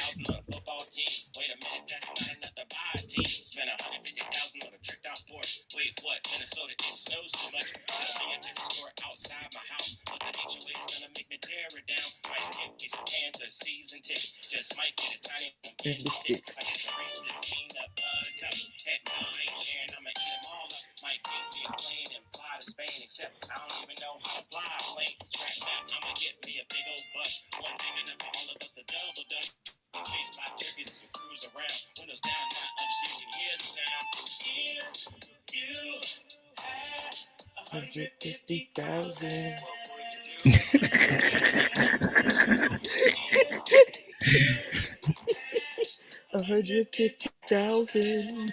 $150,000 on a football team. Wait a minute, that's not enough to buy a team. Spent $150,000 on a tricked out Porsche. Wait, what? Minnesota, it snows too much. Got me into the store outside my house, but the HOA is gonna make me tear it down. Might get me some cans of season tips. Just might get a tiny candy stick. I get some Reese's peanut butter cups. Heck no, I ain't sharing. I'ma eat them all up. Might get me a plane and fly to Spain. Except I don't even know how to fly a plane. Scratch that, I'ma get me a big old bus. One big enough for all of us to double dutch. Chase my turkeys as we cruise around. Windows down, not up so you can hear the sound. If you had 150,000. 150,000.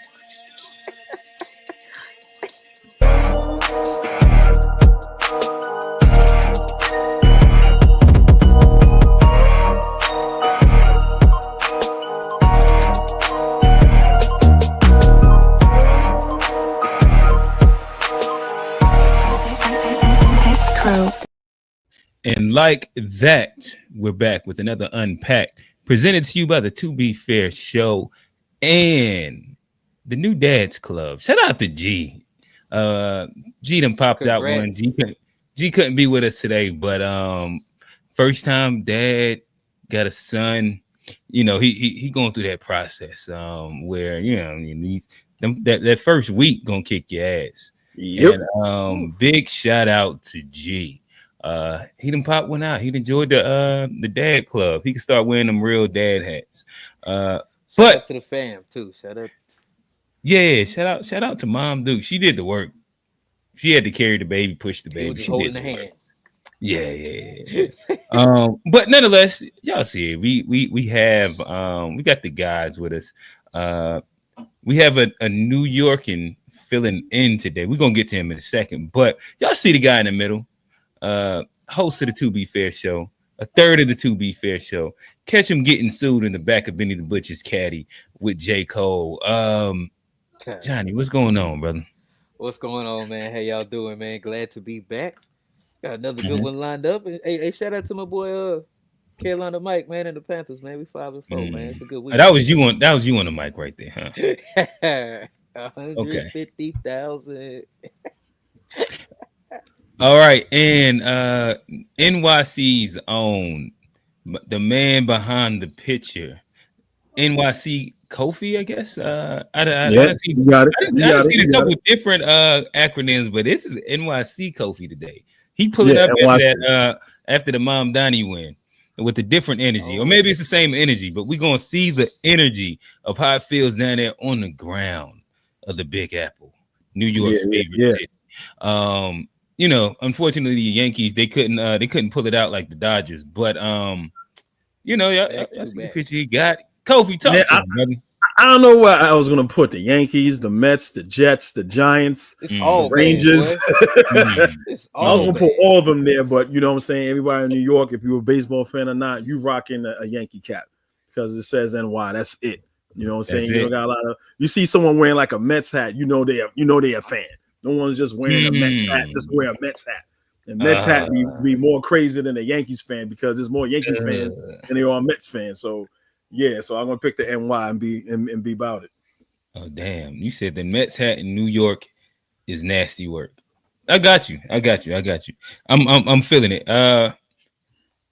And like that, we're back with another Unpacked, presented to you by the To Be Fair Show and the New Dads Club. Shout out to G. G done popped out one. G couldn't be with us today, but first time dad got a son. You know, he going through that process where, you know, that first week gonna kick your ass. Yep. And big shout out to G. He done popped one out. He enjoyed the dad club. He can start wearing them real dad hats. Shout out to the fam too. Shout out. Yeah, shout out to Mom Duke. She did the work. She had to carry the baby, push the baby. He was just holding the hand. Yeah. But nonetheless, y'all see it. We have we got the guys with us. We have a New Yorkan filling in today. We're gonna get to him in a second, but y'all see the guy in the middle. Host of the To Be Fair Show, a third of the To Be Fair Show. Catch him getting sued in the back of Benny the Butcher's caddy with J. Cole. Johnny, what's going on, brother? What's going on, man? How y'all doing, man? Glad to be back. Got another good one lined up. Hey, shout out to my boy Carolina Mike, man, and the Panthers, man. We 5-4, man. It's a good week. That was you on the mic right there, huh? 150,000. All right, and NYC's own, the man behind the picture, NYC Kofi, I guess. I see a couple different acronyms, but this is NYC Kofi today. He pulled up after the MAMDANI win with a different energy, or maybe it's the same energy, but we're gonna see the energy of how it feels down there on the ground of the Big Apple, New York's favorite city. You know, unfortunately, the Yankees they couldn't pull it out like the Dodgers, but you know, y'all see the picture he got. Kofi, talk to him, brother. I don't know where I was gonna put the Yankees, the Mets, the Jets, the Giants, the Rangers. I was gonna put all of them there, but you know what I'm saying. Everybody in New York, if you're a baseball fan or not, you rocking a Yankee cap because it says NY. That's it. You know what I'm saying. You got a lot of. You see someone wearing like a Mets hat, you know they are a fan. No one's just wearing a Mets hat, just wear a Mets hat. And Mets hat be more crazy than a Yankees fan because there's more Yankees fans than there are Mets fans. So yeah, so I'm gonna pick the NY and be about it. Oh damn! You said the Mets hat in New York is nasty work. I got you. I'm feeling it.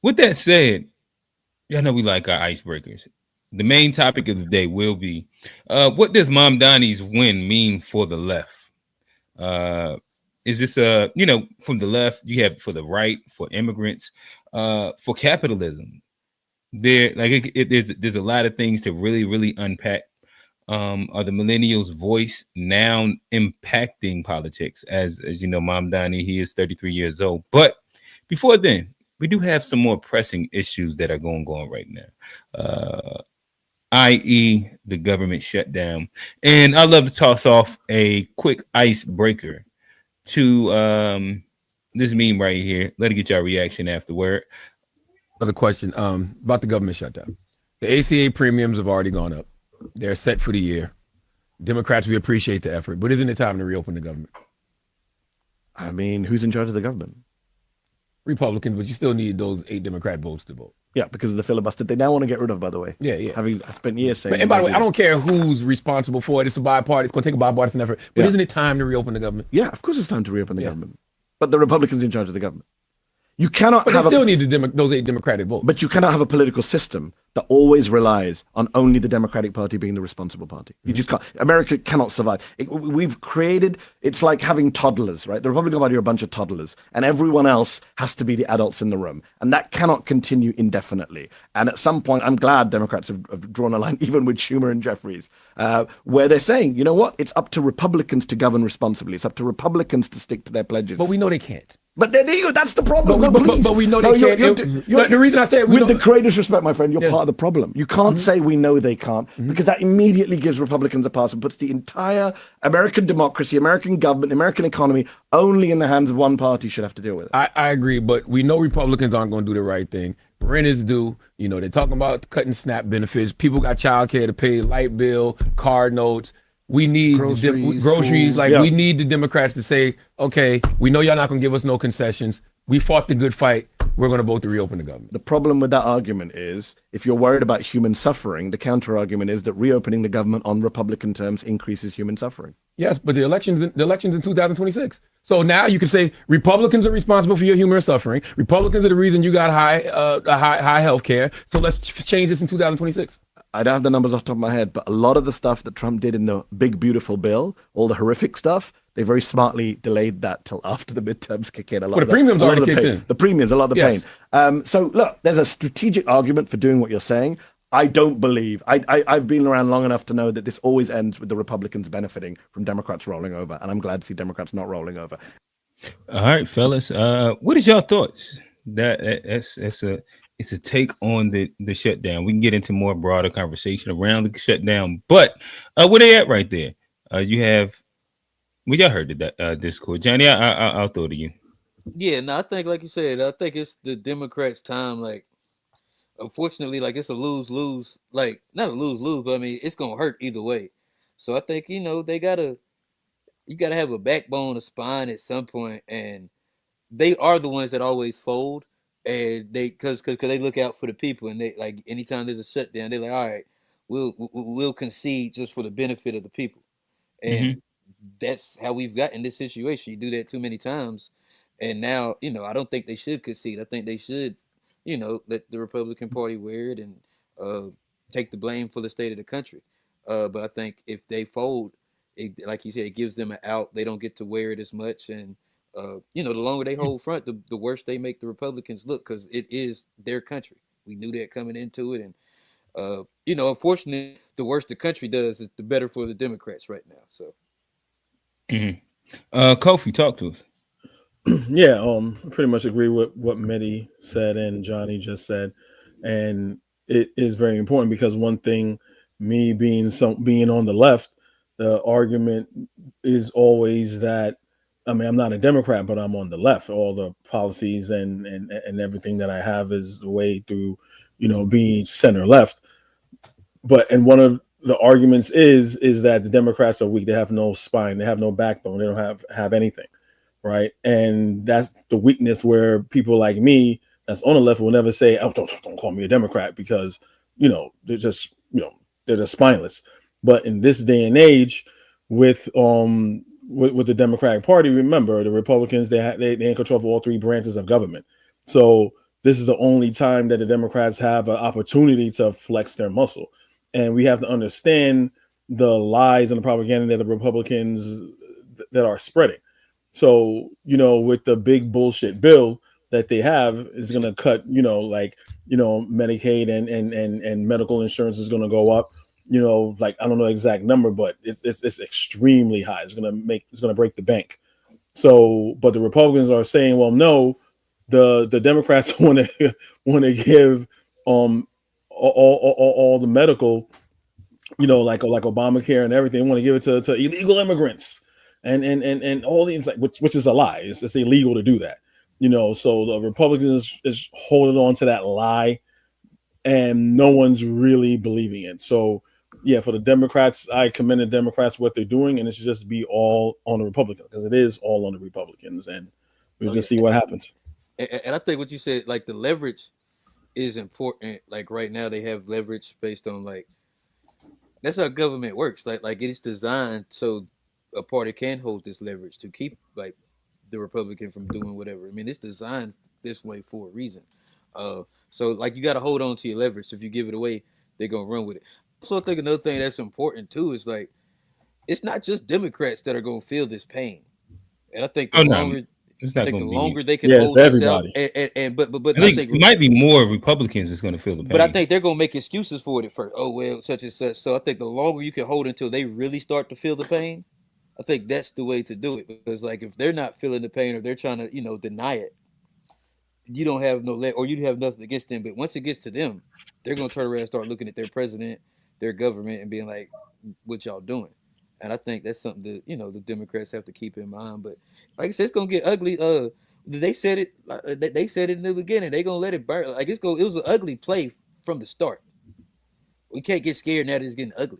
With that said, y'all know we like our icebreakers. The main topic of the day will be what does MAMDANI's win mean for the left? Is this from the left? You have for the right, for immigrants, for capitalism. There's a lot of things to really unpack. Are the millennials' voice now impacting politics? As you know, MAMDANI, he is 33 years old. But before then, we do have some more pressing issues that are going on right now. I.e. the government shutdown. And I'd love to toss off a quick icebreaker to this meme right here. Let me get y'all reaction afterward. Another question about the government shutdown. The ACA premiums have already gone up. They're set for the year. Democrats, we appreciate the effort, but isn't it time to reopen the government? I mean, who's in charge of the government? Republicans, but you still need those 8 Democrat votes to vote. Yeah, because of the filibuster. They now want to get rid of, by the way. Yeah. Having spent years saying. And by the way, I don't care who's responsible for it. It's a bipartisan. It's going to take a bipartisan effort. But isn't it time to reopen the government? Yeah, of course it's time to reopen the government. But the Republicans in charge of the government. You cannot. But they still need those 8 Democratic votes. But you cannot have a political system that always relies on only the Democratic Party being the responsible party. You just can't. America cannot survive. We've created. It's like having toddlers, right? The Republican Party are a bunch of toddlers, and everyone else has to be the adults in the room, and that cannot continue indefinitely. And at some point, I'm glad Democrats have drawn a line, even with Schumer and Jeffries, where they're saying, you know what? It's up to Republicans to govern responsibly. It's up to Republicans to stick to their pledges. But we know they can't. But there you go. That's the problem. But we know they can't. The reason I say it, with the greatest respect, my friend, you're part of the problem. You can't say we know they can't, because that immediately gives Republicans a pass and puts the entire American democracy, American government, American economy only in the hands of one party should have to deal with it. I agree, but we know Republicans aren't going to do the right thing. Rent is due. You know, they're talking about cutting SNAP benefits. People got childcare to pay, light bill, car notes. We need groceries. We need the Democrats to say, okay, we know y'all not going to give us no concessions. We fought the good fight. We're going to vote to reopen the government. The problem with that argument is, if you're worried about human suffering, the counter argument is that reopening the government on Republican terms increases human suffering. Yes, but the elections in 2026. So now you can say Republicans are responsible for your human suffering. Republicans are the reason you got high health care. So let's change this in 2026. I don't have the numbers off the top of my head, but a lot of the stuff that Trump did in the big, beautiful bill, all the horrific stuff, they very smartly delayed that till after the midterms kick in. The premiums already kicked in. The premiums, a lot of the pain. So look, there's a strategic argument for doing what you're saying. I don't believe, I've been around long enough to know that this always ends with the Republicans benefiting from Democrats rolling over. And I'm glad to see Democrats not rolling over. All right, fellas. What is your thoughts? It's a take on the shutdown. We can get into more broader conversation around the shutdown, but where they at right there? You have, y'all heard that Discord, Johnny. I'll throw it to you. Yeah, no, I think like you said, I think it's the Democrats' time. Like, unfortunately, like it's a lose-lose. Like not a lose-lose, but I mean it's gonna hurt either way. So I think you gotta have a backbone, a spine at some point, and they are the ones that always fold. And they, cause they look out for the people, and they like anytime there's a shutdown, they're like, all right, we'll concede just for the benefit of the people, and that's how we've gotten this situation. You do that too many times, and now I don't think they should concede. I think they should, let the Republican Party wear it and take the blame for the state of the country. But I think if they fold, like you said, it gives them an out. They don't get to wear it as much, and the longer they hold front, the worse they make the Republicans look, because it is their country. We knew that coming into it, and unfortunately, the worse the country does, is the better for the Democrats right now. So, Kofi, talk to us. Yeah, I pretty much agree with what Mehdi said and Johnny just said, and it is very important because one thing, me being on the left, the argument is always that. I mean, I'm not a Democrat, but I'm on the left. All the policies and everything that I have is the way through, being center left. And one of the arguments is that the Democrats are weak. They have no spine. They have no backbone. They don't have anything, right? And that's the weakness where people like me, that's on the left, will never say, "Oh, don't call me a Democrat," because they're just spineless. But in this day and age, with the Democratic Party, remember the Republicans, they in control of all 3 branches of government. So this is the only time that the Democrats have an opportunity to flex their muscle. And we have to understand the lies and the propaganda that the Republicans that are spreading. So, with the big bullshit bill that they have is going to cut, Medicaid and medical insurance is going to go up. I don't know the exact number, but it's extremely high. It's gonna break the bank. So, but the Republicans are saying, well, no, the Democrats want to give all the medical, like Obamacare and everything. They want to give it to illegal immigrants and all these, which is a lie. It's illegal to do that. So the Republicans is holding on to that lie, and no one's really believing it. So. Yeah, for the Democrats, I commend the Democrats what they're doing, and it should just be all on the Republicans, because it is all on the Republicans, and we'll just see what happens. And I think what you said, like the leverage, is important. Like right now, they have leverage based on like that's how government works. Like it's designed so a party can hold this leverage to keep like the Republican from doing whatever. I mean, it's designed this way for a reason. So like you got to hold on to your leverage. If you give it away, they're gonna run with it. Also, I think another thing that's important too is like it's not just Democrats that are gonna feel this pain, and I think the Oh no, longer. it's I not think going the to be. longer they can Yeah, it's hold this out, everybody. but I I think think it might be more Republicans that's going to feel the But I pain. think they're gonna make excuses for it at first. Oh well, such and such. So I think the longer you can hold until they really start to feel the pain, I think that's the way to do it. Because like if they're not feeling the pain or they're trying to deny it, you don't have no leg or you have nothing against them. But once it gets to them, they're gonna turn around and start looking at their president, their government, and being like, "What y'all doing?" And I think that's something that the Democrats have to keep in mind. But like I said, it's gonna get ugly. They said it. They said it in the beginning. They gonna let it burn. Like it's go. It was an ugly play from the start. We can't get scared now that it's getting ugly.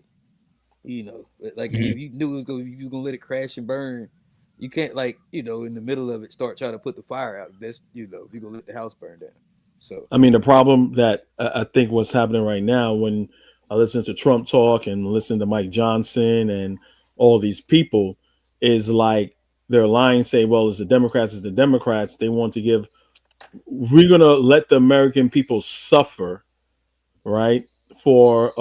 Like Mhm. if you knew it was going, you gonna let it crash and burn. You can't like in the middle of it start trying to put the fire out. That's if you gonna let the house burn down. So I mean, the problem that I think what's happening right now when I listen to Trump talk and listen to Mike Johnson and all these people is like they're lying, say, well, it's the Democrats, it's the Democrats. They want to give, we're going to let the American people suffer, right? For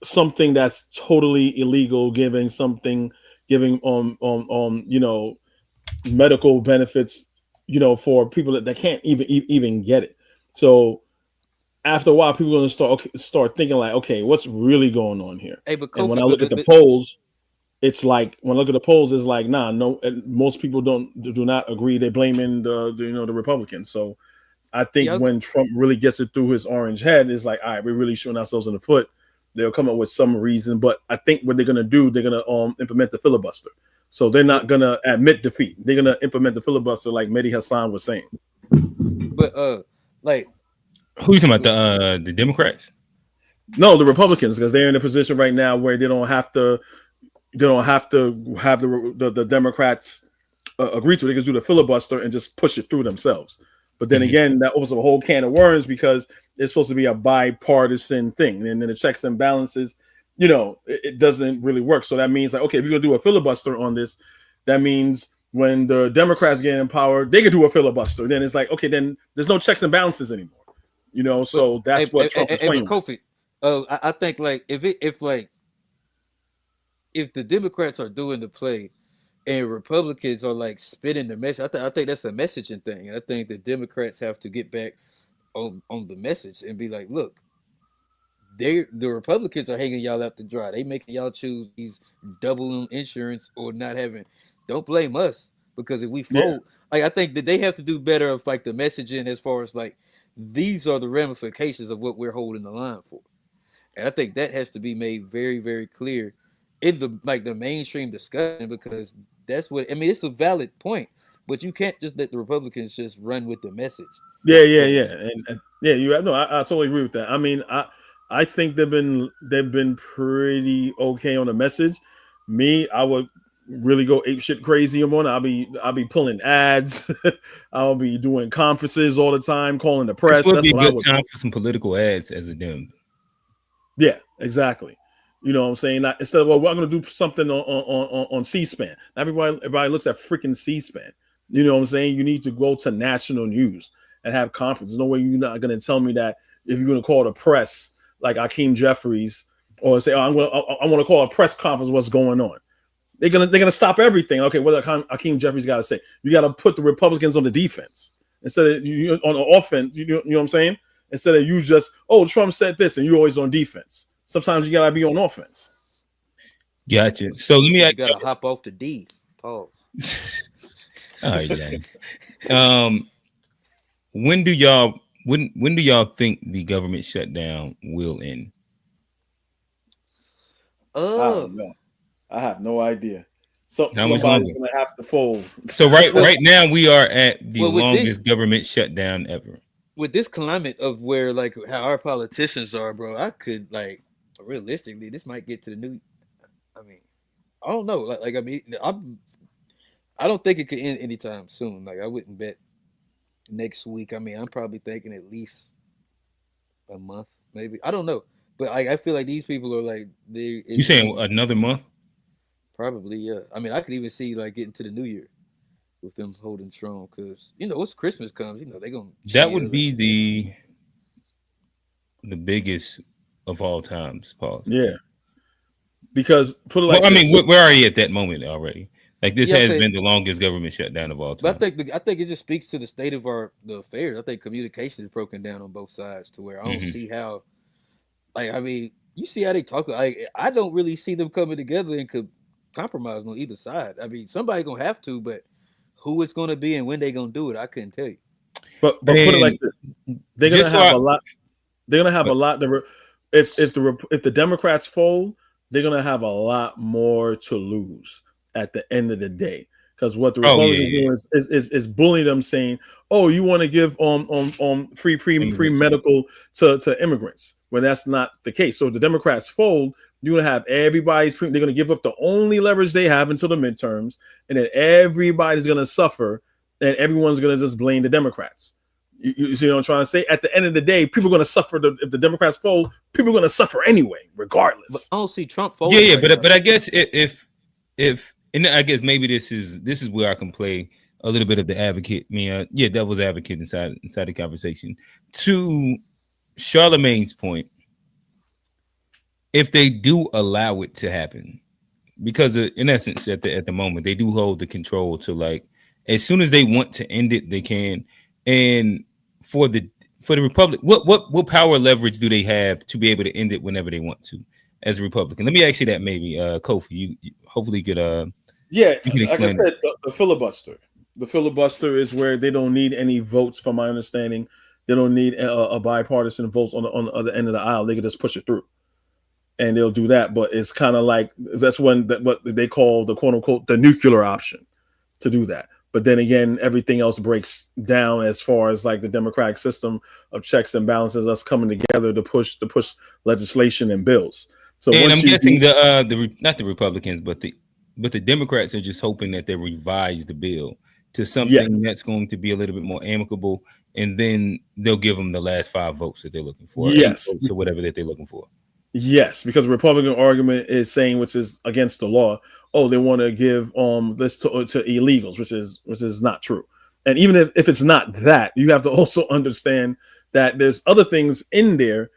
something that's totally illegal, giving medical benefits, for people that can't even get it. So after a while, people are going to start thinking like, okay, what's really going on here? hey, but And when Kofi, I look at the polls, it's like when I look at the polls, it's like, nah, no, most people do not agree. They're blaming the Republicans. So I think yeah, when Trump really gets it through his orange head, it's like, all right, we're really shooting ourselves in the foot. They'll come up with some reason, but I think what they're gonna do, they're gonna implement the filibuster. So they're not gonna admit defeat. They're gonna implement the filibuster, like Mehdi Hassan was saying. but like Who you talking about? The Democrats? No, the Republicans, because they're in a position right now where they don't have to. They don't have to have the Democrats agree to it. They can do the filibuster and just push it through themselves. But then again, that opens up a whole can of worms because it's supposed to be a bipartisan thing, and then the checks and balances, it doesn't really work. So that means like, okay, if you're gonna do a filibuster on this, that means when the Democrats get in power, they can do a filibuster. Then it's like, okay, then there's no checks and balances anymore. but So that's what Trump is but playing with. Kofi, I think like if the Democrats are doing the play and Republicans are like spinning the message, I think that's a messaging thing. I think the Democrats have to get back on the message and be like, look, the Republicans are hanging y'all out to dry. They making y'all choose these double insurance or not having. Don't blame us because if we Yeah. fold, like I think that they have to do better of like the messaging as far as like these are the ramifications of what we're holding the line for, and I think that has to be made very very clear in the mainstream discussion because that's what I mean. It's a valid point, but you can't just let the Republicans just run with the message Yeah, because and yeah, I totally agree with that. I mean, I think they've been pretty okay on the message. Me, I would really go ape shit crazy on it. I'll be pulling ads. I'll be doing conferences all the time, calling the This press. would That's be a what I good would time do. for some political ads as a Dem. Yeah, exactly. You know what I'm saying? Instead of, well, we're going to do something on C-SPAN. Everybody looks at freaking C-SPAN. You know what I'm saying? You need to go to national news and have conference. There's no way you're not going to tell me that if you're going to call the press like Akeem Jeffries or say, oh, I want to call a press conference. What's going on? They're gonna stop everything. Okay, what Akeem Jeffries got to say? You got to put the Republicans on the defense instead of you on the offense. You know what I'm saying? Instead of you just, oh, Trump said this and you're always on defense. Sometimes you gotta be on offense. Gotcha. So let he me said ask you got to hop off the D. Pause. All right, Johnny. When do y'all think the government shutdown will end? I Uh, don't know. I have no idea. So How much somebody's longer? gonna have to fold. So well, right now we are at the well, longest government shutdown ever. with this climate of where like how our politicians are, bro, I could like realistically, this might get to the new. I mean, I don't know. I mean, I don't think it could end anytime soon. Like I wouldn't bet. next week. I mean, I'm probably thinking at least a month, maybe. I don't know, but I feel like these people are like they. You It's saying going another month? probably, yeah. I mean, I could even see like getting to the new year with them holding strong because once Christmas comes, they're gonna That chill. would be the biggest of all times. Pause. Yeah, because put it Well, like I this. mean, where are you at that moment already? Like this Yeah, I'm has saying, been the longest government shutdown of all but time. I think it just speaks to the state of the affairs. I think communication is broken down on both sides to where I don't Hmm. see how. Like, I mean, you see how they talk. I don't really see them coming together and could compromise on either side. I mean, somebody gonna have to, but who it's gonna be and when they gonna do it, I couldn't tell you. But put it like And this: they're gonna just so have I, a lot. They're gonna have a lot. If the Democrats fold, they're gonna have a lot more to lose at the end of the day. Because what the oh yeah, Republicans yeah, do is bullying them, saying, "Oh, you want to give free immigrants. medical to immigrants," when that's not the case. So if the Democrats fold, you're gonna have they're gonna give up the only leverage they have until the midterms, and then everybody's gonna suffer, and everyone's gonna just blame the Democrats. You see what I'm trying to say? At the end of the day, people are going to suffer. If the Democrats fold, people are going to suffer anyway, But regardless. I don't see Trump Yeah, folding yeah, right now. but I guess if and I guess maybe this is where I can play a little bit of the advocate, devil's advocate inside the conversation. To Charlemagne's point, if they do allow it to happen, because in essence, at the moment, they do hold the control to, like, as soon as they want to end it, they can. And for the Republic, what power leverage do they have to be able to end it whenever they want to as a Republican? Let me ask you that, maybe, Kofi. You hopefully could Yeah, you can like I explain said, it. the filibuster. The filibuster is where they don't need any votes, from my understanding. They don't need a bipartisan votes on the other end of the aisle. They can just push it through, and they'll do that. But it's kind of like that's what they call the quote unquote the nuclear option to do that. But then again, everything else breaks down as far as like the democratic system of checks and balances, us coming together to push legislation and bills. So And once I'm you guessing do, not the Republicans, but the Democrats are just hoping that they revise the bill to yes, something that's going to be a little bit more amicable, and then they'll give them the last 5 votes that they're looking for, or 8 yes, votes, or whatever that they're looking for. yes, because the Republican argument is saying, which is against the law, oh, they want to give this to illegals, which is not true. And even if it's not that, you have to also understand that there's other things in there,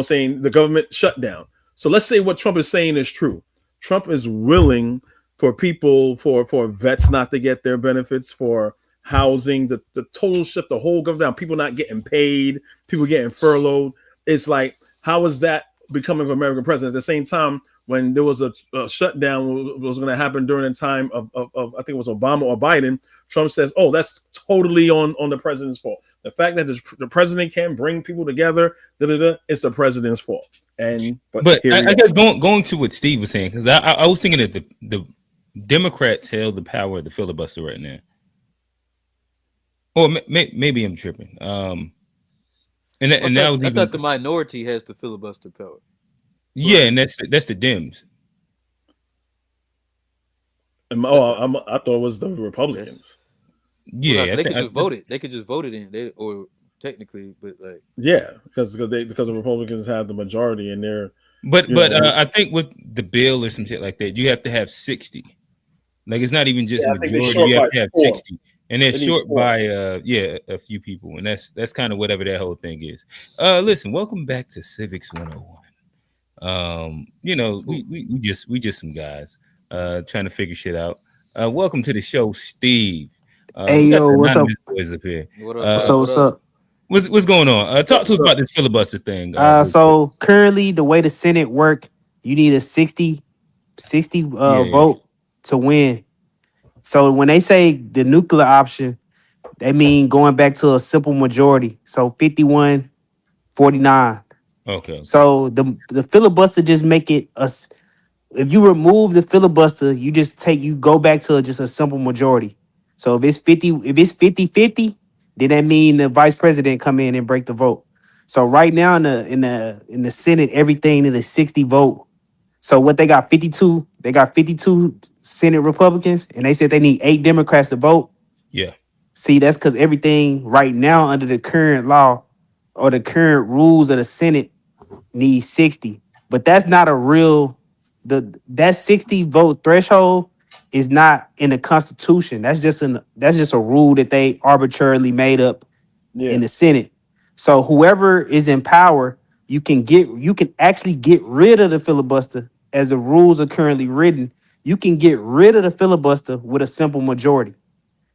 saying the government shutdown. So let's say what Trump is saying is true. Trump is willing for people, for vets not to get their benefits, for housing, the total shut the whole government down, people not getting paid, people getting furloughed. It's like, how is that becoming an American president? At the same time, when there was a shutdown was going to happen during the time of I think it was Obama or Biden, Trump says, "Oh, that's totally on the president's fault. The fact that the president can't bring people together, it's the president's fault." But I guess going to what Steve was saying, because I was thinking that the Democrats held the power of the filibuster right now, or maybe I'm tripping. And that was I even, thought the minority has the filibuster power. yeah, and that's the Dems. I thought it was the Republicans. Yeah, they could just vote it. They could just vote it in. Or technically, but like, yeah, because the Republicans have the majority in there. But I think with the bill or some shit like that, you have to have 60. Like, it's not even just majority. You have to have 60, and they're short by a few people, and that's kind of whatever that whole thing is. Listen, welcome back to Civics 101. We just some guys trying to figure shit out. Welcome to the show, Steve. Hey, We got yo, the what's up? anonymous boys up here. What's up? What's going on? Talk to us about this filibuster thing. So currently the way the Senate work, you need a 60 vote to win. So when they say the nuclear option, they mean going back to a simple majority. So 51-49. Okay. So the filibuster just make it if you remove the filibuster, you go back to just a simple majority. So if it's 50-50, then that mean the vice president come in and break the vote. So right now in the Senate, everything is a 60 vote. So what they got 52 Senate Republicans, and they said they need 8 Democrats to vote. Yeah. See, that's because everything right now under the current law or the current rules of the Senate needs 60. But that's not a real that 60 vote threshold is not in the Constitution. That's just a rule that they arbitrarily made up Yeah. in the Senate. So whoever is in power, you can actually get rid of the filibuster as the rules are currently written. You can get rid of the filibuster with a simple majority.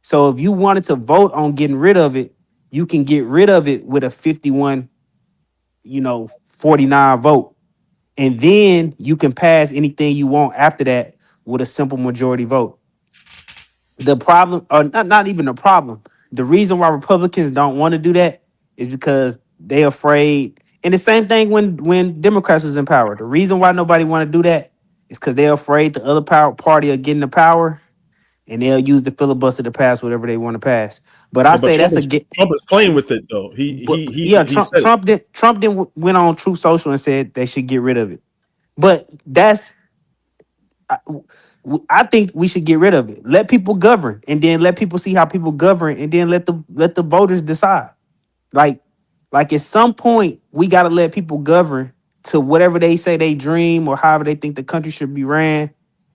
So if you wanted to vote on getting rid of it, you can get rid of it with a 51, 49 vote. And then you can pass anything you want after that with a simple majority vote. The problem, or not even a problem, the reason why Republicans don't want to do that is because they're afraid. And the same thing when Democrats was in power. The reason why nobody want to do that is because they're afraid the other party are getting the power, and they'll use the filibuster to pass whatever they want to pass. But I say Trump that's Trump is playing with it though. Trump then went on Truth Social and said they should get rid of it. But I think we should get rid of it. Let people govern, and then let people see how people govern, and then let the voters decide. Like at some point, we got to let people govern to whatever they say they dream or however they think the country should be ran,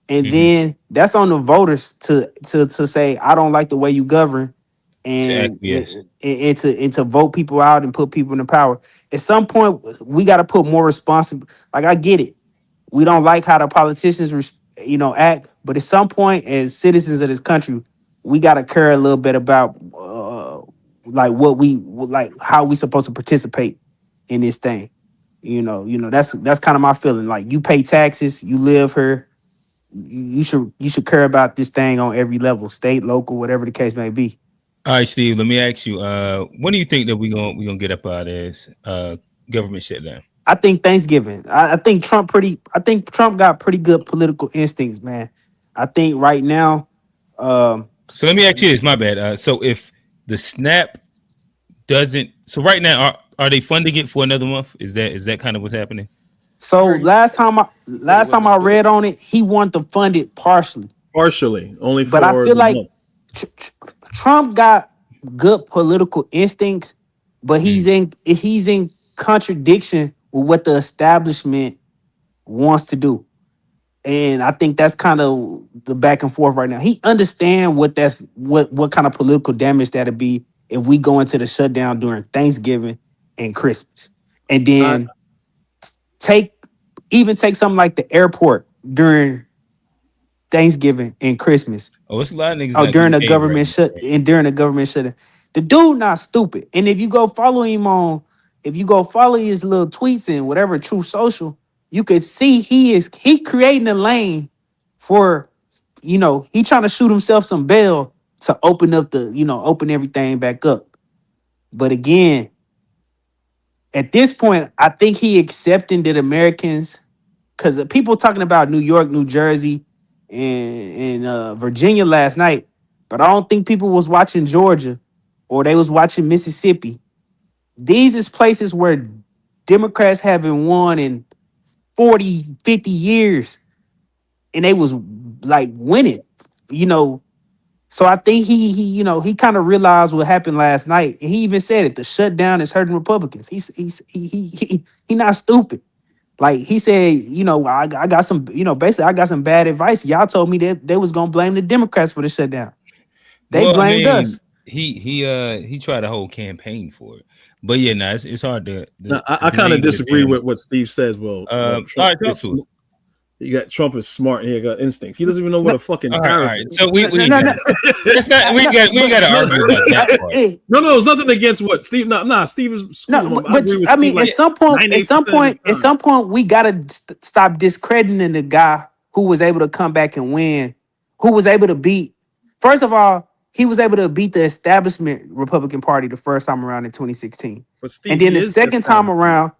and then that's on the voters to say I don't like the way you govern, and to vote people out and put people in the power. At some point, we got to put more responsibility. Like I get it, we don't like how the politicians act, but at some point, as citizens of this country, we got to care a little bit about like how we supposed to participate in this thing. That's kind of my feeling. Like you pay taxes, you live here, you should care about this thing on every level, state, local, whatever the case may be. All right, Steve, let me ask you, when do you think that we gonna get up out of this government shutdown? I think Thanksgiving. I think Trump got pretty good political instincts, man. I think right now. So let me ask you this. My bad. So if the SNAP doesn't, so right now are they funding it for another month? Is that kind of what's happening? So last time I read on it, he wanted to fund it partially. Only. But I feel like Trump got good political instincts, but he's in contradiction with what the establishment wants to do. And I think that's kind of the back and forth right now. He understands what kind of political damage that'd be if we go into the shutdown during Thanksgiving and Christmas. And then take something like the airport during Thanksgiving and Christmas. Oh, it's a lot of niggas. During the government shutdown. The dude not stupid. And if you go follow his little tweets and whatever Truth Social, you could see he creating a lane for, he trying to shoot himself some bail to open up open everything back up. But again, at this point, I think he accepting that Americans, because people talking about New York, New Jersey, and Virginia last night, but I don't think people was watching Georgia or they was watching Mississippi. These is places where Democrats haven't won in 40, 50 years, and they was like winning, So I think he kind of realized what happened last night, and he even said it. The shutdown is hurting Republicans. He not stupid. Like he said, I got some, basically I got some bad advice. Y'all told me that they was gonna blame the Democrats for the shutdown. They blamed us. He tried a whole campaign for it, but yeah, it's hard to. I kind of disagree with what Steve says. Well, all right, talk to us. You got Trump is smart. He got instincts. He doesn't even know what a fucking tariff is. So we got to argue about that part. No, it's nothing against what Steve. Steve is. I mean, at some point, we gotta stop discrediting the guy who was able to come back and win, who was able to beat. First of all, he was able to beat the establishment Republican Party the first time around in 2016, and then the second time around.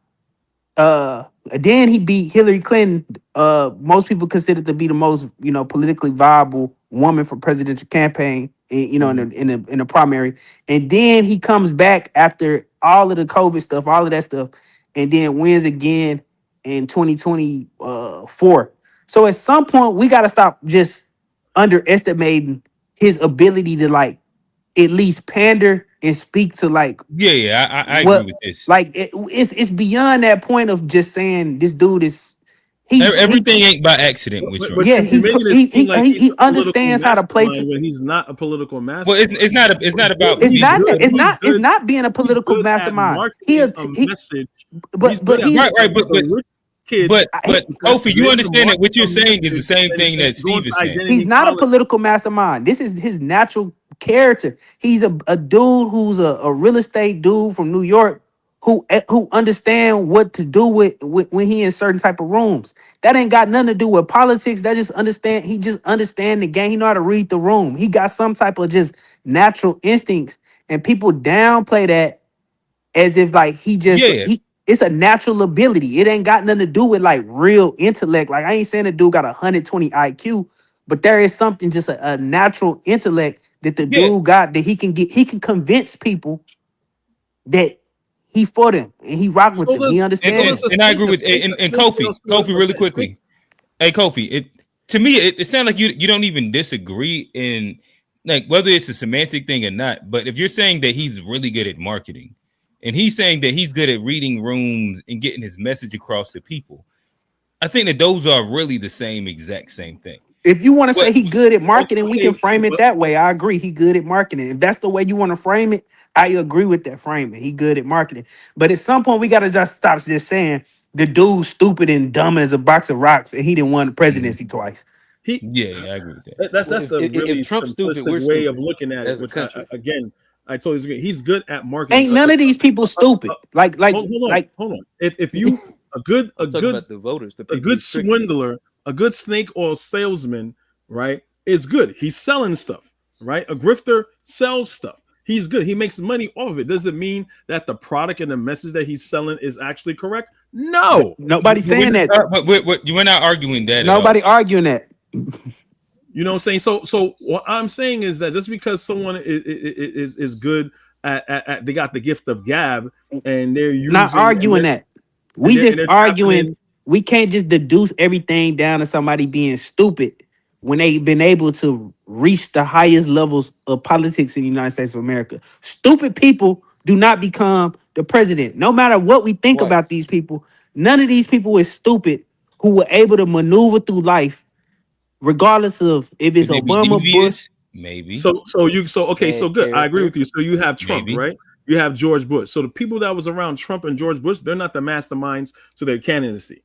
Then he beat Hillary Clinton. Most people consider to be the most, politically viable woman for presidential campaign, in the primary. And then he comes back after all of the COVID stuff, all of that stuff, and then wins again in 2024. So at some point, we got to stop just underestimating his ability to at least pander and speak to like I agree with this. Like it's beyond that point of just saying this dude is everything ain't by accident with Trump. But Yeah, you're making it seem like he's he a political understands how to play mastermind when he's not a political Well, mastermind. it's not about it's being not that good. it's not being a political He's good at mastermind. marketing a message. Right, but Kofi, you understand that what you're saying is the same thing that Steve is saying. He's not a political mastermind. This is his natural character. He's a dude who's a real estate dude from New York who understand what to do with when he in certain type of rooms. That ain't got nothing to do with politics. That just understand. He just understand the game. He know how to read the room. He got some type of just natural instincts, and people downplay that as if like it's a natural ability. It ain't got nothing to do with like real intellect. Like I ain't saying the dude got 120 IQ, but there is something just a natural intellect that the dude got that he can convince people that he for them and he rock with them. He understands. And I agree with and Kofi really quickly. Hey Kofi, to me it sounds like you don't even disagree in like whether it's a semantic thing or not. But if you're saying that he's really good at marketing, and he's saying that he's good at reading rooms and getting his message across to people, I think that those are really the exact same thing. If you want to say he good at marketing, we can frame it that way. I agree. He good at marketing. If that's the way you want to frame it, I agree with that framing. He good at marketing. But at some point, we got to just stop just saying the dude's stupid and dumb as a box of rocks and he didn't win the presidency twice. I agree with that. That's a really simplistic way of looking at it. Which again, I told you he's good at marketing. Ain't none of these people stupid. Hold on. If you a good swindler, a good snake oil salesman, right, is good. He's selling stuff, right? A grifter sells stuff. He's good. He makes money off of it. Does it mean that the product and the message that he's selling is actually correct? No. Nobody's saying that. But you were not arguing that. Nobody arguing that. You know what I'm saying? So what I'm saying is that just because someone is good at they got the gift of gab and they're using not arguing that. We just arguing. We can't just deduce everything down to somebody being stupid when they've been able to reach the highest levels of politics in the United States of America. Stupid people do not become the president. No matter what we think about these people, none of these people is stupid who were able to maneuver through life, regardless of if it's Obama, Bush. Maybe. So good. I agree with you. So you have Trump, right? You have George Bush. So the people that was around Trump and George Bush, they're not the masterminds to their candidacy.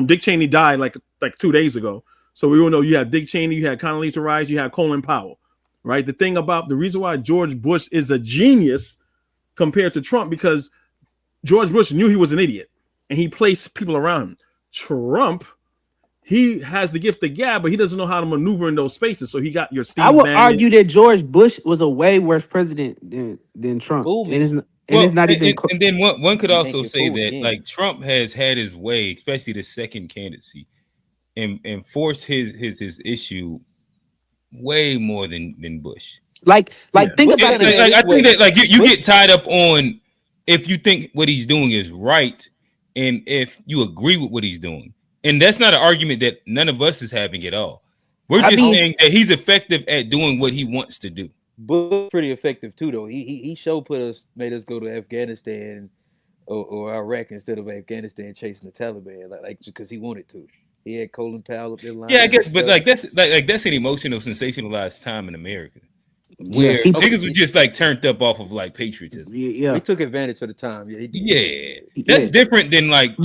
Dick Cheney died like 2 days ago. So we all know you had Dick Cheney, you had Condoleezza Rice, you had Colin Powell, right? The reason why George Bush is a genius compared to Trump, because George Bush knew he was an idiot and he placed people around him. Trump, he has the gift of gab, but he doesn't know how to maneuver in those spaces. So he got your Steve I would Bannon. argue that George Bush was a way worse president than Trump. And then one could also say that like Trump has had his way, especially the second candidacy, and forced his issue way more than Bush. Think about it. I think that like you get tied up on if you think what he's doing is right and if you agree with what he's doing. And that's not an argument that none of us is having at all. We're just saying that he's effective at doing what he wants to do. Bush pretty effective too, though. He made us go to Afghanistan or Iraq instead of Afghanistan chasing the Taliban, like because he wanted to. He had Colin Powell up there. Yeah, I guess, but that's an emotional, sensationalized time in America where niggas were just like turned up off of like patriotism. Yeah, he took advantage of the time. That's different than like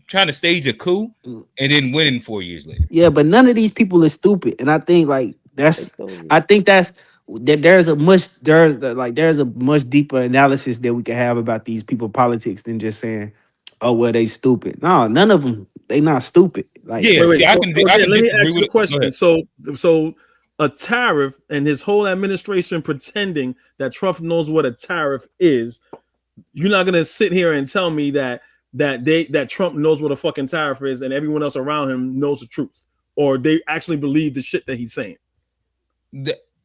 trying to stage a coup and then winning 4 years later. Yeah, but none of these people is stupid, and I think like there's a much deeper analysis that we can have about these people politics than just saying, oh well, they stupid. No, none of them. They not stupid. Like let me ask you a question. So a tariff and his whole administration pretending that Trump knows what a tariff is. You're not gonna sit here and tell me that Trump knows what a fucking tariff is and everyone else around him knows the truth, or they actually believe the shit that he's saying.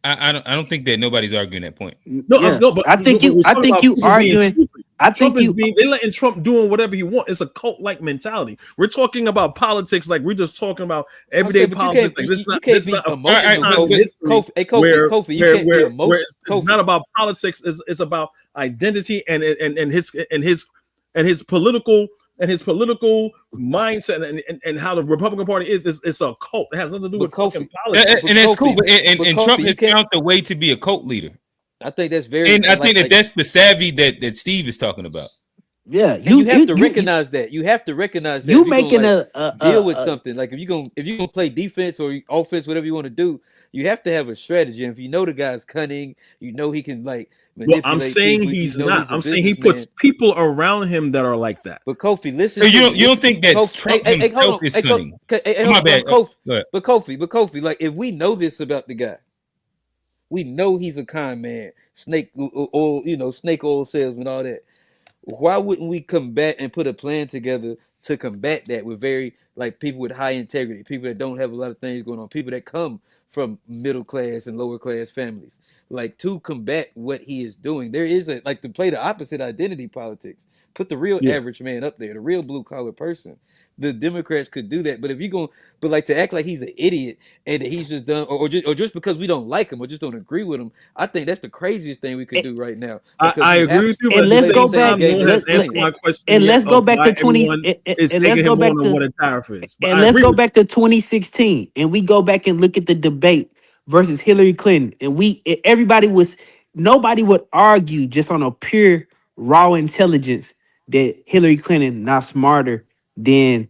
I don't think that nobody's arguing that point. But I think you arguing. They letting Trump doing whatever he wants. It's a cult-like mentality. We're talking about politics like we're just talking about everyday politics. You can't be emotional. Kofi, you can't be emotional. It's not about politics. It's about identity and his political mindset and how the Republican Party is. It's a cult. It has nothing to do with fucking politics. And that's cool. And Trump has found the way to be a cult leader. I think that's very, and I think that's the savvy that Steve is talking about. Yeah, you have to recognize that. You have to recognize that. You making a deal with something like if you're gonna play defense or offense, whatever you want to do, you have to have a strategy. And if you know the guy's cunning, you know he can manipulate. Well, I'm saying people, he's not. I'm saying he puts people around him that are like that. But Kofi, listen. So you don't think that Trump himself is cunning? My bad. But Kofi, like if we know this about the guy. We know he's a con man, snake oil salesman, all that. Why wouldn't we combat and put a plan together to combat that with people with high integrity, people that don't have a lot of things going on, people that come from middle class and lower class families, to combat what he is doing? There is to play the opposite identity politics, put the real average man up there, the real blue collar person. The Democrats could do that, but if you're going, to act like he's an idiot and that he's just done, or just because we don't like him or just don't agree with him, I think that's the craziest thing we could do right now. I agree with you, and let's go back. Let's go back to 20. And let's go back to what a tariff is. And let's go back to 2016, and we go back and look at the debate versus Hillary Clinton, and nobody would argue just on a pure raw intelligence that Hillary Clinton not smarter than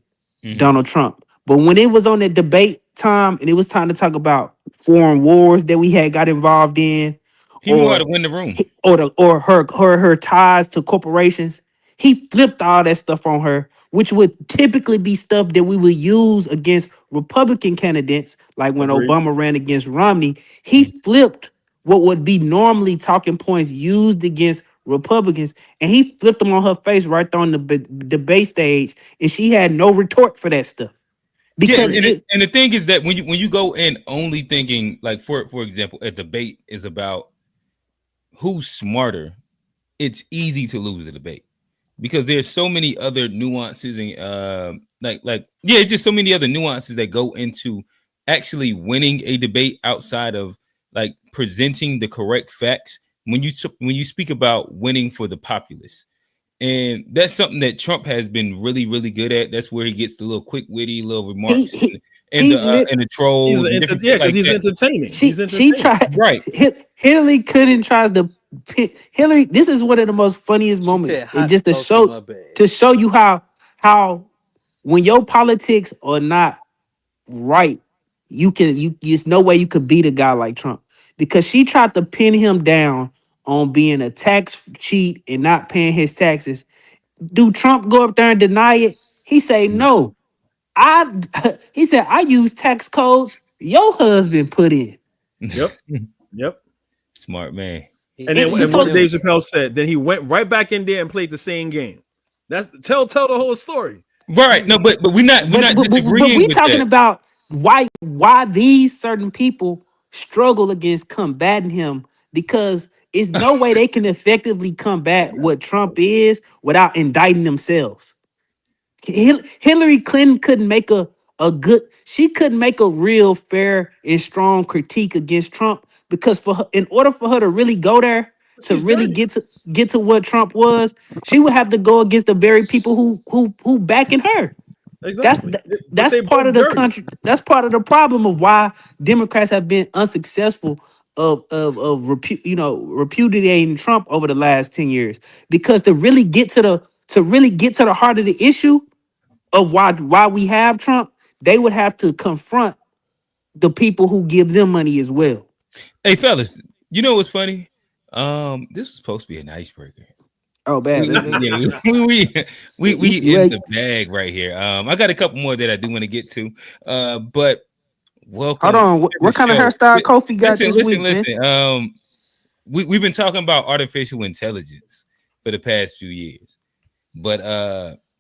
Donald Trump. But when it was on that debate time and it was time to talk about foreign wars that we had got involved in, he knew how to win the room, or her ties to corporations, he flipped all that stuff on her, which would typically be stuff that we would use against Republican candidates, like when Obama ran against Romney. He flipped what would be normally talking points used against Republicans, and he flipped them on her face right there on the debate stage, and she had no retort for that stuff. Because and the thing is that when you go in only thinking for example, a debate is about who's smarter, it's easy to lose the debate because there's so many other nuances and just so many other nuances that go into actually winning a debate outside of presenting the correct facts. When you speak about winning for the populace, and that's something that Trump has been really, really good at. That's where he gets the little quick, witty little remarks and the trolls. He's entertaining. She tried. Right. Hillary Clinton tries to. Hillary. This is one of the most funniest moments, and just to show you how when your politics are not right, there's no way you could beat a guy like Trump, because she tried to pin him down on being a tax cheat and not paying his taxes. Do Trump go up there and deny it? He say no. He said I use tax codes your husband put in. Yep. Smart man. And then what Dave Chappelle said, then he went right back in there and played the same game. That's tell the whole story. Right. No, but we're not disagreeing. But we're talking about why these certain people struggle against combating him, because it's no way they can effectively combat what Trump is without indicting themselves. Hillary Clinton couldn't make she couldn't make a real fair and strong critique against Trump, because in order for her to really go there, get to what Trump was, she would have to go against the very people who backing her. Exactly. That's part of the country. That's part of the problem of why Democrats have been unsuccessful repudiating Trump over the last 10 years, because to really get to the heart of the issue of why we have Trump, they would have to confront the people who give them money as well. Hey fellas, you know what's funny? This was supposed to be an icebreaker. Oh, bad. We in the bag right here. I got a couple more that I do want to get to. But welcome. Hold on. What kind of hairstyle Kofi got this week? Listen. We've been talking about artificial intelligence for the past few years, but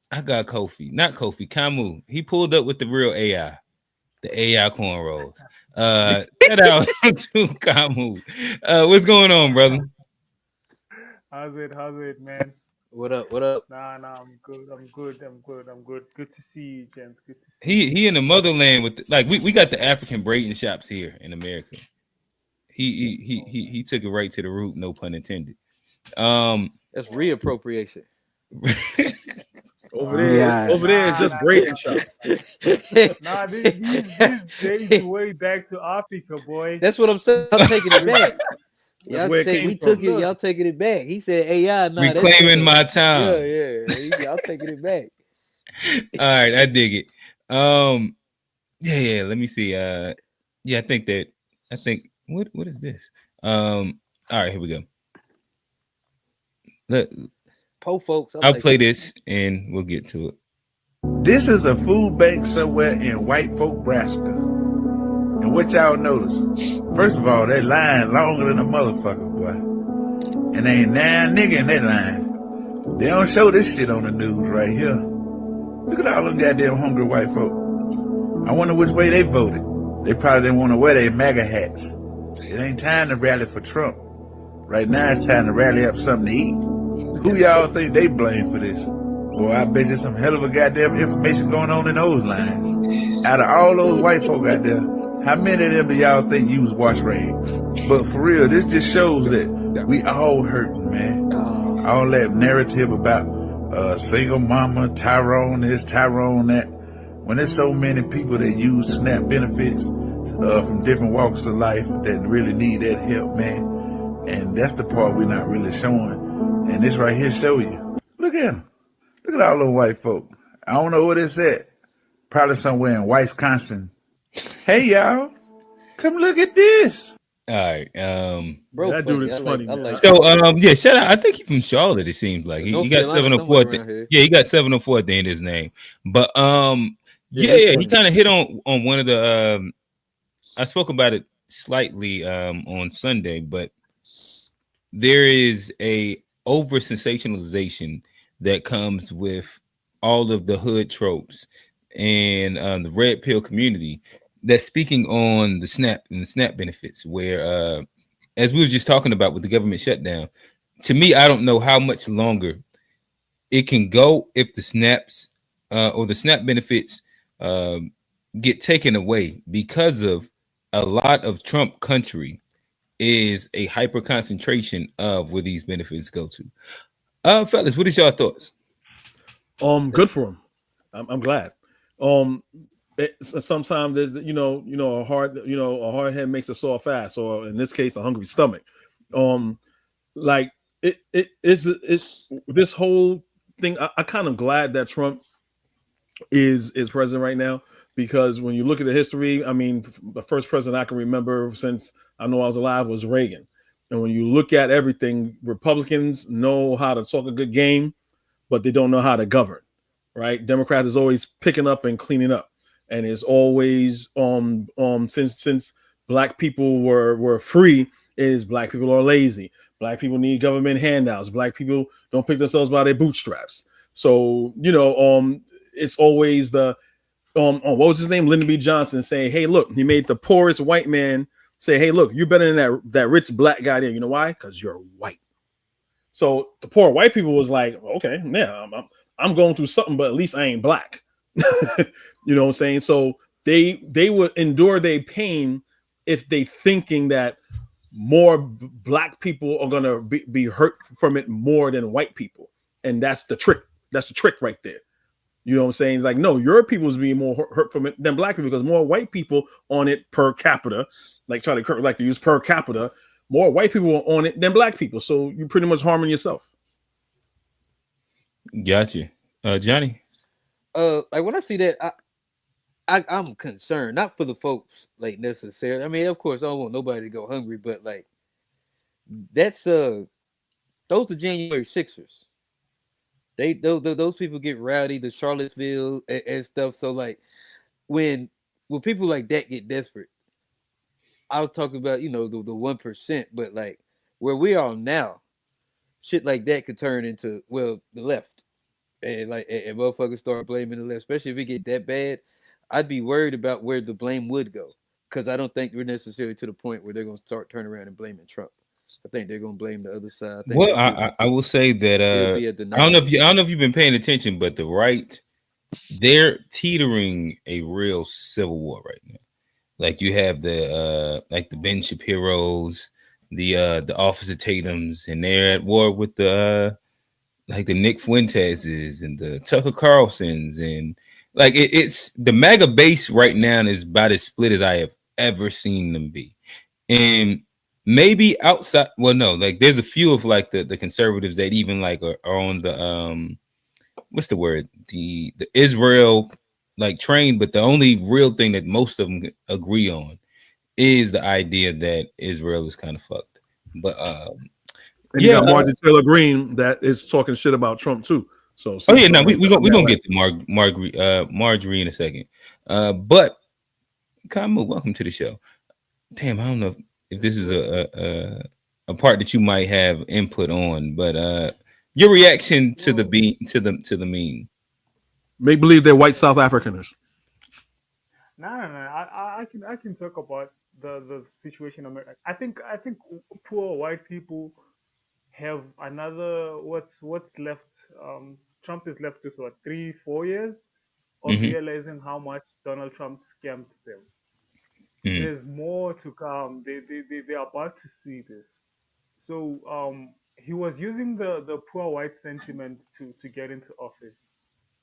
I got Camu. He pulled up with the real AI, the AI cornrows. Shout out to Camu. What's going on, brother? How's it, man? What up? What up? Nah, I'm good. I'm good. Good to see you, gents. Good to see you. He in the motherland with like we got the African braiding shops here in America. He took it right to the root, no pun intended. That's reappropriation. Over there is just braiding shop. Nah, these days way back to Africa, boy. That's what I'm saying. I'm taking it back. Y'all taking it back. He said AI. Nah, reclaiming my time. Yeah. Y'all taking it back. All right, I dig it. Yeah. Let me see. I think what is this? All right, here we go. Folks. I'll play this and we'll get to it. This is a food bank somewhere in white folk Nebraska. And what y'all notice? First of all, that line longer than a motherfucker, boy. And there ain't nine nigga in that line. They don't show this shit on the news right here. Look at all them goddamn hungry white folk. I wonder which way they voted. They probably didn't want to wear their MAGA hats. It ain't time to rally for Trump. Right now it's time to rally up something to eat. Who y'all think they blame for this? Boy, I bet you some hell of a goddamn information going on in those lines. Out of all those white folk out there, how many of them do y'all think use wash rags? But for real, this just shows that we all hurting, man. All that narrative about single mama, Tyrone this, Tyrone that. When there's so many people that use SNAP benefits from different walks of life that really need that help, man. And that's the part we're not really showing. And this right here show you. Look at them. Look at all those white folk. I don't know where it's at. Probably somewhere in Wisconsin. Hey, y'all. Come look at this. All right. Bro, that dude is funny. So, shout out. I think he's from Charlotte, it seems like. He got 704. Yeah, he got 704 at the end of his name. But, he kind of hit on one of the, I spoke about it slightly on Sunday, but there is a over sensationalization that comes with all of the hood tropes and the red pill community that's speaking on the SNAP and the SNAP benefits, where as we were just talking about with the government shutdown, to me, I don't know how much longer it can go if the snaps or the SNAP benefits get taken away, because of a lot of Trump country is a hyper concentration of where these benefits go to. Fellas, what is your thoughts? Good for him. I'm glad. Sometimes there's a hard head makes a sore fast, or in this case, a hungry stomach. Like it's this whole thing. I kind of glad that Trump is president right now, because when you look at the history, I mean, the first president I can remember since I know I was alive was Reagan. And when you look at everything, Republicans know how to talk a good game, but they don't know how to govern, right? Democrats is always picking up and cleaning up. And it's always since black people were free, is black people are lazy. Black people need government handouts. Black people don't pick themselves by their bootstraps. So, it's always the what was his name? Lyndon B. Johnson saying, hey, look, he made the poorest white man say, hey, look, you're better than that rich black guy there. You know why? Because you're white. So the poor white people was like, okay, yeah, I'm going through something, but at least I ain't black. You know what I'm saying? So they would endure their pain if they thinking that more black people are gonna be hurt from it more than white people. And that's the trick. That's the trick right there. You know what I'm saying? It's like, no, your people's being more hurt from it than black people, because more white people on it per capita, like Charlie Kirk like to use per capita, more white people are on it than black people. So you're pretty much harming yourself. Gotcha. Johnny? Like when I see that, I'm concerned, not for the folks like necessarily. I mean, of course, I don't want nobody to go hungry, but like that's those are January 6ers. Those people get rowdy, the Charlottesville and stuff. So like when people like that get desperate, I'll talk about the 1%, but like where we are now, shit like that could turn into the left, and motherfuckers start blaming the left, especially if it get that bad. I'd be worried about where the blame would go, because I don't think we're necessarily to the point where they're gonna start turning around and blaming Trump. I think they're gonna blame the other side. I think Well, I will say that it'll be a I don't know if denial. I don't know if you've been paying attention, but the right, they're teetering a real civil war right now. Like you have the like the Ben Shapiro's, the Officer Tatum's, and they're at war with the like the Nick Fuentes's and the Tucker Carlsons, and like it's the MAGA base right now is about as split as I have ever seen them be. And maybe outside, well, no, like there's a few of like the conservatives that even like are on the what's the word, the Israel like train, but the only real thing that most of them agree on is the idea that Israel is kind of fucked. But and you got Marjorie Taylor Greene that is talking shit about Trump too. So oh yeah, no, we gonna get to Marjorie in a second. But Kamu, welcome to the show. Damn, I don't know if this is a part that you might have input on, but your reaction to the meme. Make believe they're white South Africans. No. I can talk about the situation in America. I think poor white people have another what's left. Trump is left with what 3-4 years of realizing how much Donald Trump scammed them. There's more to come. They're about to see this. So he was using the poor white sentiment to get into office.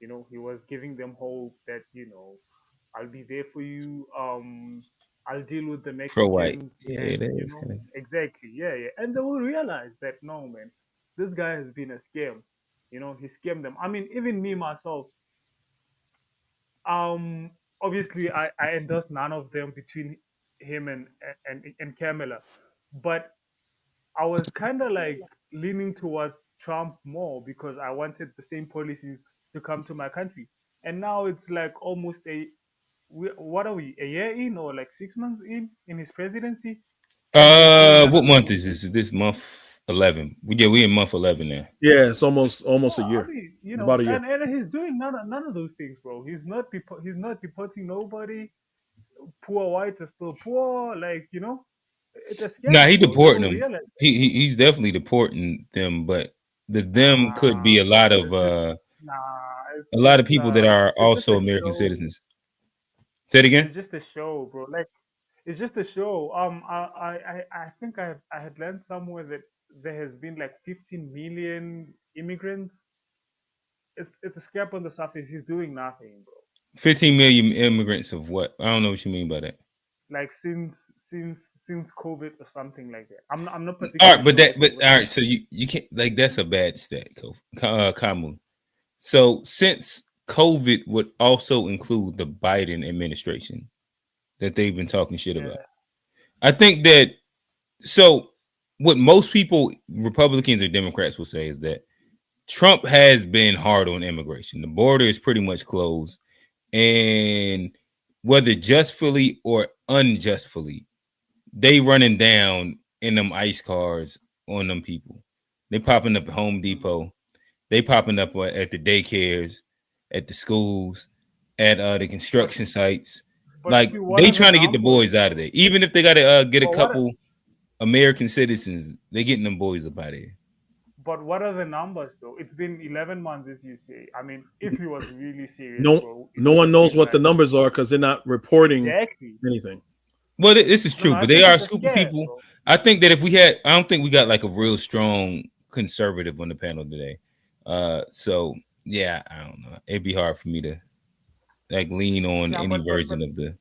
You know, he was giving them hope that, you know, I'll be there for you. I'll deal with the Pro white. Mexicans. Yeah, And, it you is. know, exactly. Yeah. And they will realize that, no, man, this guy has been a scam. You know, he scammed them. I mean, even me, myself, obviously I endorse none of them between him and Kamala. But I was kind of like leaning towards Trump more because I wanted the same policies to come to my country. And now it's like almost what are we, a year in or like 6 months in his presidency? And he's doing none What of month those is things. this? Is this month 11? We in month 11 now. Yeah, it's almost a I year. mean, you It's know, about a year. and he's doing none of those things, bro. He's not deporting nobody. Poor whites are still poor. Like, you know, it's a Nah, scam, he bro. They deporting will them. realize. He's definitely deporting them, but the them could Nah, be a lot bro. of Nah. a lot of people that are It's just also a American show. citizens. Say it again. It's just a show, bro. Like, it's just a show. I think I had learned somewhere that there has been like 15 million immigrants. It's a scrap on the surface. He's doing nothing, bro. 15 million immigrants of what? I don't know what you mean by that. Like since COVID or something like that. I'm not All particularly right, but sure, that bro. but all right, so you can't, like, that's a bad stat, Kamu. So since COVID would also include the Biden administration that they've been talking shit Yeah. about. I think that, so what most people, Republicans or Democrats, will say is that Trump has been hard on immigration. The border is pretty much closed, and whether justfully or unjustfully, they running down in them ICE cars on them people. They popping up at Home Depot. They popping up at the daycares, at the schools, at the construction sites. But Like, see, what they are the trying to get the numbers, boys out of bro? there. Even if they got to get a But what couple American citizens, they getting them boys up out of there. but what are the numbers though? It's been 11 months, as you say. I mean, if he was really serious, No bro, it would one have knows been what the like numbers are because they're not reporting exactly. anything. Well, this is No, true, I but they think are it's a a scoop of scam, people. bro. I think that if we had, I don't think we got like a real strong conservative on the panel today. So yeah, I don't know. It'd be hard for me to like lean on Yeah, any version of the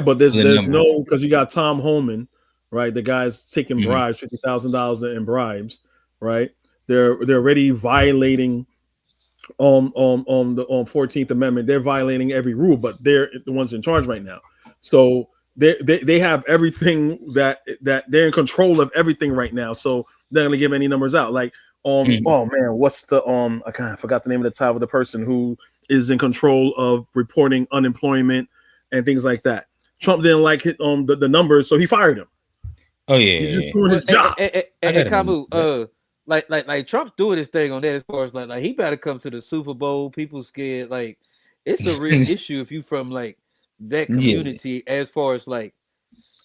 but there's numbers. no, because you got Tom Homan, right? The guy's taking Mhm. bribes, $50,000 in bribes, right? They're already violating the 14th Amendment. They're violating every rule, but they're the ones in charge right now. So they have everything that they're in control of everything right now. So they're gonna give any numbers out. Like oh man, what's the I forgot the name of the title of the person who is in control of reporting unemployment and things like that. Trump didn't like it the numbers, so he fired him. Oh yeah, He's just doing his job. And Kamu, like Trump's doing his thing on that as far as like he better come to the Super Bowl. People scared. Like it's a real issue if you from like that community as far as like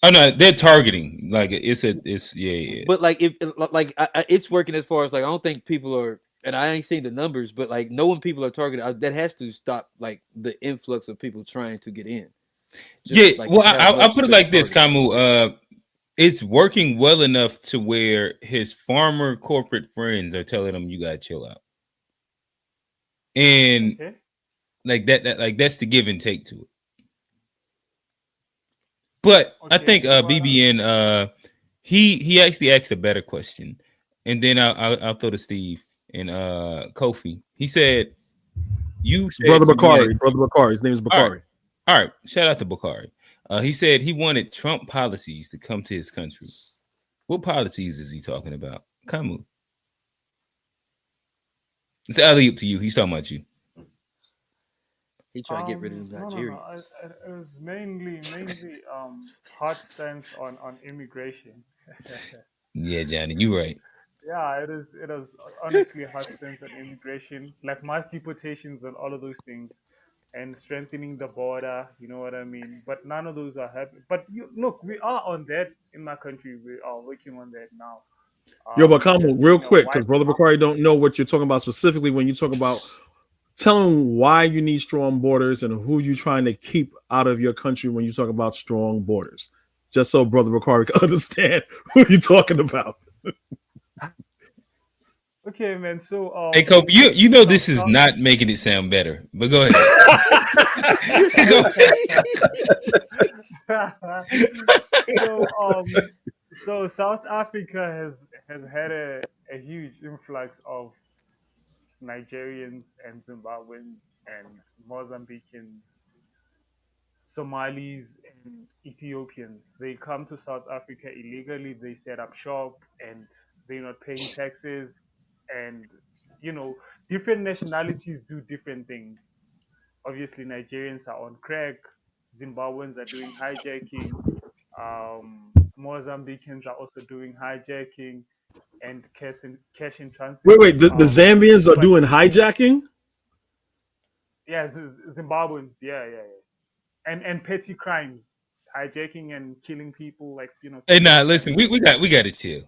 Oh no, they're targeting. Like it's yeah. But like if like it's working as far as like I don't think people are, and I ain't seen the numbers, but like knowing people are targeted, that has to stop like the influx of people trying to get in. Yeah, Just like well, how I'll much put it they're like this, targeted. Kamu. It's working well enough to where his farmer corporate friends are telling him you gotta chill out, and Okay. like that like that's the give and take to it. But I Okay. think BBN he actually asked a better question, and then I'll throw to Steve and Kofi. He said you said Brother you wanted. Bakari. Brother Bakari. His name is All right, Bakari. all right. Shout out to Bakari. He said he wanted Trump policies to come to his country. What policies is he talking about? Kamu. It's alley up to you. He's talking about you. He trying to get rid of the No. Nigerians. It was mainly hard stance on immigration. Yeah, Johnny, you right. Yeah, it is honestly hard stance on immigration, like mass deportations and all of those things, and strengthening the border. You know what I mean? But none of those are happening. But look, we are on that in my country. We are working on that now. Yo, but There's Kamu, real been a quick, because wide Brother Bakari don't know what you're talking about specifically when you talk about tell him why you need strong borders and who you trying to keep out of your country when you talk about strong borders. Just so Brother Bakari can understand who you're talking about. Okay, man. So Hey, Kobe, you know so, this is not making it sound better, but go ahead. Go so so South Africa has had a huge influx of Nigerians and Zimbabweans and Mozambicans, Somalis and Ethiopians. They come to South Africa illegally. They set up shop and they're not paying taxes. And you know, different nationalities do different things. Obviously, Nigerians are on crack. Zimbabweans are doing hijacking. Mozambicans are also doing hijacking and cash in transit. Wait, the Zambians are But doing hijacking? yeah, Zimbabweans, yeah. And petty crimes, hijacking and killing people, like Hey, killing nah, a listen, family. we got to chill.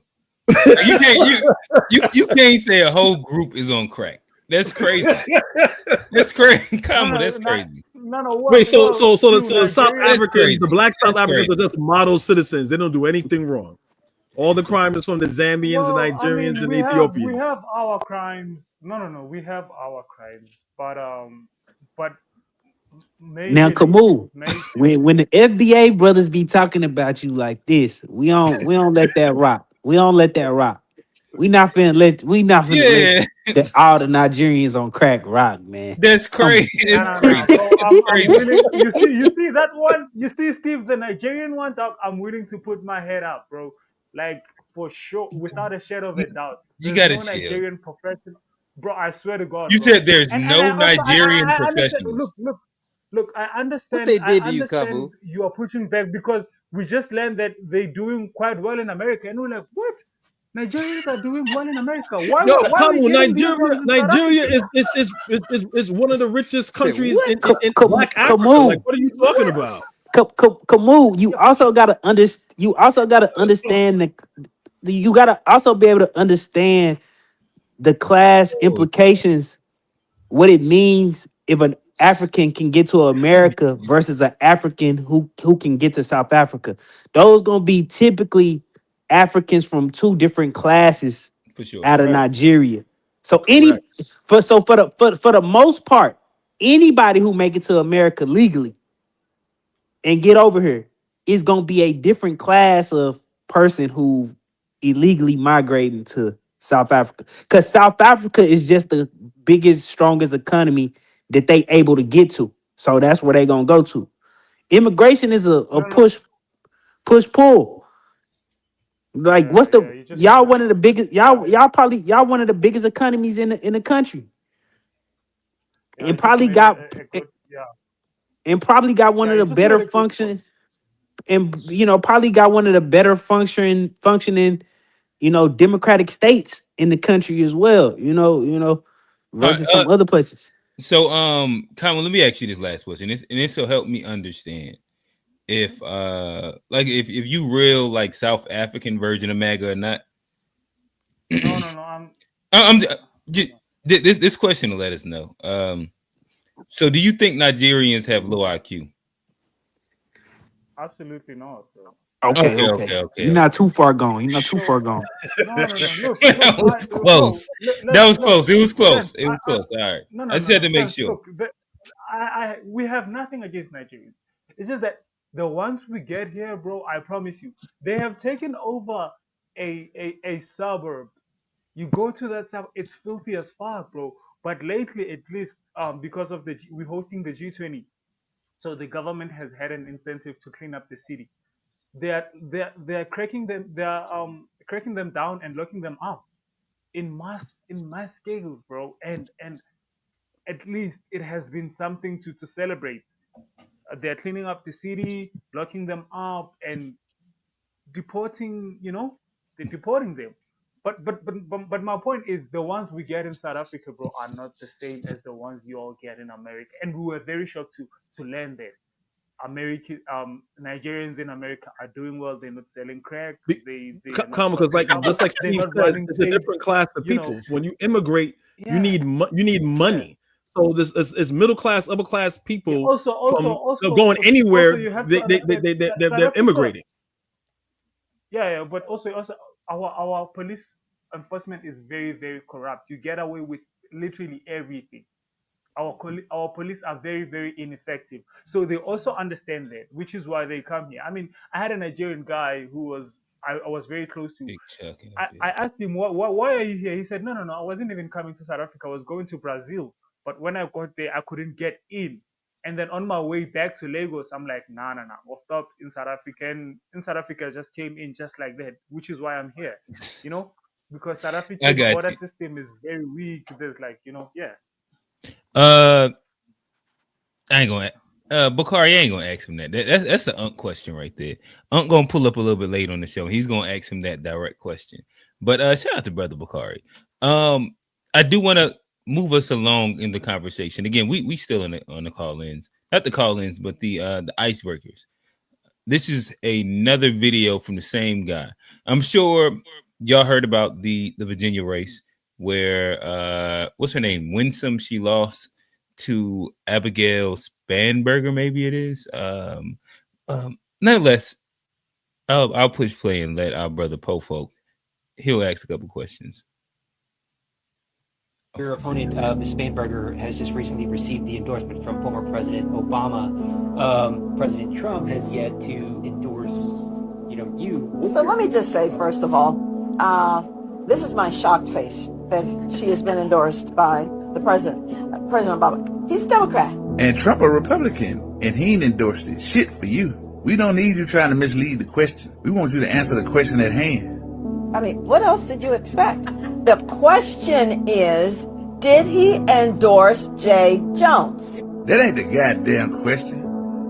You can't say a whole group is on crack. That's crazy. That's crazy. Come on, that's crazy. No. Wait, so Few the South Nigerians. That's Africans, crazy. the black South That's Africans crazy. are just model citizens. They don't do anything wrong. All the crime is from the Zambians, the Well, I Nigerians, mean, and we the Ethiopians. have our crimes. No. We have our crimes, but Now, majorly, Kamu, when the FBA brothers be talking about you like this, we don't let that rock. We don't let that rock. We not finna let Yeah, all the Nigerians on crack rock, man. that's Come crazy. It's No, crazy. bro. It's I'm crazy. willing. You see that one. You see Steve, the Nigerian one. Dog, I'm willing to put my head up, bro. Like for sure, without a shadow of a doubt. You There's gotta no chill. Nigerian professional, bro. I swear to God, You bro. said there's And no I also Nigerian I understand. professionals. Look. I What understand. they I did to you, understand Kamu? you are pushing back because we just learned that they're doing quite well in America, and we're like, what? Nigerians are doing well in America. Yo, Why are we Kamu, getting these ones in South Nigeria Africa? is one of the richest Said countries what? in Black Africa. Like, Kamu, what are you talking What? about? Kamu, you Yeah. also gotta understand you gotta also be able to understand the class Oh, implications, what it means if an African can get to America versus an African who can get to South Africa. Those gonna be typically Africans from two different classes for sure. out of Correct. Nigeria. So Correct. for the most part, anybody who make it to America legally and get over here is gonna be a different class of person who illegally migrating to South Africa. Because South Africa is just the biggest, strongest economy that they able to get to. So that's where they gonna go to. Immigration is a No, no. push pull. Like what's the Yeah. You just y'all one of the biggest yeah. y'all one of the biggest economies in the country. Yeah, And you just probably made got a good yeah. one Yeah, of you the just made better a good point. function and probably got one of the better functioning democratic states in the country as well, All right, versus some other places. so Kamu, let me ask you this last question. And this will help me understand. if if you real like South African version of MAGA or not. No. I'm this question will let us know. So do you think Nigerians have low IQ? Absolutely not. Bro. Okay. You're not too far gone. You're not too far gone. No. Look, That was close. That was close. It was close. It was close. All right. No. I just had to make sure. Look, we have nothing against Nigerians. It's just that the ones we get here, bro, I promise you, they have taken over a suburb. You go to that suburb, it's filthy as fuck, bro. But lately, at least, because of we're hosting the G20, so the government has had an incentive to clean up the city. They're cracking them down and locking them up in mass scales, bro. And at least it has been something to celebrate. They're cleaning up the city, locking them up, and deporting. They're deporting them. But my point is, the ones we get in South Africa, bro, are not the same as the ones you all get in America. And we were very shocked to learn that Nigerians in America are doing well. They're not selling crack. Because like just like Steve says, it's a different class of people. When you immigrate, you need money. Yeah. So this is middle class, upper class people. Also, going anywhere, they're immigrating. Yeah, but also our police enforcement is very, very corrupt. You get away with literally everything. Our police are very, very ineffective. So they also understand that, which is why they come here. I mean, I had a Nigerian guy who I was very close to. I asked him, why are you here? He said, no, I wasn't even coming to South Africa. I was going to Brazil. But when I got there, I couldn't get in. And then on my way back to Lagos, I'm like, nah, we'll stop in South Africa. And in South Africa, I just came in just like that, which is why I'm here, because South Africa's border system is very weak. There's yeah. I ain't gonna Bakari, I ain't gonna ask him that. That's an Unc question right there. Unc gonna pull up a little bit late on the show. He's gonna ask him that direct question. But shout out to brother Bakari. I do want to move us along in the conversation. Again, we still on the call-ins, not the call-ins, but the icebreakers. This is another video from the same guy. I'm sure y'all heard about the Virginia race where what's her name? Winsome, she lost to Abigail Spanberger, maybe it is. Nonetheless, I'll push play and let our brother Pofolk, he'll ask a couple questions. Your opponent, Ms. Spanberger, has just recently received the endorsement from former President Obama. President Trump has yet to endorse, you. So let me just say, first of all, this is my shocked face that she has been endorsed by the President Obama. He's a Democrat. And Trump a Republican, and he ain't endorsed it. Shit for you. We don't need you trying to mislead the question. We want you to answer the question at hand. I mean, what else did you expect? The question is, did he endorse Jay Jones? That ain't the goddamn question.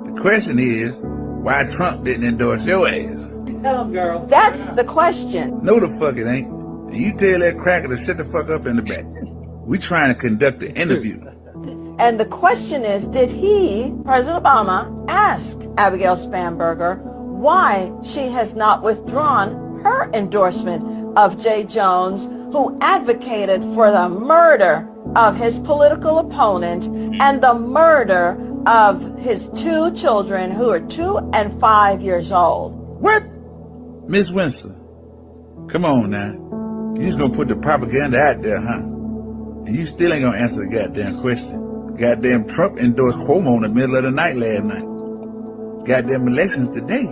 The question is, why Trump didn't endorse your ass? Tell him, girl. That's the question. No, the fuck it ain't. And you tell that cracker to shut the fuck up in the back. We trying to conduct an interview. And the question is, did President Obama, ask Abigail Spanberger why she has not withdrawn her endorsement of Jay Jones, who advocated for the murder of his political opponent and the murder of his two children who are 2 and 5 years old. What? Miss Winston, come on now. You just gonna put the propaganda out there, huh? And you still ain't gonna answer the goddamn question. Goddamn Trump endorsed Cuomo in the middle of the night last night. Goddamn elections today.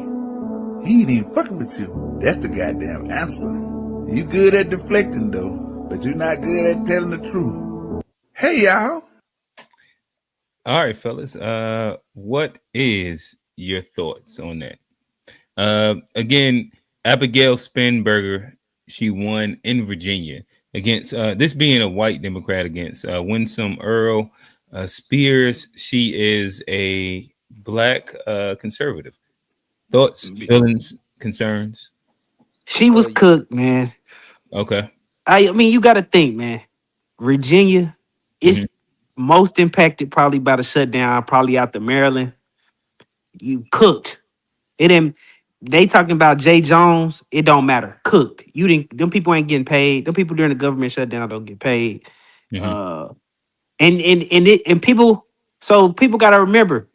He ain't even fucking with you. That's the goddamn answer. You good at deflecting though, but you're not good at telling the truth. Hey y'all. All right, fellas. What is your thoughts on that? Again, Abigail Spanberger, she won in Virginia against this being a white Democrat against Winsome Earl Spears. She is a black conservative. Thoughts, feelings, concerns? She was cooked, man. Okay. I mean, you got to think, man. Virginia is most impacted probably by the shutdown, probably out to Maryland. You cooked. It ain't. They talking about Jay Jones. It don't matter. Cooked. You didn't. Them people ain't getting paid. Them people during the government shutdown don't get paid. Mm-hmm. And people. So people got to remember.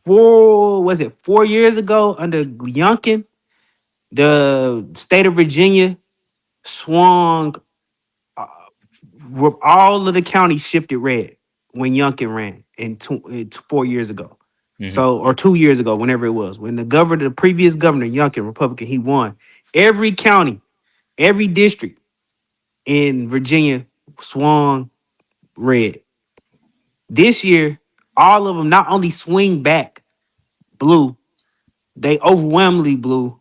4 years ago under Youngkin, the state of Virginia swung. All of the counties shifted red when Youngkin ran in 4 years ago. Mm-hmm. So, or 2 years ago, whenever it was, when the previous governor, Youngkin, Republican, he won. Every county, every district in Virginia swung red. This year, all of them not only swing back blue, they overwhelmingly blue.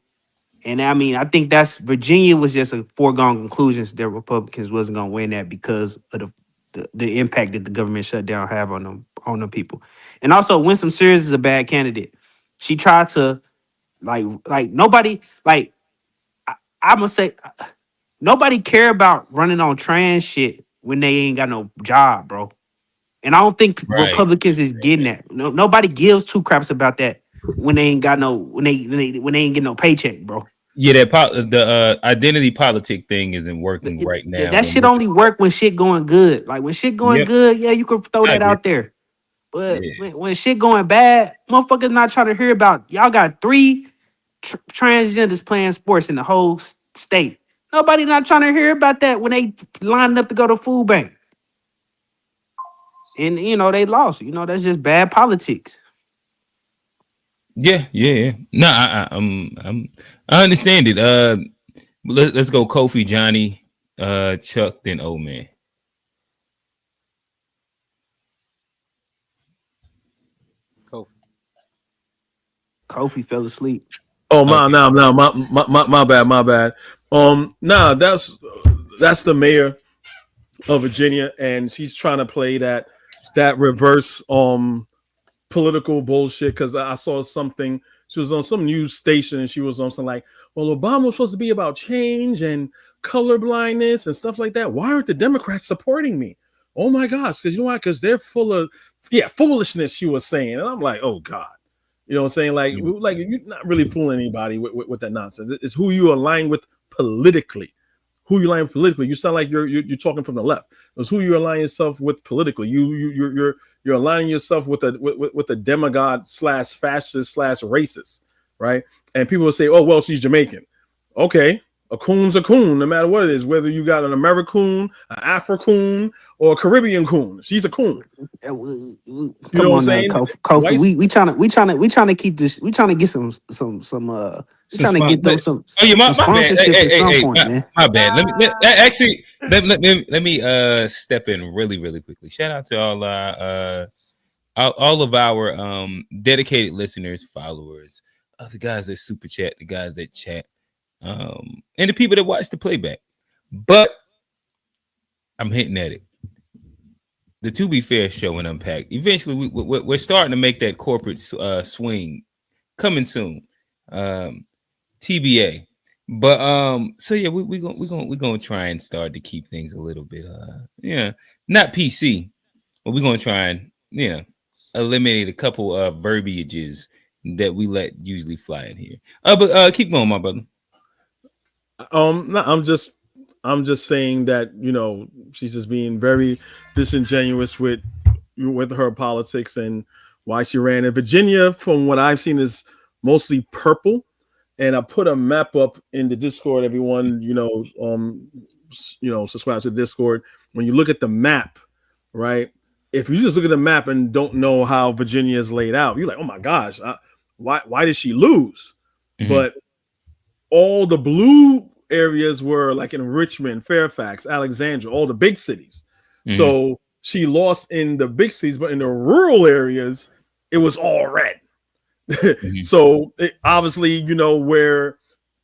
And I mean, I think that's Virginia was just a foregone conclusion that Republicans wasn't going to win that because of the impact that the government shutdown have on them people. And also, Winsome Sears is a bad candidate. She tried to like nobody like I'm gonna say nobody care about running on trans shit when they ain't got no job, bro. And I don't think Republicans is getting that. Nobody gives two craps about that when they ain't got no when they ain't getting no paycheck, bro. Yeah, the identity politic thing isn't working right now. That shit only work when shit going good. Like when shit going good, yeah, you can throw that out there. But when shit going bad, motherfuckers not trying to hear about. Y'all got 3 transgenders playing sports in the whole state. Nobody not trying to hear about that when they lining up to go to food bank. And they lost. That's just bad politics. Yeah. No, I understand it. Let's go Kofi, Johnny, Chuck, then old man. Kofi fell asleep. Oh my bad. That's the mayor of Virginia, and she's trying to play that reverse political bullshit. Because I saw something. She was on some news station, and she was on something like, "Well, Obama was supposed to be about change and colorblindness and stuff like that. Why aren't the Democrats supporting me? Oh my gosh, because you know why? Because they're full of foolishness." She was saying, and I'm like, oh God. You know what I'm saying? Like you're not really fooling anybody with that nonsense. It's who you align with politically. Who you align politically. You sound like you're talking from the left. It's who you align yourself with politically. You're aligning yourself with a demigod / fascist / racist, right? And people will say, "Oh, well, she's Jamaican." Okay. A coon's a coon, no matter what it is, whether you got an American, an Afro-coon, or a Caribbean coon. She's a coon. Come on now, Kofi. We trying to keep this. We trying to get some. We trying to get those some. My bad. Man. My bad. Let me step in really quickly. Shout out to all of our dedicated listeners, followers, the guys that super chat, the guys that chat. And the people that watch the playback. But I'm hitting at it. The To Be Fair show and Unpacked. Eventually, we're starting to make that corporate swing coming soon. TBA. But so yeah, we're gonna try and start to keep things a little bit not PC, but we're gonna try and eliminate a couple of verbiages that we let usually fly in here. But keep going, my brother. No, I'm just saying that she's just being very disingenuous with her politics and why she ran in Virginia. From what I've seen, is mostly purple, and I put a map up in the Discord. Everyone, subscribe to Discord. When you look at the map, right? If you just look at the map and don't know how Virginia is laid out, you're like, oh my gosh, why did she lose? Mm-hmm. But all the blue areas were like in Richmond, Fairfax, Alexandria, all the big cities. Mm-hmm. So she lost in the big cities, but in the rural areas, it was all red. Mm-hmm. So obviously, where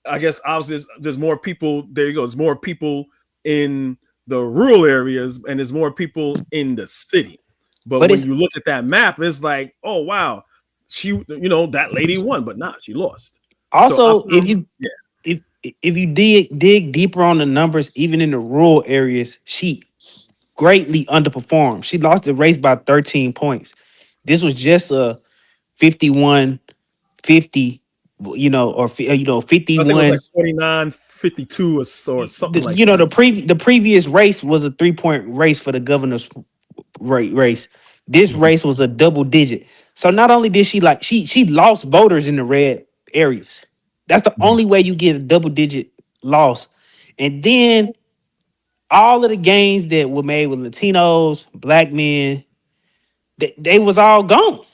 I guess obviously there's more people. There you go. There's more people in the rural areas, and there's more people in the city. But when you look at that map, it's like, oh wow, she, that lady won, but she lost. Also, if you dig deeper on the numbers, even in the rural areas, she greatly underperformed. She lost the race by 13 points. This was just a 51-50 you know, or 51. I think it was like 49-52 or something like that. The previous race was a 3-point race for the governor's race. This race was a double digit. So not only did she she lost voters in the red areas. That's the only way you get a double digit loss. And then all of the gains that were made with Latinos, black men, they was all gone.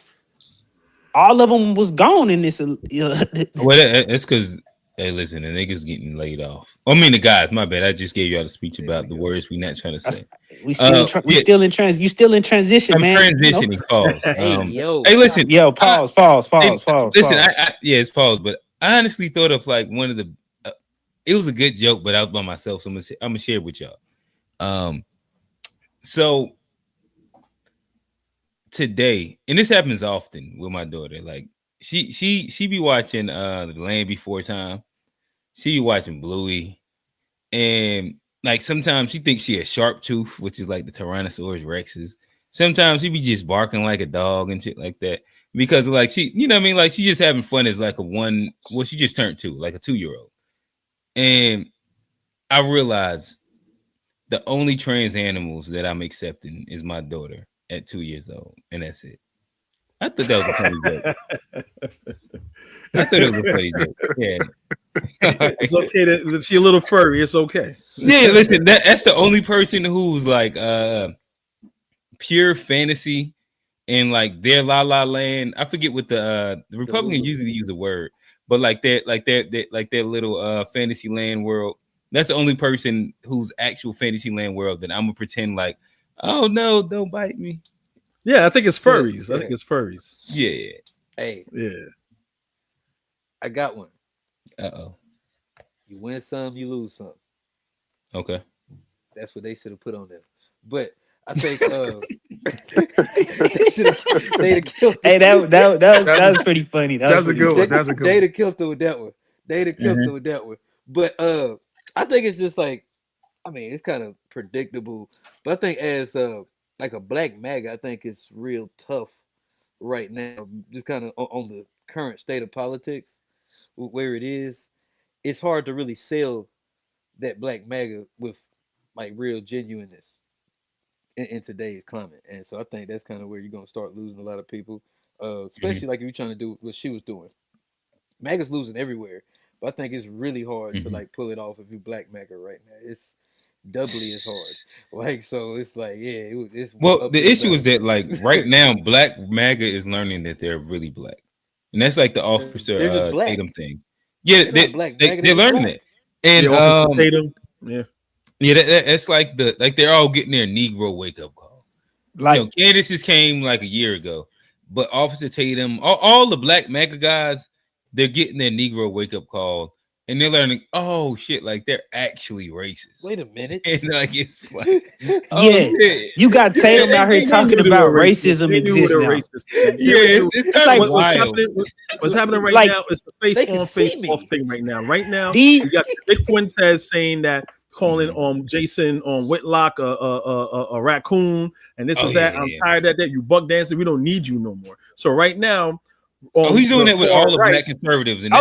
All of them was gone in this. Well, that's because, hey, listen, the niggas getting laid off. I mean, the guys. My bad. I just gave y'all the speech about the words we not trying to say. We still in transition. You still in transition, I'm man. transitioning. Pause. Hey, listen. Pause. Listen, it's pause. But I honestly thought of like one of the. It was a good joke, but I was by myself, so I'm gonna share it with y'all. So today, and this happens often with my daughter. Like she be watching The Land Before Time. She be watching Bluey, and like sometimes she thinks she a sharp tooth, which is like the Tyrannosaurus Rexes. Sometimes she be just barking like a dog and shit like that because like she, you know what I mean? Like she's just having fun as like she just turned 2, like a 2-year-old. And I realized the only trans animals that I'm accepting is my daughter at 2 years old, and that's it. I thought that was a funny joke. I thought it was a funny joke. Yeah. It's okay that she's a little furry. It's okay. Yeah, listen, that's the only person who's like pure fantasy and like their La La Land. I forget what the Republicans usually use a word, but like their little fantasy land world. That's the only person whose actual fantasy land world that I'm gonna pretend like, oh no, don't bite me. Yeah, I think it's furries. I think it's furries. Yeah. Hey. Yeah. I got one. Uh-oh. You win some, you lose some. Okay. That's what they should have put on them. But I think they'd have killed them. Hey, that was pretty funny. That's a good one. That's a good one. They'd have killed them with that one. They'd have killed them with that one. But I think it's just like, I mean, it's kind of predictable. But I think as like a black MAGA, I think it's real tough right now, just kind of on the current state of politics, where it is. It's hard to really sell that black MAGA with like real genuineness in today's climate. And so I think that's kind of where you're going to start losing a lot of people, especially like if you're trying to do what she was doing. MAGA's losing everywhere, but I think it's really hard to like pull it off if you black MAGA right now. It's doubly as hard. Like, so it's like, yeah, it's well, the issue is that like right now, black MAGA is learning that they're really black. And that's like the Officer Tatum thing. Yeah, they're learning it. And Tatum, that's like they're all getting their Negro wake up call. Like Candace's came like a year ago, but Officer Tatum, all the black MAGA guys, they're getting their Negro wake up call, and they're learning. Oh shit! Like they're actually racist. Wait a minute, and like it's like, you got Tatum out here talking about racism exists now. It's kind of wild. What's happening right now is the face on, face off thing right now. Right now, you got Nick Fuentes saying that, calling Jason Whitlock a raccoon, and this is that. I'm tired of that. You buck dancing. We don't need you no more. So right now, he's doing that with all the black conservatives. And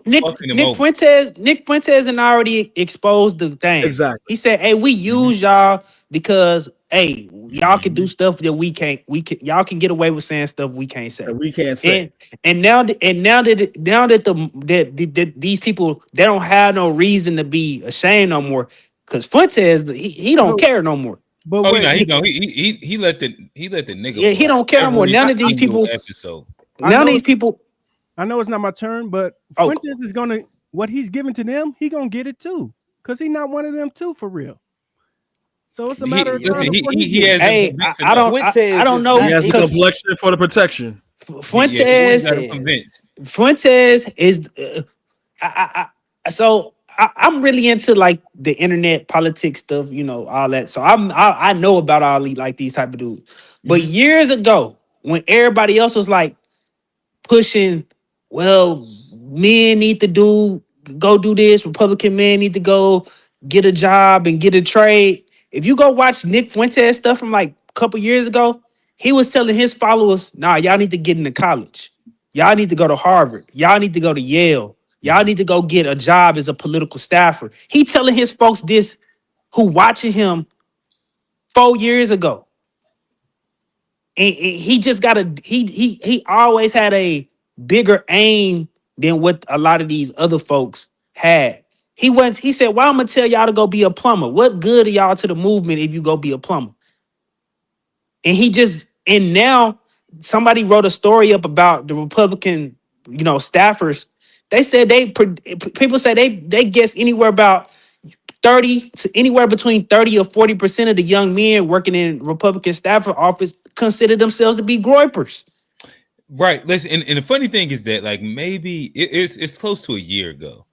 Nick Fuentes and already exposed the thing. Exactly. He said, "Hey, we use y'all because y'all can do stuff that we can't. Y'all can get away with saying stuff we can't say. We can't say. And now that these people, they don't have no reason to be ashamed no more, because Fuentes he don't care no more. But he let the nigga. Yeah, he don't care no more. None of these people. None of these people. I know it's not my turn, but Fuentes is gonna, what he's giving to them, he gonna get it too, because he's not one of them too, for real. So it's a matter of time. He has. I don't know. He has a complexion for the protection. Fuentes is. So I'm really into like the internet politics stuff, you know, all that. So I know about all these type of dudes. But years ago, when everybody else was like pushing, well, men need to go do this. Republican men need to go get a job and get a trade. If you go watch Nick Fuentes stuff from like a couple years ago, he was telling his followers, nah, y'all need to get into college. Y'all need to go to Harvard. Y'all need to go to Yale. Y'all need to go get a job as a political staffer. He telling his folks this who watching him 4 years ago. And he just got he always had a bigger aim than what a lot of these other folks had. He said, "Why I'm gonna tell y'all to go be a plumber? What good are y'all to the movement if you go be a plumber?" And now somebody wrote a story up about the Republican, staffers. They said people say they guess anywhere about 30 to anywhere between 30 or 40% of the young men working in Republican staffer office consider themselves to be groypers. Right. Listen, and the funny thing is that like maybe it's close to a year ago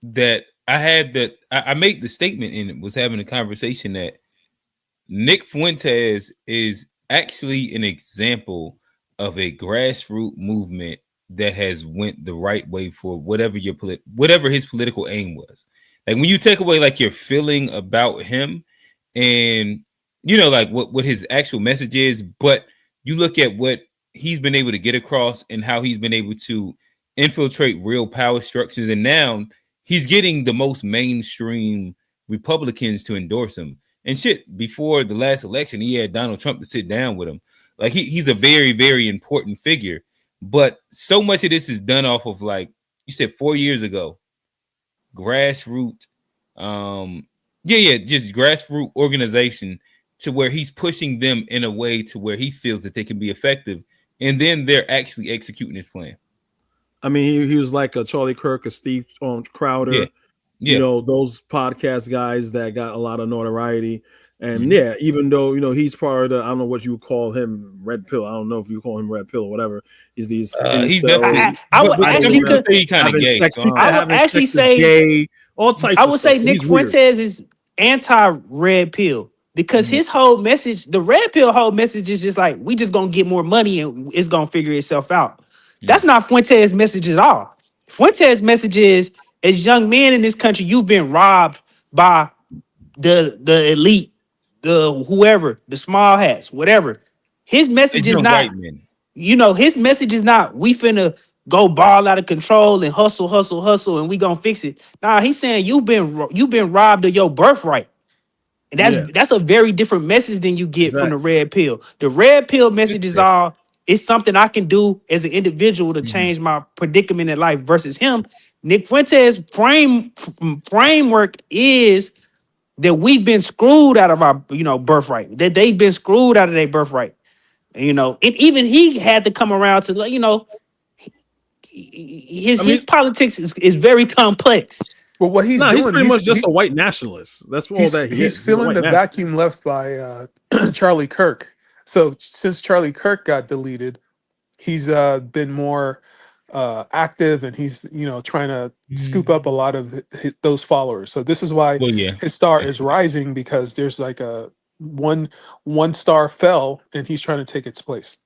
that I made the statement and was having a conversation that Nick Fuentes is actually an example of a grassroots movement that has went the right way for whatever his political aim was. Like when you take away like your feeling about him and like what his actual message is, but you look at what he's been able to get across and how he's been able to infiltrate real power structures, and now he's getting the most mainstream Republicans to endorse him. And shit, before the last election, he had Donald Trump to sit down with him. Like he's a very, very important figure. But so much of this is done off of, like you said, 4 years ago, grassroots, just grassroots organization to where he's pushing them in a way to where he feels that they can be effective, and then they're actually executing his plan. I mean, he was like a Charlie Kirk, a Steve Crowder, those podcast guys that got a lot of notoriety. And even though, he's part of the, I don't know what you would call him, red pill. I don't know if you call him red pill or whatever. He's these. He's definitely. I would actually kind of gay. I would actually say gay, all types. I would say Nick Fuentes is anti-red pill because his whole message, the red pill whole message is just like, we just gonna get more money and it's gonna figure itself out. That's not Fuentes' message at all. Fuentes' message is, as young men in this country, you've been robbed by the elite, the whoever, the small hats, whatever. His message is not, his message is not, we finna go ball out of control and hustle, and we gonna fix it. Nah, he's saying you've been robbed of your birthright. And that's a very different message than you get from the red pill. The red pill message is all, it's something I can do as an individual to change my predicament in life versus him. Nick Fuentes' framework is that we've been screwed out of our, birthright, that they've been screwed out of their birthright. And even he had to come around to, his politics is very complex. Well, what he's doing, he's pretty much just a white nationalist. That's all that he is. He's filling the vacuum left by Charlie Kirk. So since Charlie Kirk got deleted, he's been more active, and he's trying to scoop up a lot of those followers. So this is why his star is rising, because there's like a one star fell, and he's trying to take its place.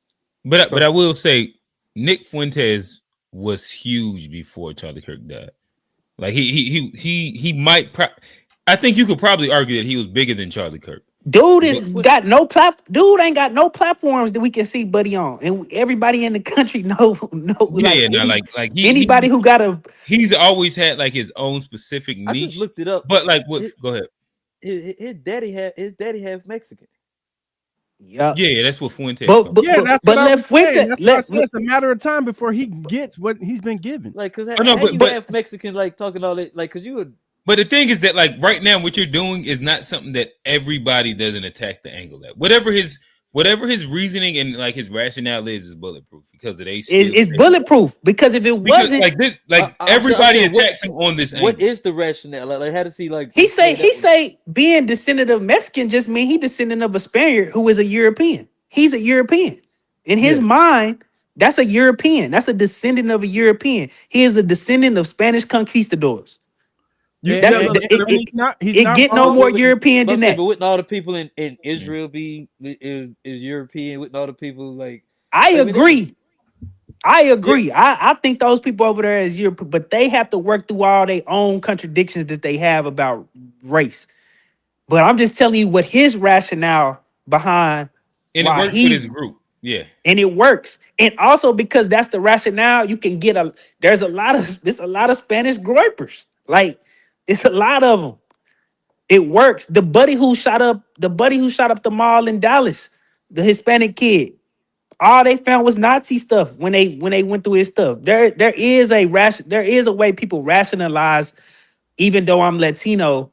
But I will say, Nick Fuentes was huge before Charlie Kirk died. Like he might. I think you could probably argue that he was bigger than Charlie Kirk. Dude ain't got no platforms that we can see Buddy on, and everybody in the country know. Anybody who got a. He's always had like his own specific niche. I just looked it up, but like, go ahead. His daddy half Mexican. Yeah, that's what Fuentes. It's a matter of time before he gets what he's been given. Like, because half Mexican, like talking all that, like, because you would. But the thing is that, like, right now, what you're doing is not something that everybody doesn't attack the angle at. Whatever his reasoning and like his rationale is bulletproof, because it's bulletproof, because if it wasn't like this, like everybody attacks him on this angle. What is the rationale? Like how does he like? He say being descendant of Mexican just mean he descendant of a Spaniard who is a European. He's a European in his mind. That's a European. That's a descendant of a European. He is the descendant of Spanish conquistadors. He's not no more European than that. But wouldn't all the people in Israel is European? Wouldn't all the people like? I agree. I think those people over there is European, but they have to work through all their own contradictions that they have about race. But I'm just telling you what his rationale behind. And it works with his group. Yeah. And it works. And also because that's the rationale, you can get there's a lot of Spanish groypers. Like it's a lot of them. It works. The buddy who shot up the mall in Dallas, the Hispanic kid, all they found was Nazi stuff when they went through his stuff. There is a way people rationalize, even though I'm Latino,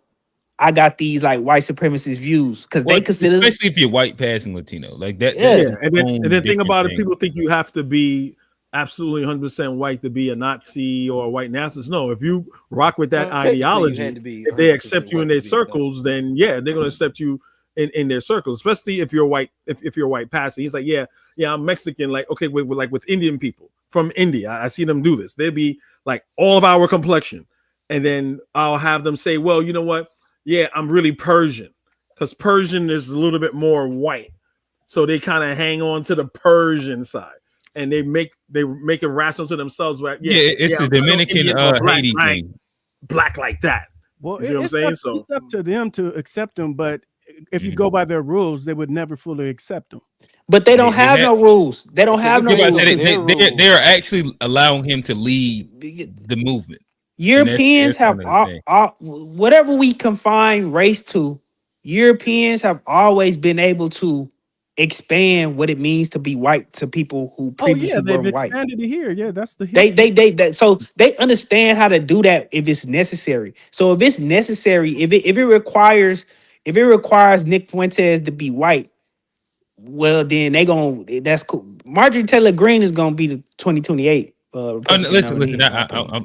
I got these like white supremacist views because they consider, especially if you're white passing Latino, like that. Yeah, and then think about it. People think you have to be absolutely 100% white to be a Nazi or a white nationalist. No, if you rock with that ideology, if they accept you in their circles, then yeah, they're gonna accept you in their circles. Especially if you're white, if you're white passing. He's like, yeah, I'm Mexican. Like, okay, with Indian people from India, I see them do this. They'd be like all of our complexion, and then I'll have them say, well, you know what? Yeah, I'm really Persian, because Persian is a little bit more white, so they kind of hang on to the Persian side, and they make it rational to themselves. Right? It's a Dominican Haiti thing, black like that. Well, you see what I'm saying? So it's up to them to accept them, but if you go by their rules, they would never fully accept them. But they don't have no rules. They don't have no rules. They are actually allowing him to lead the movement. Europeans have whatever we confine race to, Europeans have always been able to expand what it means to be white to people who previously were white. Expanded it here. Yeah, that's the so they understand how to do that if it's necessary. So if it's necessary, if it requires Nick Fuentes to be white, well then that's cool. Marjorie Taylor Greene is gonna be the 2028. Listen.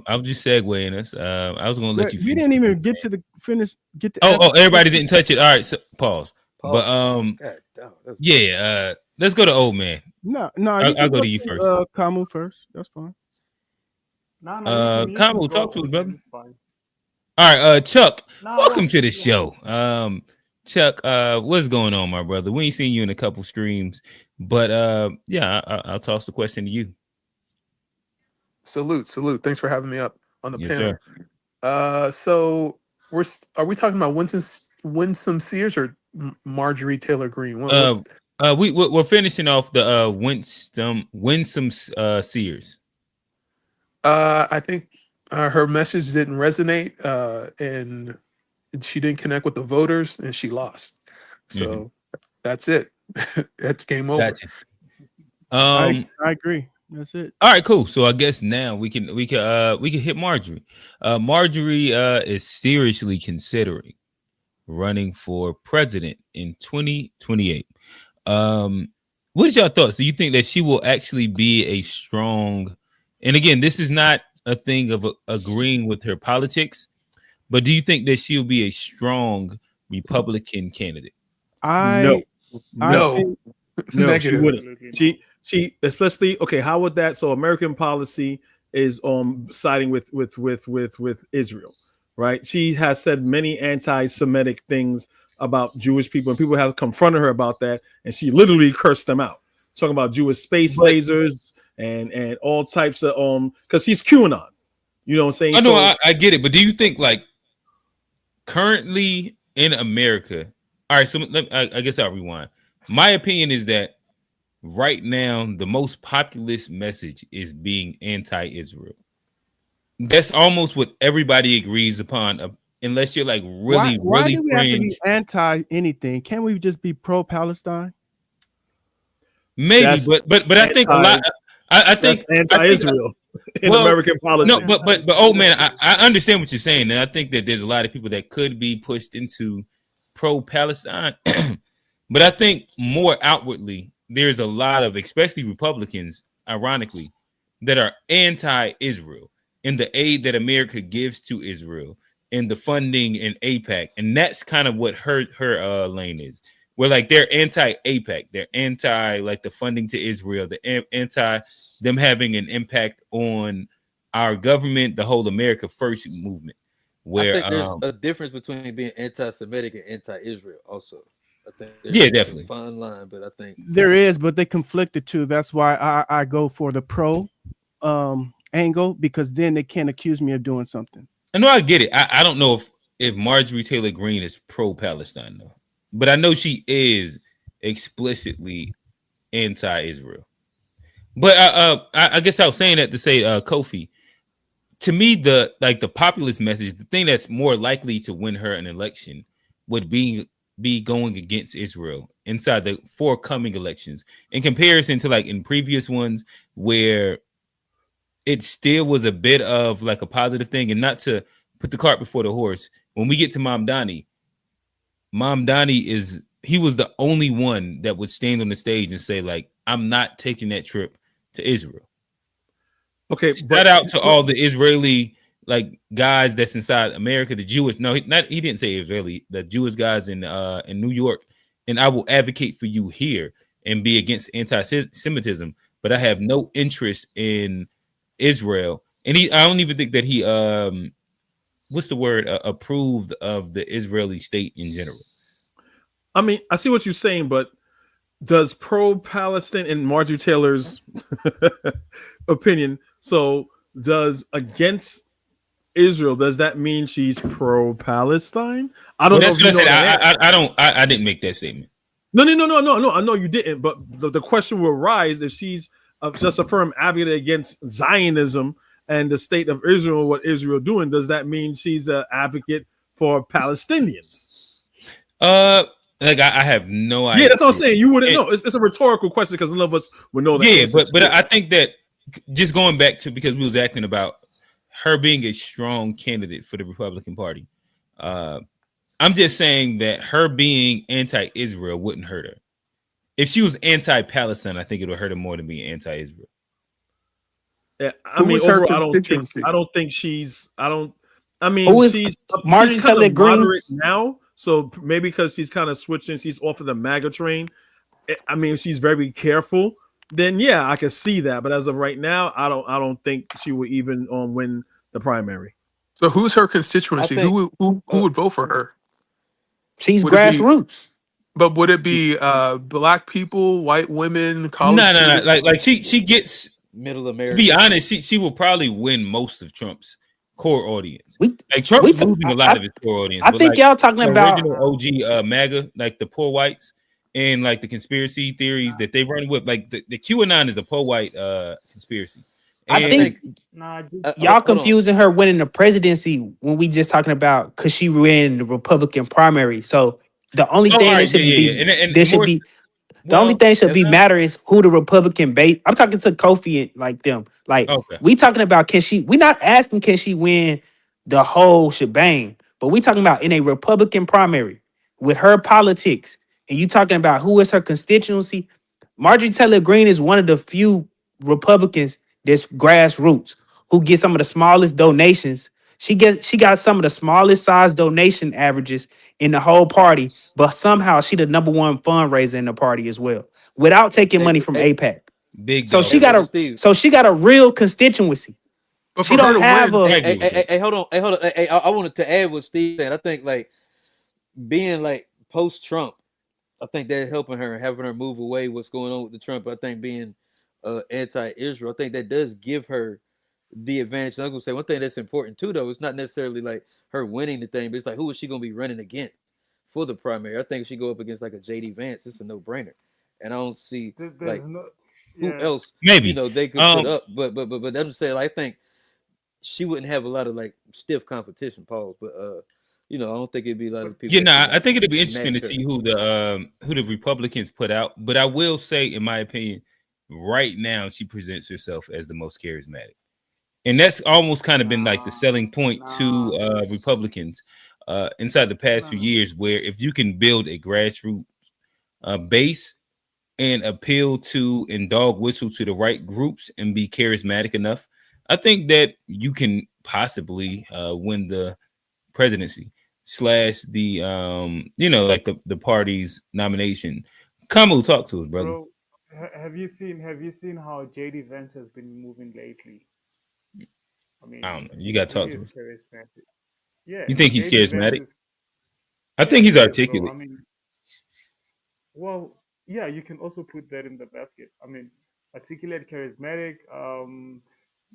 I'll just segueing us. I was gonna let you. We didn't even get to finish. Everybody didn't touch it. All right, so pause. But let's go to old man. No, I'll go to you first. Kamu first. That's fine. Kamu, talk to us, brother. All right, Chuck, welcome to the show. Chuck, what's going on, my brother? We ain't seen you in a couple streams, but I'll toss the question to you. Salute. Thanks for having me up on the panel. Sir. So are we talking about Winsome Sears or Marjorie Taylor Greene? We're finishing off the Winsome Sears. I think her message didn't resonate, and she didn't connect with the voters, and she lost. So that's it. That's game over. Gotcha. I agree. That's it. All right, cool. So I guess now we can hit Marjorie. Marjorie is seriously considering running for president in 2028. What is your thoughts? Do you think that she will actually be a strong? And again, this is not a thing of agreeing with her politics, but do you think that she'll be a strong Republican candidate? No, she wouldn't. She especially how would that? So American policy is siding with Israel, right? She has said many anti-Semitic things about Jewish people, and people have confronted her about that, and she literally cursed them out, talking about Jewish space lasers and all types of because she's QAnon. You know what I'm saying? I know, I get it, but do you think like currently in America? All right, so I guess I'll rewind. My opinion is that right now, the most populist message is being anti-Israel. That's almost what everybody agrees upon, unless you're like really why do we fringe. have to be anti anything? Can't we just be pro-Palestine? Maybe, but I think a lot. I think anti-Israel in American politics. No, but old man, I understand what you're saying, and I think that there's a lot of people that could be pushed into pro-Palestine, but I think more outwardly, there's a lot of, especially Republicans, ironically, that are anti-Israel in the aid that America gives to Israel and the funding in AIPAC, and that's kind of what her lane is. Where like they're anti-AIPAC, they're anti like the funding to Israel, the anti them having an impact on our government, the whole America First movement. Where I think there's a difference between being anti-Semitic and anti-Israel. Also, I think definitely a fine line, but I think there is, but they conflict the two. That's why I go for the pro angle, because then they can't accuse me of doing something. I know, I get it. I don't know if Marjorie Taylor Greene is pro-Palestine though, but I know she is explicitly anti-Israel. But I guess I was saying that to say, Kofi, to me, the populist message, the thing that's more likely to win her an election would be going against Israel inside the forthcoming elections, in comparison to like in previous ones where it still was a bit of like a positive thing. And not to put the cart before the horse, when we get to MAMDANI he was the only one that would stand on the stage and say, like, I'm not taking that trip to Israel. Okay, shout out to all the Israeli like guys that's inside America, the Jewish. No, he didn't say Israeli. The Jewish guys in New York, and I will advocate for you here and be against anti-Semitism. But I have no interest in Israel, and I don't even think that he what's the word, approved of the Israeli state in general. I mean, I see what you're saying, but does pro-Palestine, in Marjorie Taylor's opinion, so does against Israel, does that mean she's pro-Palestine? I don't know. That's what I said. I didn't make that statement. No. I know you didn't, but the question will rise if she's just a firm advocate against Zionism and the state of Israel, what Israel doing. Does that mean she's an advocate for Palestinians? Like I have no idea. Yeah, that's what I'm saying. You wouldn't know. It's a rhetorical question because none of us would know that. Yeah, but I think that just going back to, because we was acting about her being a strong candidate for the Republican Party. I'm just saying that her being anti-Israel wouldn't hurt her. If she was anti-Palestine, I think it would hurt her more than being anti-Israel. Yeah, I mean, overall, I don't think she's. I mean, she's kind of moderate now. So maybe because she's kind of switching, she's off of the MAGA train. I mean, she's very careful. Then yeah, I can see that. But as of right now, I don't think she will even win the primary. So who's her constituency? Who would vote for her? She's grassroots. But would it be black people, white women, college? No. Like she gets middle America. To be honest, she will probably win most of Trump's core audience. Trump's losing a lot of his core audience. I think y'all talking about original OG MAGA, like the poor whites and like the conspiracy theories that they run with. Like the QAnon is a poor white conspiracy. And I think y'all confusing her winning the presidency when we just talking about because she ran the Republican primary. So the only thing that should be the only thing should be matter is who the Republican base. I'm talking to Kofi and like them. Like we talking about we not asking can she win the whole shebang, but we talking about in a Republican primary with her politics, and you talking about who is her constituency. Marjorie Taylor Greene is one of the few Republicans that's grassroots who get some of the smallest donations. She got some of the smallest size donation averages in the whole party, but somehow she the number one fundraiser in the party as well, without taking money from AIPAC. So she got a real constituency. But she don't have a. Hey, hold on. Hey, I wanted to add what Steve said. I think like being like post Trump, I think they're helping her, having her move away what's going on with the Trump. I think being anti-Israel, I think that does give her the advantage. I'm gonna say one thing that's important too, though. It's not necessarily like her winning the thing, but it's like who is she gonna be running against for the primary? I think if she go up against like a JD Vance, it's a no-brainer. And I don't see like who else maybe they could put up. But I'm saying I think she wouldn't have a lot of like stiff competition, Paul. But I don't think it'd be a lot of people. Yeah, I think it'd be interesting to see who the Republicans put out. But I will say, in my opinion, right now she presents herself as the most charismatic. And that's almost kind of been like the selling point to Republicans inside the past few years, where if you can build a grassroots base and appeal to and dog whistle to the right groups and be charismatic enough, I think that you can possibly win the presidency / the like the party's nomination. Kamu, talk to us, brother. Bro, have you seen how JD Vance has been moving lately? I mean, I don't know. You got to talk to him. Yeah. You think he's charismatic? I think he's articulate. Bro. I mean, well, yeah, you can also put that in the basket. I mean, articulate, charismatic,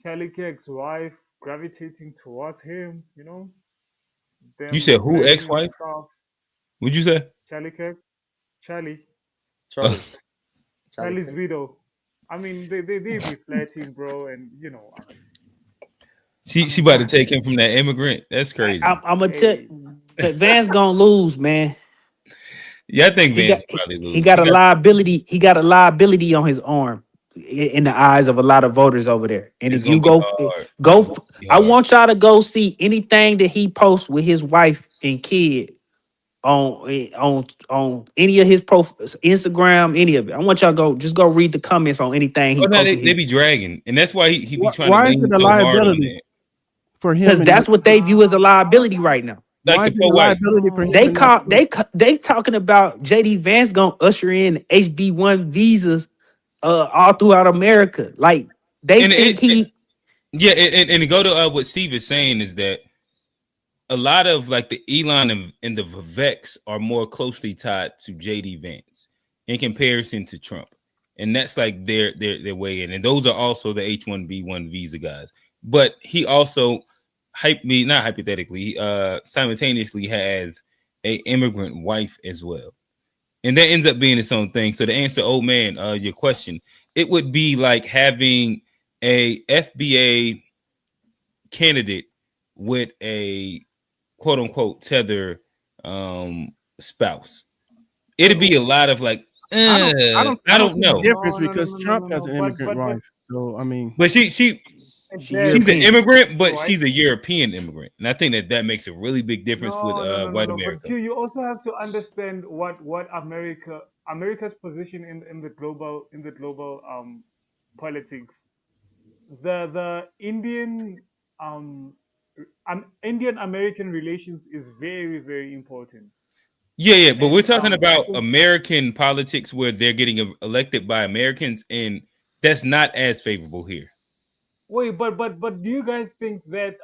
Charlie Kirk's wife gravitating towards him, You said who, ex-wife? What'd you say? Charlie Kirk. Charlie. Charlie's widow. I mean, they be flirting, bro, and I mean. She about to take him from that immigrant. That's crazy. I'm gonna tell Van's gonna lose, man. Yeah, I think Vance probably lose. He got a liability. He got a liability on his arm in the eyes of a lot of voters over there. And if you go, I want y'all to go see anything that he posts with his wife and kid on any of his Instagram, any of it. I want y'all go read the comments on anything he posts. They be dragging, and that's why he be trying to. Why is it a liability for him? Because that's what they view as a liability right now. Like the liability for him? They talking about JD Vance gonna usher in HB1 visas all throughout America. Like they think he. Yeah, and to go to what Steve is saying is that a lot of like the Elon and the Viveks are more closely tied to JD Vance in comparison to Trump, and that's like their way in. And those are also the H1B1 visa guys. But he also not hypothetically, simultaneously has a immigrant wife as well, and that ends up being its own thing. So to answer, your question, it would be like having a FBA candidate with a quote unquote tether spouse. It'd be a lot of like I don't know the difference because Trump has an immigrant wife. So I mean, but she's an immigrant, but she's a European immigrant, and I think that makes a really big difference with white America. But you also have to understand what America's position in the global politics. The Indian American relations is very, very important. Yeah, but we're talking about American politics where they're getting elected by Americans, and that's not as favorable here. Wait, but do you guys think that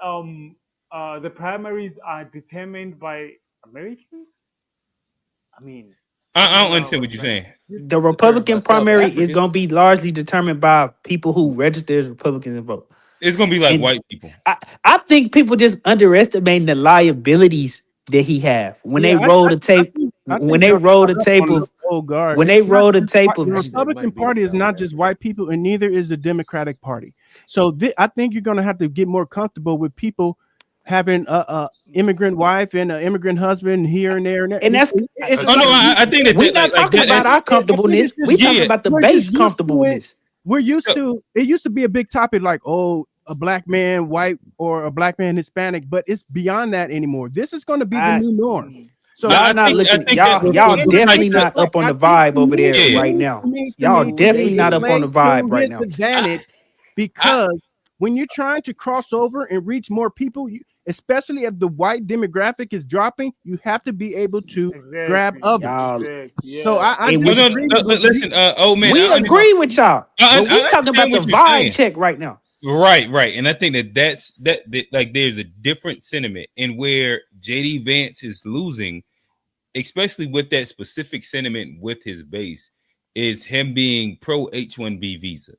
the primaries are determined by Americans? I mean, I don't understand what you're saying. The Republican primary is going to be largely determined by people who register as Republicans and vote. It's going to be like white people. I think people just underestimating the liabilities that he have when they roll the tape. When they roll the tape of the Republican Party is not just white people, and neither is the Democratic Party. So I think you're going to have to get more comfortable with people having a immigrant wife and an immigrant husband here and there. And that's I think that we're not talking about our comfortableness. We're talking about the base comfortableness. We're used to it. Used to be a big topic like, a black man white or a black man Hispanic, but it's beyond that anymore. This is going to be the new norm. So y'all definitely not up on the vibe over there right now. Y'all definitely not up on the vibe right now. Because when you're trying to cross over and reach more people, especially if the white demographic is dropping, you have to be able to grab others. So listen, we agree with y'all. But we talking about the vibe check right now. Right, and I think that's like there's a different sentiment in where JD Vance is losing, especially with that specific sentiment with his base, is him being pro H1B visa.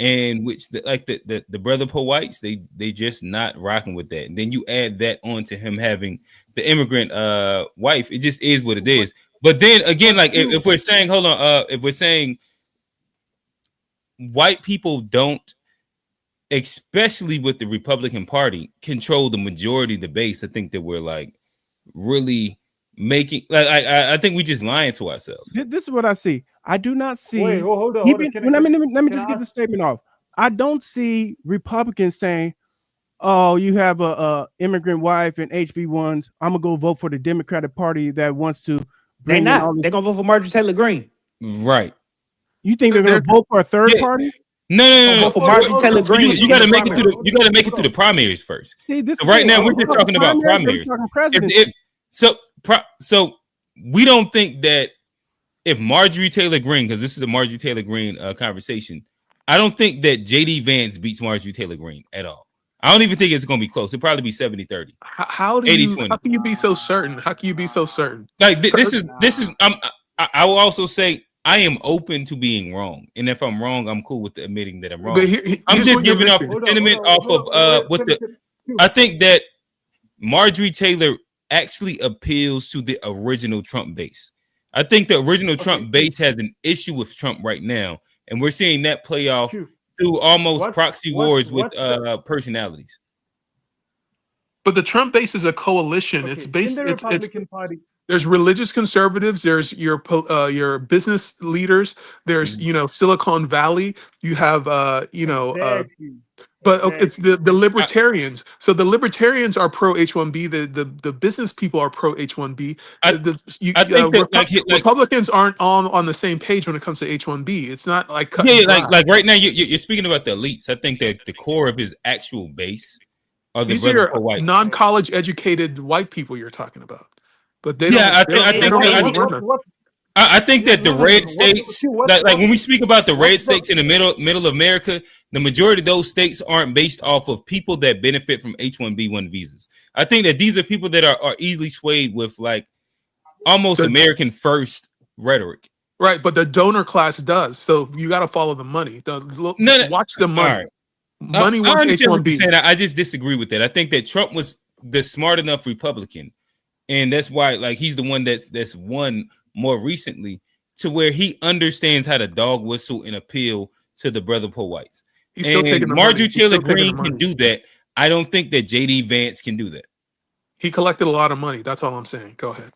And which the brother Whites, they just not rocking with that. And then you add that on to him having the immigrant wife, it just is what it is. But then again, like if we're saying, if we're saying white people don't, especially with the Republican Party, control the majority of the base, I think that we're like really making I think we just lying to ourselves. This is what I see. I do not see. Wait, hold on. Let me just get the statement off. I don't see Republicans saying, "Oh, you have a immigrant wife and HB1s. I'm gonna go vote for the Democratic Party that wants to." They're not. They're gonna vote for Marjorie Taylor Greene. Right. You think they're gonna vote for a third party? No. For Marjorie Taylor Greene. You gotta make it through you gotta make it through the primaries first. See, this right now we're just talking about primaries. So we don't think that if Marjorie Taylor Greene, because this is a Marjorie Taylor Greene conversation, I don't think that JD Vance beats Marjorie Taylor Greene at all. I don't even think it's going to be close. It'll probably be 70-30. How can you be so certain? How can you be so certain? Like this is I will also say I am open to being wrong, and if I'm wrong, I'm cool with admitting that I'm wrong. I'm just giving off sentiment off of what the. I think that Marjorie Taylor actually appeals to the original Trump base. I think the original Trump base has an issue with Trump right now, and we're seeing that play off through almost proxy wars with personalities. But the Trump base is a coalition. Okay. It's based. In the Republican Party. There's religious conservatives. There's your business leaders. There's Silicon Valley. You have but it's the libertarians. So the libertarians are pro H-1B. The business people are pro H-1B. I think Republicans aren't on the same page when it comes to H-1B. It's not like like right now you're speaking about the elites. I think that the core of his actual base are the these are non-college educated white people you're talking about. But they I think that the red states, like when we speak about the red states in the middle of America, the majority of those states aren't based off of people that benefit from H-1B1 visas. I think that these are people that are easily swayed with like almost American first rhetoric. Right, but the donor class does. So you got to follow the money. Watch the money. Right. Money wants H-1B. I just disagree with that. I think that Trump was the smart enough Republican, and that's why like he's the one that's won more recently to where he understands how to dog whistle and appeal to the brother poor whites. He's still taking the Marjorie money. Taylor Greene can do that. I don't think that JD Vance can do that. He collected a lot of money. That's all I'm saying. Go ahead.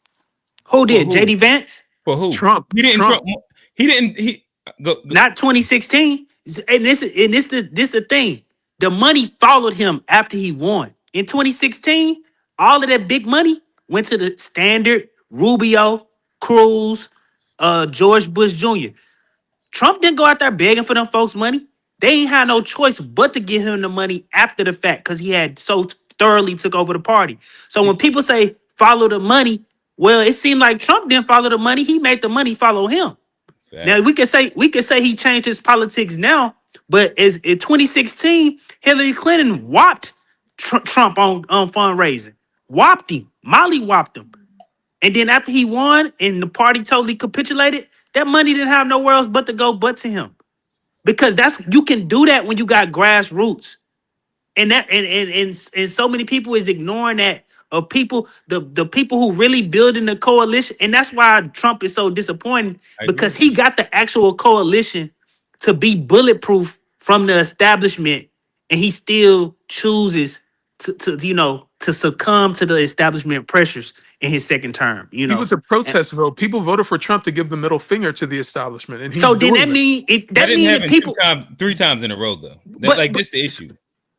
Who did? JD Vance? For who? Trump. He didn't. Go. Not 2016. And this the thing. The money followed him after he won. In 2016, all of that big money went to the Standard, Rubio, Cruz, George Bush Jr. Trump didn't go out there begging for them folks' money. They ain't had no choice but to give him the money after the fact because he had so thoroughly took over the party. So when people say follow the money, well, it seemed like Trump didn't follow the money. He made the money follow him. Fact. Now we could say he changed his politics now, but as in 2016, Hillary Clinton whopped Trump on fundraising, whopped him, Molly whopped him, and then after he won and the party totally capitulated, that money didn't have nowhere else but to go but to him, because you can do that when you got grassroots, and that and so many people is ignoring that. Of people, the people who really building the coalition, and that's why Trump is so disappointing, because he got the actual coalition to be bulletproof from the establishment, and he still chooses to succumb to the establishment pressures in his second term. He was a protest vote. People voted for Trump to give the middle finger to the establishment, and so then that mean that didn't happen people 3 times in a row though. That's the issue.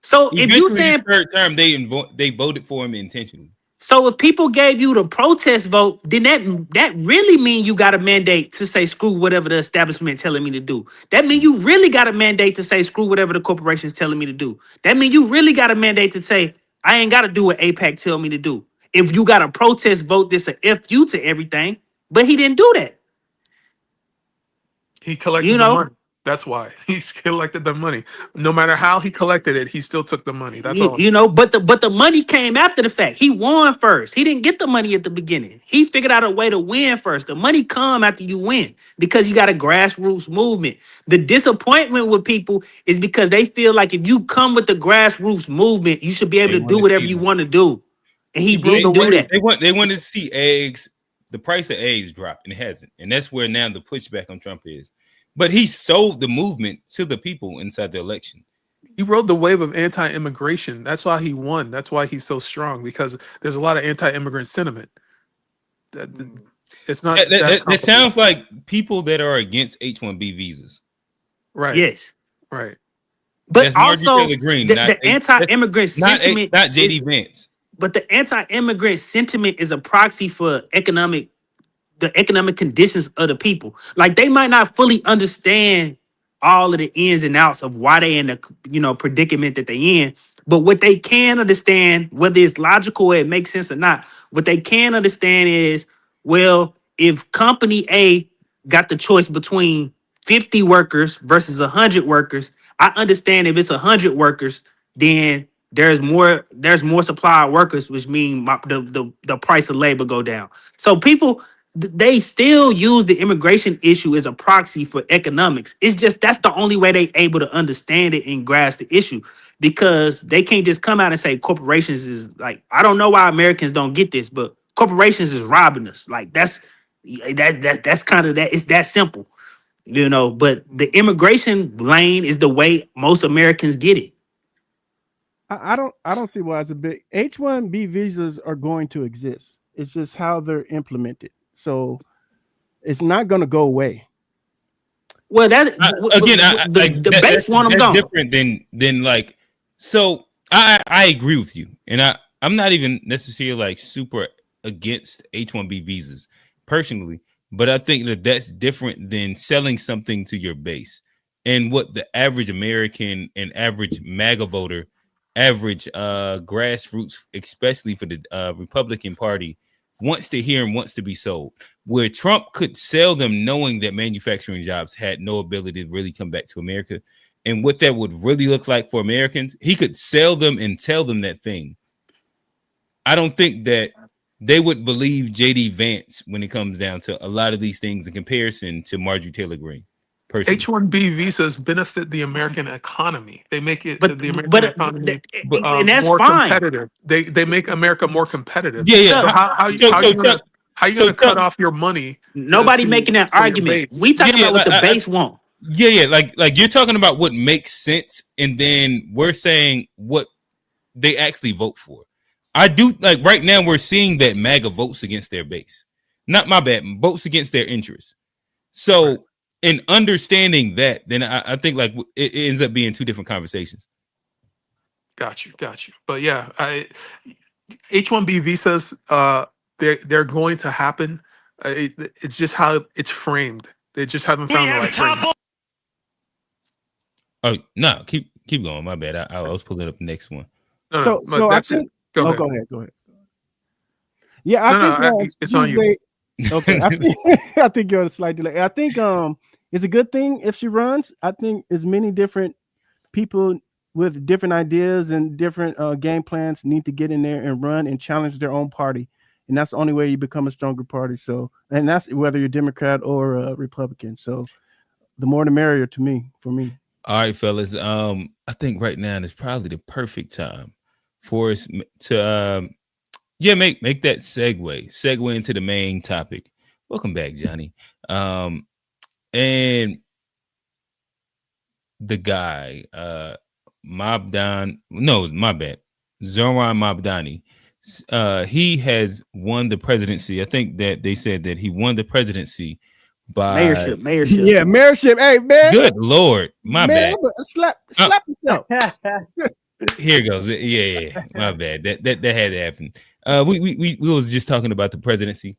So if you saying third term, they voted for him intentionally. So if people gave you the protest vote, then that really mean you got a mandate to say screw whatever the establishment telling me to do. That mean you really got a mandate to say screw whatever the corporation is telling me to do. That mean you really got a mandate to say I ain't got to do what AIPAC tell me to do. If you got a protest vote, this a FU to everything, but he didn't do that. He collected the money. That's why he collected the money. No matter how he collected it, he still took the money. That's all. But the money came after the fact. He won first. He didn't get the money at the beginning. He figured out a way to win first. The money come after you win because you got a grassroots movement. The disappointment with people is because they feel like if you come with the grassroots movement, you should be able to do whatever you want to do. And he didn't do that. They wanted to see eggs. The price of eggs drop, and it hasn't. And that's where now the pushback on Trump is. But he sold the movement to the people inside the election. He rode the wave of anti-immigration. That's why he won. That's why he's so strong, because there's a lot of anti-immigrant sentiment. It's not. It sounds like people that are against H-1B visas. Right. Yes. Right. But that's also Green, the anti-immigrant sentiment, not JD Vance. But the anti-immigrant sentiment is a proxy for the economic conditions of the people. Like, they might not fully understand all of the ins and outs of why they in the predicament that they in, but what they can understand, whether it's logical or it makes sense or not, what they can understand is, well, if company A got the choice between 50 workers versus 100 workers, I understand if it's 100 workers, then there's more supply of workers, which means the price of labor go down. So people, they still use the immigration issue as a proxy for economics. It's just that's the only way they able to understand it and grasp the issue, because they can't just come out and say corporations is like, I don't know why Americans don't get this, but corporations is robbing us. Like, that's That's kind of that. It's that simple, you know. But the immigration lane is the way most Americans get it. I don't see why it's a big H-1B visas are going to exist. It's just how they're implemented. So it's not going to go away. Well, that again, the base one I'm gone. Different than like. So I agree with you, and I'm not even necessarily like super against H-1B visas personally, but I think that that's different than selling something to your base. And what the average American and average MAGA voter, average grassroots, especially for the Republican Party, wants to hear and wants to be sold. Where Trump could sell them knowing that manufacturing jobs had no ability to really come back to America, and what that would really look like for Americans, he could sell them and tell them that thing. I don't think that they would believe J.D. Vance when it comes down to a lot of these things in comparison to Marjorie Taylor Greene. Personally. H-1B visas benefit the American economy. They make it the American economy and that's more fine. competitive. They make America more competitive. Yeah. So how you gonna cut off your money? Nobody making that argument. We talking about what the base want. Yeah. Like you're talking about what makes sense, and then we're saying what they actually vote for. I do like right now we're seeing that MAGA votes against their base. Not my bad, votes against their interests. So right. In understanding that, then I think like it ends up being two different conversations. Got you. But yeah, H-1B visas, they're going to happen. It's just how it's framed. They just haven't found the right frame. Oh no, keep going. My bad. I was pulling up the next one. So I think. Go ahead. Yeah, I think it's on you. Okay, I think you're on a slight delay. I think it's a good thing if she runs. I think as many different people with different ideas and different game plans need to get in there and run and challenge their own party, and that's the only way you become a stronger party. So, and that's whether you're Democrat or Republican. So, the more the merrier for me. All right, fellas. I think right now is probably the perfect time for us to make that segue into the main topic. Welcome back, Johnny. And the guy, Zoran MAMDANI, he has won the presidency. I think that they said that he won the presidency by mayorship. Yeah, mayorship. Hey, man. Good Lord, my bad. Slap yourself. Here goes. Yeah. My bad. That had to happen. We was just talking about the presidency,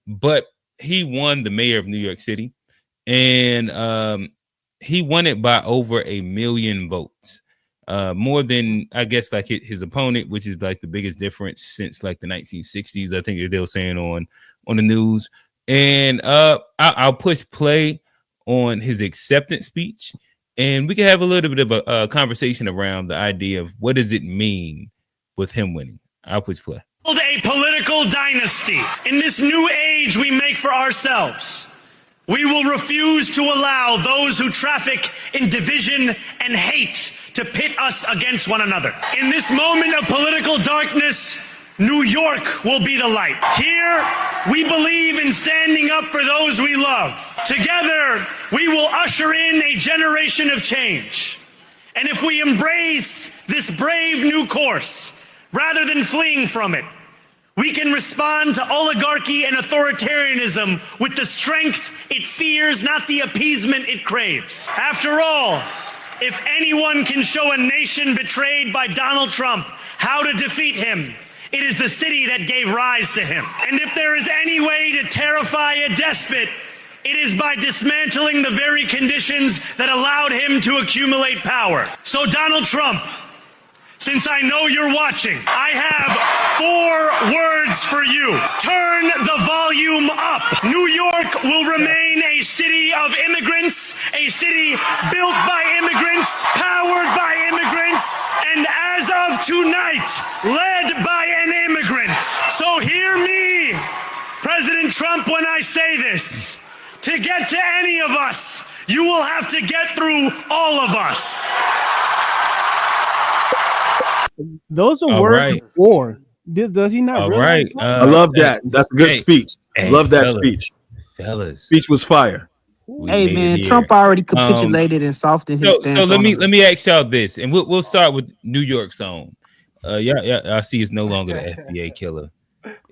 but he won the mayor of New York City, and he won it by over 1 million votes, more than I guess like his opponent, which is like the biggest difference since like the 1960s. I think they were saying on the news, and I'll push play on his acceptance speech. And we can have a little bit of a conversation around the idea of what does it mean with him winning. I'll push play. A political dynasty. In this new age we make for ourselves, we will refuse to allow those who traffic in division and hate to pit us against one another. In this moment of political darkness, New York will be the light. Here, we believe in standing up for those we love. Together, we will usher in a generation of change. And if we embrace this brave new course, rather than fleeing from it, we can respond to oligarchy and authoritarianism with the strength it fears, not the appeasement it craves. After all, if anyone can show a nation betrayed by Donald Trump how to defeat him, it is the city that gave rise to him. And if there is any way to terrify a despot, it is by dismantling the very conditions that allowed him to accumulate power. So Donald Trump, since I know you're watching, I have 4 words for you. Turn the volume up. New York will remain a city of immigrants, a city built by immigrants, powered by immigrants, and as of tonight, led by an immigrant. So hear me, President Trump, when I say this. To get to any of us, you will have to get through all of us. Those are words of war. Does he not? All realize right. that? I love that. That's a good speech. Hey, love that fellas, speech. fellas. Speech was fire. Hey man, Trump already capitulated and softened his stance. So let me ask y'all this, and we'll start with New York's own. I see it's no longer the FBA killer.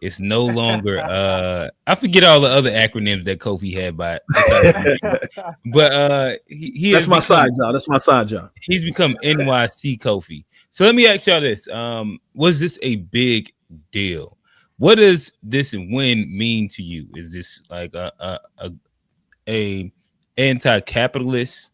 It's no longer I forget all the other acronyms that Kofi had but he That's my side job. That's my side job. He's become NYC Kofi. So let me ask y'all this. Was this a big deal? What does this win mean to you? Is this like a anti-capitalist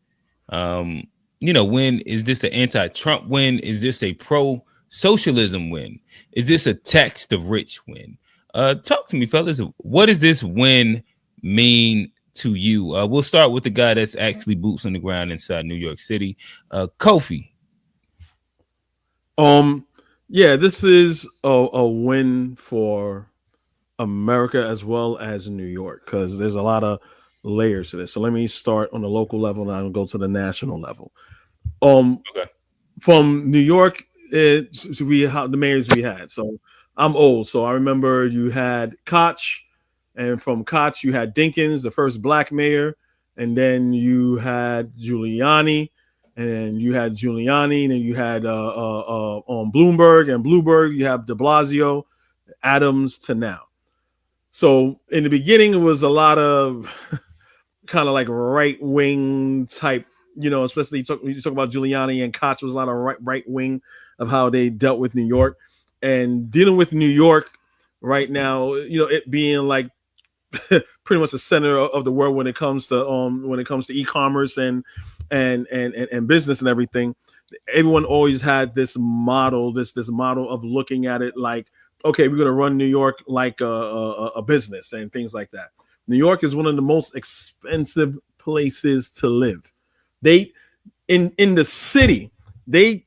win? Is this an anti-Trump win? Is this a pro-socialism win? Is this a tax the rich win? Talk to me, fellas. What does this win mean to you? We'll start with the guy that's actually boots on the ground inside New York City, Kofi. Yeah, this is a win for America as well as New York, because there's a lot of layers to this. So let me start on the local level and I'll go to the national level. Okay. From New York, the mayors we had. So I'm old, so I remember you had Koch, and from Koch you had Dinkins, the first black mayor, and then you had Giuliani, and you had Giuliani, and then you had on Bloomberg, and Bloomberg you have De Blasio, Adams to now. So in the beginning, it was a lot of kind of like right wing type, especially you talk about Giuliani and Koch, was a lot of right wing of how they dealt with New York. And dealing with New York right now, it being like pretty much the center of the world when it comes to e-commerce and business and everything. Everyone always had this model, this model of looking at it like, okay, we're going to run New York like a business and things like that. New York is one of the most expensive places to live. They in the city, they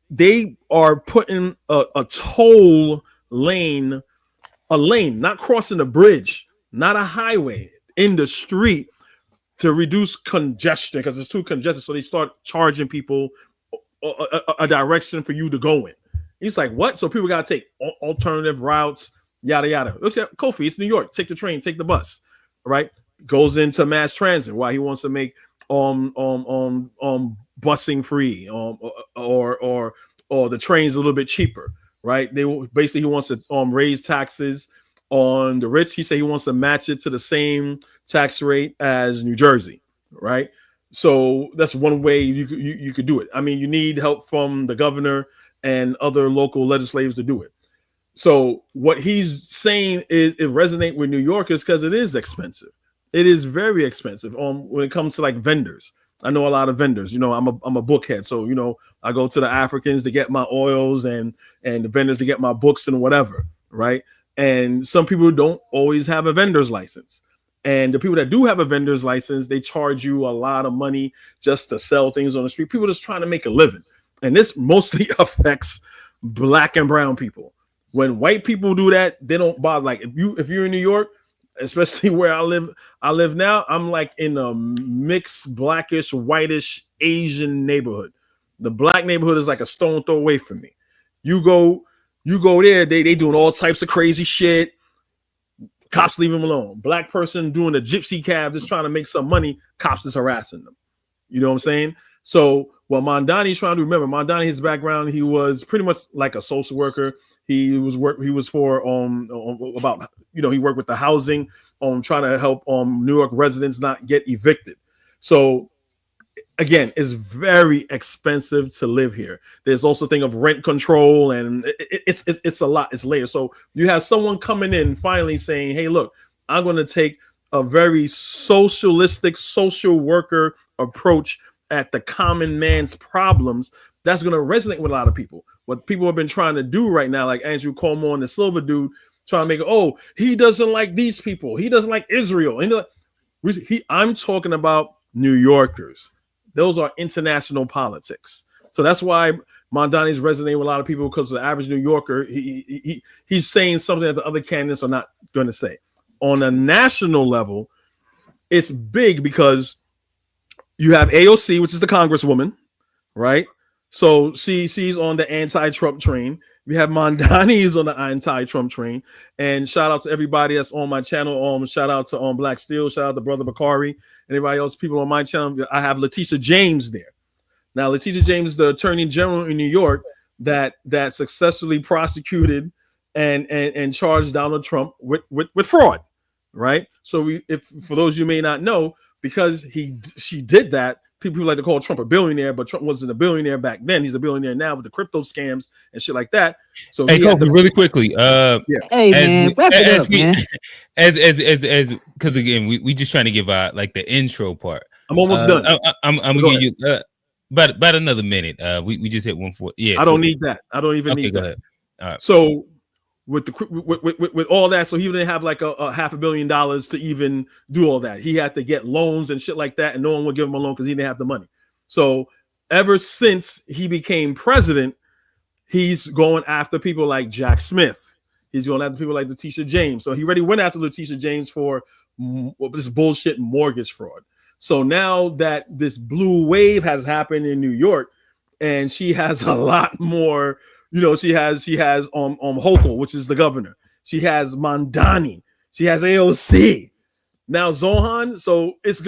are putting a toll lane, not crossing a bridge, not a highway, in the street to reduce congestion because it's too congested. So they start charging people a direction for you to go in. He's like, what? So people got to take alternative routes, yada, yada. Looks at Kofi, it's New York. Take the train, take the bus, right? Goes into mass transit. Why? He wants to make busing free, or the trains a little bit cheaper, right? He wants to raise taxes on the rich. He said he wants to match it to the same tax rate as New Jersey, right? So that's one way you could do it. I mean, you need help from the governor and other local legislators to do it. So what he's saying is it resonates with New Yorkers because it is expensive. It is very expensive. When it comes to like vendors, I know a lot of vendors. I'm a bookhead, so I go to the Africans to get my oils and the vendors to get my books and whatever, right? And some people don't always have a vendor's license. And the people that do have a vendor's license, they charge you a lot of money just to sell things on the street. People just trying to make a living. And this mostly affects black and brown people. When white people do that, they don't bother. Like if you're in New York, especially where I live now, I'm like in a mixed blackish, whitish, Asian neighborhood. The black neighborhood is like a stone throw away from me. You go there, they doing all types of crazy shit. Cops leave them alone. Black person doing a gypsy cab, just trying to make some money. Cops is harassing them. You know what I'm saying? So what MAMDANI's trying to remember, MAMDANI, his background, he was pretty much like a social worker. He was for about, he worked with the housing on trying to help New York residents not get evicted. So again, it's very expensive to live here. There's also a thing of rent control, and it's a lot. It's layers. So you have someone coming in finally saying, hey, look, I'm going to take a very socialistic social worker approach at the common man's problems. That's going to resonate with a lot of people. What people have been trying to do right now, like Andrew Cuomo and the Silver dude, trying to make it, he doesn't like these people. He doesn't like Israel. I'm talking about New Yorkers. Those are international politics. So that's why MAMDANI's resonating with a lot of people, because the average New Yorker, he's saying something that the other candidates are not going to say. On a national level, it's big because you have AOC, which is the congresswoman, right? So she's on the anti-Trump train. We have Mandani is on the anti-Trump train. And shout out to everybody that's on my channel. Shout out to Black Steel. Shout out to Brother Bakari and everybody else. People on my channel. I have Letitia James there. Now, Letitia James is the Attorney General in New York that successfully prosecuted and charged Donald Trump with fraud, right? So if for those you may not know, because she did that, people like to call Trump a billionaire, but Trump wasn't a billionaire back then. He's a billionaire now with the crypto scams and shit like that. So hey, Kofi, really quickly. Hey man, wrap it up, man. As because again, we just trying to give out like the intro part. I'm almost done. I'm gonna give you about another minute. We just hit 140. Yeah, I don't need that. I don't even need that. Go ahead. All right. So with all that, so he didn't have like a $500 million to even do all that. He had to get loans and shit like that, and no one would give him a loan because he didn't have the money. So ever since he became president, he's going after people like Jack Smith. He's going after people like Letitia James. So he already went after Letitia James for this bullshit mortgage fraud. So now that this blue wave has happened in New York, and she has a lot more. She has Hochul, which is the governor. She has Mamdani. She has AOC. Now Zohan. So it's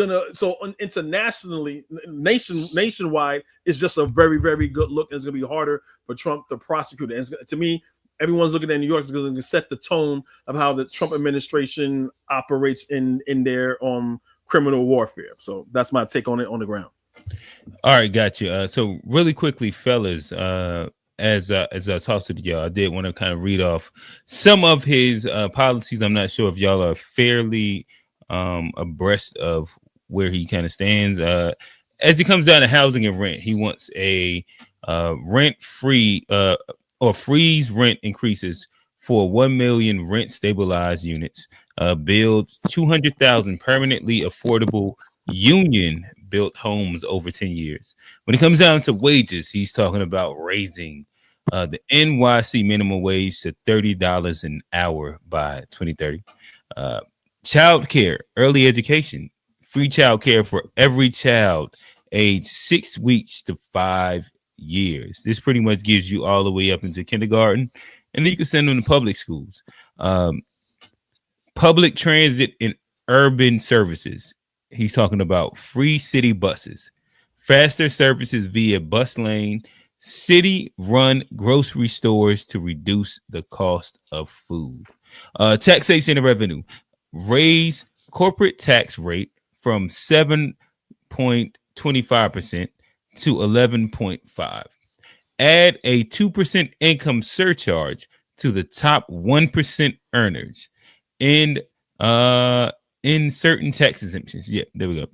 internationally, nationwide, it's just a very, very good look. And it's gonna be harder for Trump to prosecute it. And to me, everyone's looking at New York because it's gonna set the tone of how the Trump administration operates in their criminal warfare. So that's my take on it on the ground. All right, got you. So really quickly, fellas, as I talked to y'all, I did want to kind of read off some of his policies. I'm not sure if y'all are fairly abreast of where he kind of stands. As it comes down to housing and rent, he wants a rent-free or freeze rent increases for 1 million rent stabilized units, build 200,000 permanently affordable union built homes over 10 years. When it comes down to wages, he's talking about raising the NYC minimum wage to $30 an hour by 2030. Child care, early education, free child care for every child aged 6 weeks to 5 years. This pretty much gives you all the way up into kindergarten, and then you can send them to public schools. Public transit and urban services. He's talking about free city buses, faster services via bus lane, city-run grocery stores to reduce the cost of food. Taxation and revenue. Raise corporate tax rate from 7.25% to 11.5%. Add a 2% income surcharge to the top 1% earners. And in certain tax exemptions. Yeah, there we go.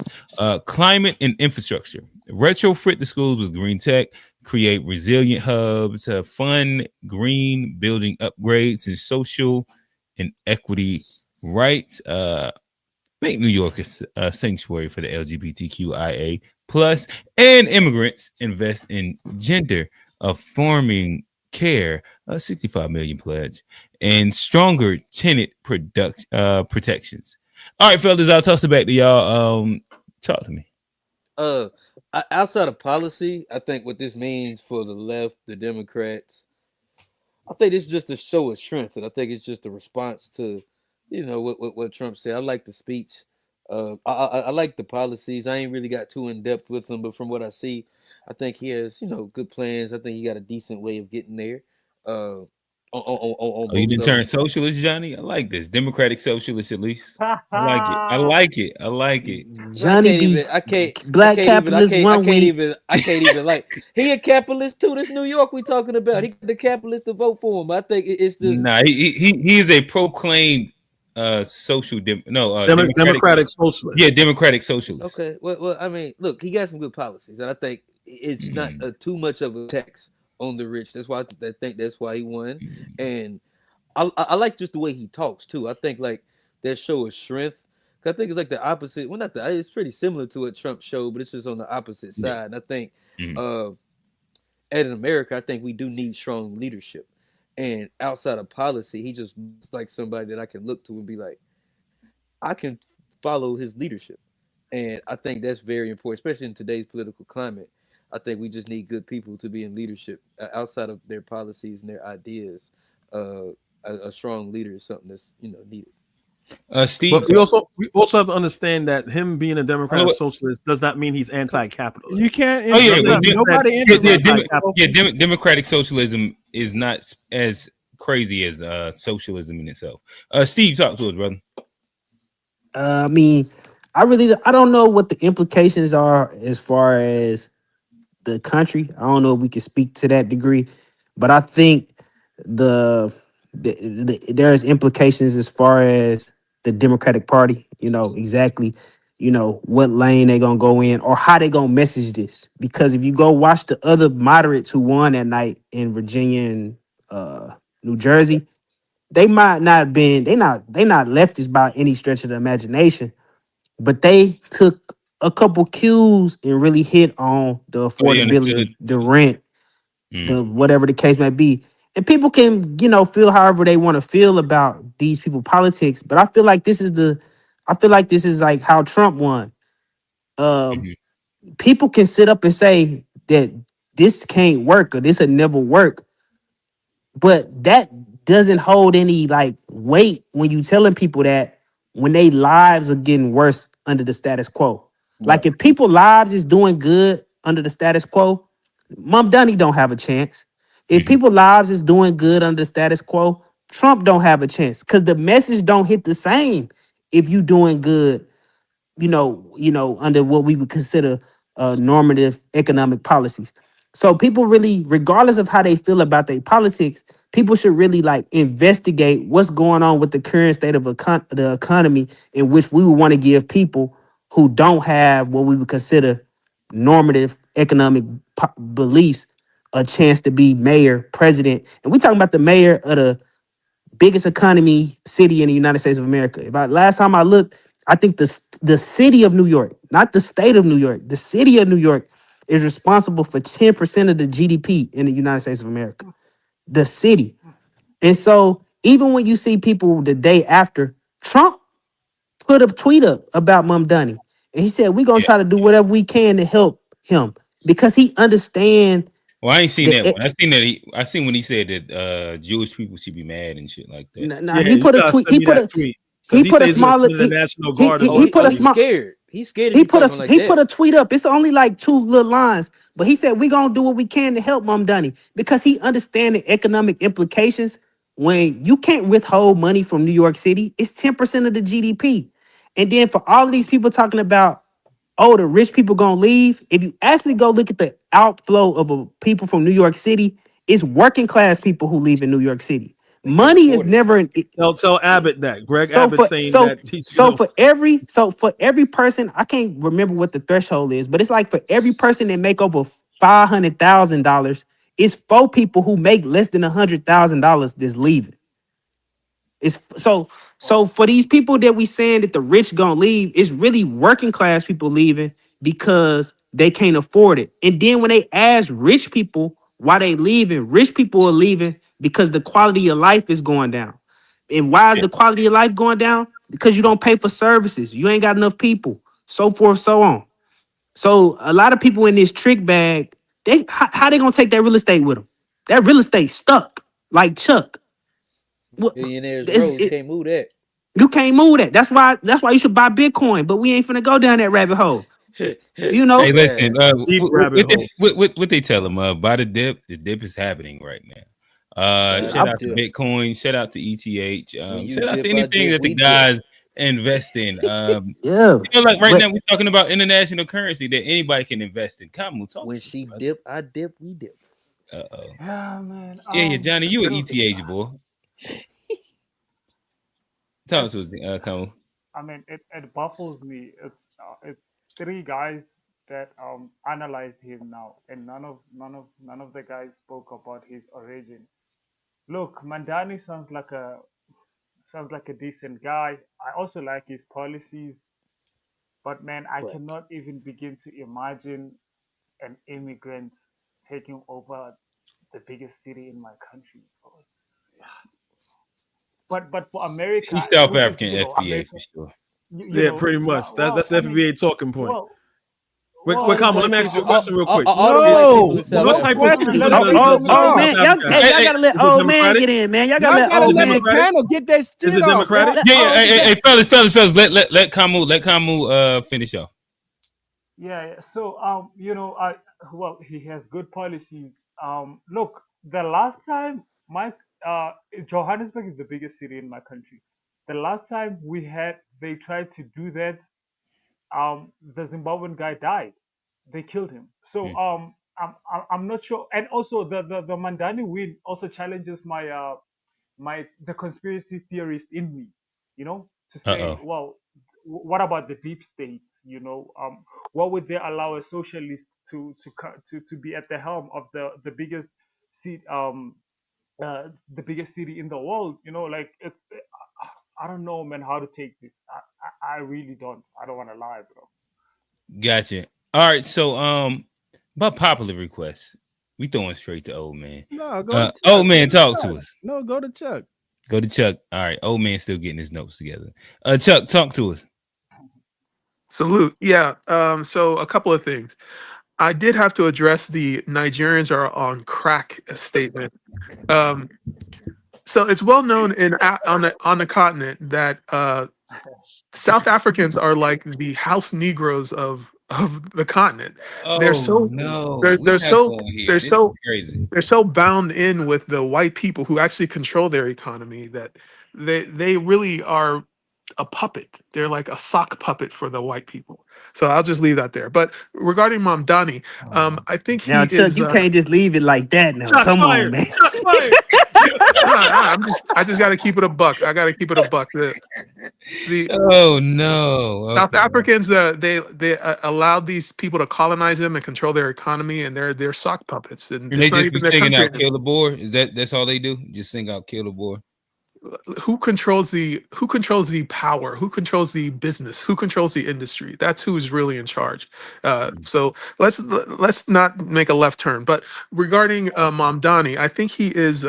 Climate and infrastructure. Retrofit the schools with green tech, create resilient hubs, fund green building upgrades and social and equity rights. Make New York a sanctuary for the LGBTQIA plus, and immigrants. Invest in gender affirming care, 65 million pledge, and stronger tenant protections. All right, fellas, I'll toss it back to y'all. Talk to me. Outside of policy, I think what this means for the left, the Democrats, I think it's just a show of strength, and I think it's just a response to, what Trump said. I like the speech. I like the policies. I ain't really got too in depth with them, but from what I see, I think he has, good plans. I think he got a decent way of getting there. You didn't turn socialist, Johnny? I like this. Democratic socialist, at least. I like it. Johnny I can't even like. He a capitalist too. This New York we talking about. He got the capitalists to vote for him. I think it's just. Nah, he is a proclaimed democratic socialist. Yeah, democratic socialist. Okay. Well, I mean, look, he got some good policies, and I think it's not too much of a tax on the rich. That's why I think that's why he won. And I like just the way he talks too. I think like that show of strength. I think it's like the opposite. Well, it's pretty similar to what Trump showed, but it's just on the opposite side. And I think in America, I think we do need strong leadership. And outside of policy, he just looks like somebody that I can look to and be like, I can follow his leadership. And I think that's very important, especially in today's political climate. I think we just need good people to be in leadership outside of their policies and their ideas. A strong leader is something that's needed. Steve, But we also have to understand that him being a Democrat or socialist does not mean he's anti-capitalist. You can't. Oh yeah, Nobody democratic socialism is not as crazy as socialism in itself. Steve, talk to us, brother. I mean, I don't know what the implications are as far as the country. I don't know if we can speak to that degree, but I think there's implications as far as the Democratic Party. Exactly. What lane they gonna go in or how they gonna message this. Because if you go watch the other moderates who won that night in Virginia and New Jersey, they might not have been. They not leftists by any stretch of the imagination, but they took a couple cues and really hit on the affordability, the rent, the whatever the case may be. And people can, feel however they want to feel about these people politics. But I feel like this is like how Trump won. People can sit up and say that this can't work or this will never work, but that doesn't hold any like weight when you telling people that when they lives are getting worse under the status quo. Like if people lives is doing good under the status quo, MAMDANI don't have a chance. If people lives is doing good under the status quo, Trump don't have a chance because the message don't hit the same if you doing good, under what we would consider normative economic policies. So people really, regardless of how they feel about their politics, people should really like investigate what's going on with the current state of the economy in which we would want to give people who don't have what we would consider normative economic beliefs a chance to be mayor, president. And we're talking about the mayor of the biggest economy city in the United States of America. Last time I looked, I think the city of New York, not the state of New York, the city of New York is responsible for 10% of the GDP in the United States of America. The city. And so even when you see people the day after, Trump put a tweet up about MAMDANI. And he said, we're going to try to do whatever we can to help him because he understands. Well, I ain't seen that one. I seen when he said that Jewish people should be mad and shit like that. He put a tweet. He put a tweet. He put a small. He put a small. Scared. He's scared. He put a tweet up. It's only like 2 little lines, but he said we're gonna do what we can to help MAMDANI because he understands the economic implications. When you can't withhold money from New York City, it's 10% of the GDP, and then for all of these people talking about, oh, the rich people gonna leave. If you actually go look at the outflow of people from New York City, it's working class people who leave in New York City. Money is never. Tell Abbott that. Abbott saying that. For every person, I can't remember what the threshold is, but it's like for every person that make over $500,000, it's 4 people who make less than $100,000 that's leaving. It's so for these people that we saying that the rich gonna leave, it's really working class people leaving because they can't afford it. And then when they ask rich people why they leaving, rich people are leaving because the quality of life is going down. And why is the quality of life going down? Because you don't pay for services. You ain't got enough people, so forth, so on. So a lot of people in this trick bag, how they gonna take that real estate with them? That real estate stuck like Chuck. Billionaires Road, can't move that. You can't move that. That's why you should buy Bitcoin. But we ain't finna go down that rabbit hole. Hey, listen, what they tell them? Buy the dip. The dip is happening right now. Shout out to Bitcoin. Shout out to ETH. Shout out to anything that the guys invest in. Like right now we're talking about international currency that anybody can invest in. Come on, talk. When she dip, I dip, we dip. Yeah, man. Yeah, Johnny, you an ETH boy. Talk to us, Kamu. I mean, it baffles me. It's 3 guys that analyzed him now, and none of the guys spoke about his origin. Look, MAMDANI sounds like a decent guy. I also like his policies, but man, I cannot even begin to imagine an immigrant taking over the biggest city in my country. So but for America, he's South African FBA for sure. Pretty much. That's the FBA talking point. Wait, Well, come on. Let me ask you a question real quick. All the black people in South What Africa. type of citizen Let me- does Oh South man, y'all Africa gotta let Is it old man democratic? get in, man. Y'all Y'all gotta let gotta old let man. the panel get that shit Is it off. democratic? Hey, fellas, let Kamu finish off. Yeah. So, well, he has good policies. Look, the last time Johannesburg is the biggest city in my country. The last time they tried to do that, the Zimbabwean guy died. They killed him. So, I'm not sure. And also, the Mandani win also challenges the conspiracy theorist in me, to say, well, what about the deep state? What would they allow a socialist to be at the helm of the biggest city, the biggest city in the world? Like it's. I don't know, man, how to take this. I really don't. I don't want to lie, bro. Gotcha. All right, so by popular request, we throwing straight to old man. No, go to Chuck. Old man, talk to us. No, go to Chuck. Go to Chuck. All right, old man still getting his notes together. Chuck, talk to us. Salute. Yeah. So a couple of things. I did have to address the Nigerians are on crack statement. So it's well known on the continent that South Africans are like the house Negroes of the continent. They're so crazy. They're so bound in with the white people who actually control their economy that they really are a puppet. They're like a sock puppet for the white people. So I'll just leave that there. But regarding Mamdani, I think he Now, Chuck, is. you can't just leave it like that. Now, Shots come fired. on, man. Shots fired. I just got to keep it a buck. I got to keep it a buck. Oh no! South Africans, they allowed these people to colonize them and control their economy, and they're sock puppets. And they it's not just be even their singing country out "Kill the Boer." That's all they do? Just sing out "Kill the Boer." Who controls the power? Who controls the business? Who controls the industry? That's who's really in charge. So let's not make a left turn. But regarding Mamdani, I think he is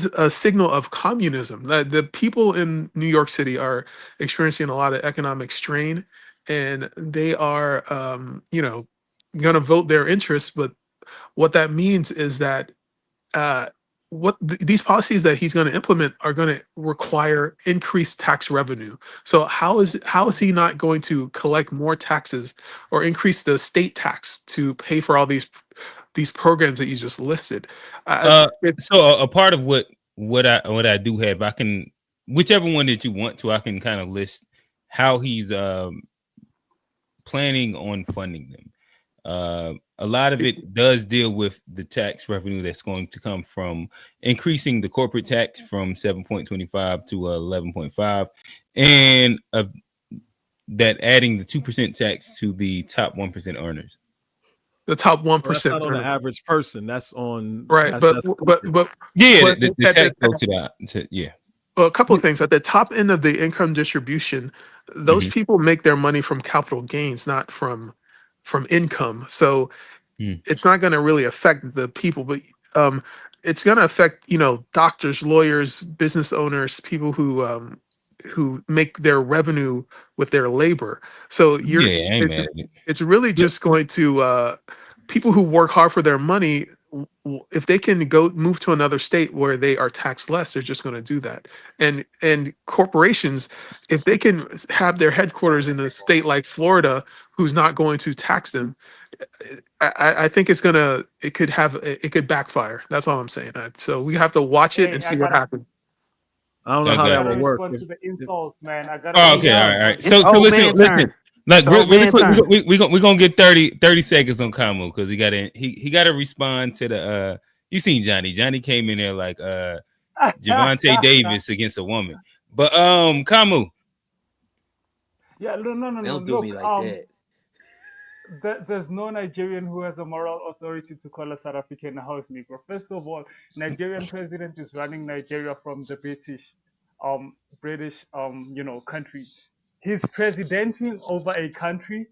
a signal of communism. The people in New York City are experiencing a lot of economic strain, and they are going to vote their interests. But what that means is that these policies that he's going to implement are going to require increased tax revenue. So how is he not going to collect more taxes or increase the state tax to pay for all these programs that you just listed? So a part of what I do have, I can, whichever one that you want to, I can kind of list how he's planning on funding them. A lot of it does deal with the tax revenue that's going to come from increasing the corporate tax from 7.25 to 11.5, and that adding the 2% tax to the top 1% earners. The top 1%. That's not on the average person. That's on right. That's, but the tax go to that. Yeah. Well, a couple of things. At the top end of the income distribution, those people make their money from capital gains, not from income. So it's not going to really affect the people, but it's going to affect doctors, lawyers, business owners, people who make their revenue with their labor. So it's really just going to people who work hard for their money. If they can move to another state where they are taxed less, they're just going to do that. And corporations, if they can have their headquarters in a state like Florida, who's not going to tax them, I think it could backfire. That's all I'm saying. So we have to watch it and see what happens. I don't know how that would work. To the insults, man. I gotta. Oh, okay, all right. So listen. Like really quick, we're gonna get 30 seconds on Kamu because he got to respond to the. You seen Johnny? Johnny came in there like Javante Davis against a woman, but Kamu. Yeah, no. Don't do me like that. There's no Nigerian who has a moral authority to call a South African a house Negro. First of all, Nigerian president is running Nigeria from the British country. He's presidenting over a country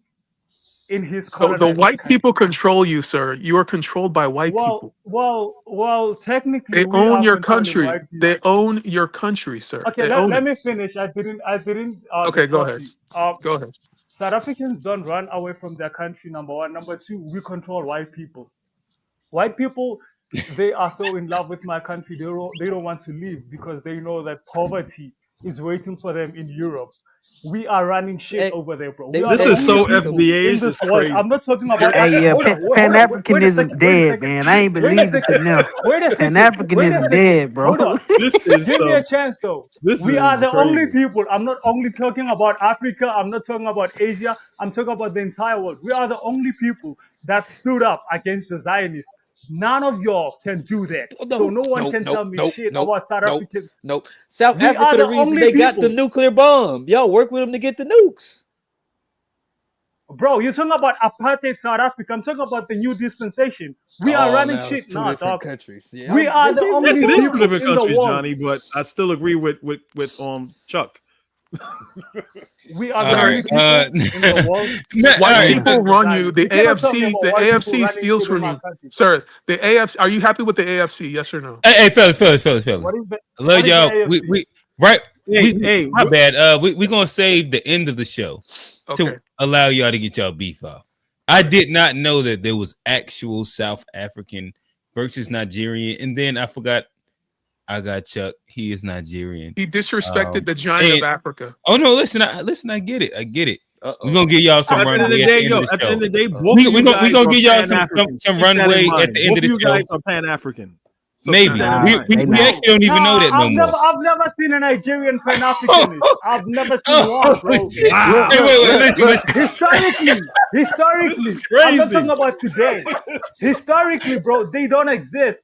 in his colonized country. The white people control you, sir. You are controlled by white people. Well, technically, they own your country. They own your country, sir. Okay, let me finish. I didn't. Okay, go ahead. Go ahead. South Africans don't run away from their country, number one. Number two, we control white people. White people, they are so in love with my country, they don't want to leave because they know that poverty is waiting for them in Europe. We are running shit over there, bro. We are This the is only so people in FBA. this It's world. crazy. I'm not talking about Hey, Africa. yeah, Hold on, Pan wait a Africanism second, wait a dead, second, man. I ain't wait a believe it to second, them. wait a Pan second, wait a Africanism second. dead, bro. Hold on. This is Give me a chance though. This We are is the only crazy. people. I'm not only talking about Africa. I'm not talking about Asia. I'm talking about the entire world. We are the only people that stood up against the Zionists. None of y'all can do that. So no one can tell me shit about South Africans. Nope. South We Africa, are the the reason only they got the people. nuclear bomb. Y'all work with them to get the nukes. Bro, you're talking about apartheid South Africa. I'm talking about the new dispensation. We are Oh, running now it's shit two now, different dog. countries. Yeah, We are the Yes, only it is two people different in the countries, world. Johnny. But I still agree with Chuck. We are the All only right. people in the world All White right. people against the run you. Zionists. The You cannot tell me AFC, about the white people AFC running steals shit in from my you, country. sir. The AFC. Are you happy with the AFC? Yes or no? Hey, fellas. What is I the, love what is the y'all. AFC? We right. Hey, My bad. We gonna save the end of the show to Okay. allow y'all to get y'all beef off. I did not know that there was actual South African versus Nigerian, and then I forgot. I got Chuck. He is Nigerian. He disrespected the giant of Africa. Oh no! Listen, I get it. Uh-oh. We're gonna give y'all some At the end of runway the at day, the end of the at the show. end of the day, both We of you gonna guys give y'all are Pan-African. some Keep that in runway mind. at the end Both of of the you show. guys are Pan-African. So Maybe keep that in Nah, mind. they we not. actually don't even know that no more. I've never seen a Nigerian Pan Africanist. I've never seen one, bro. Shit. Wow. Hey, wait, listen. This is Historically, I'm not crazy. talking about today. Historically, bro, they don't exist.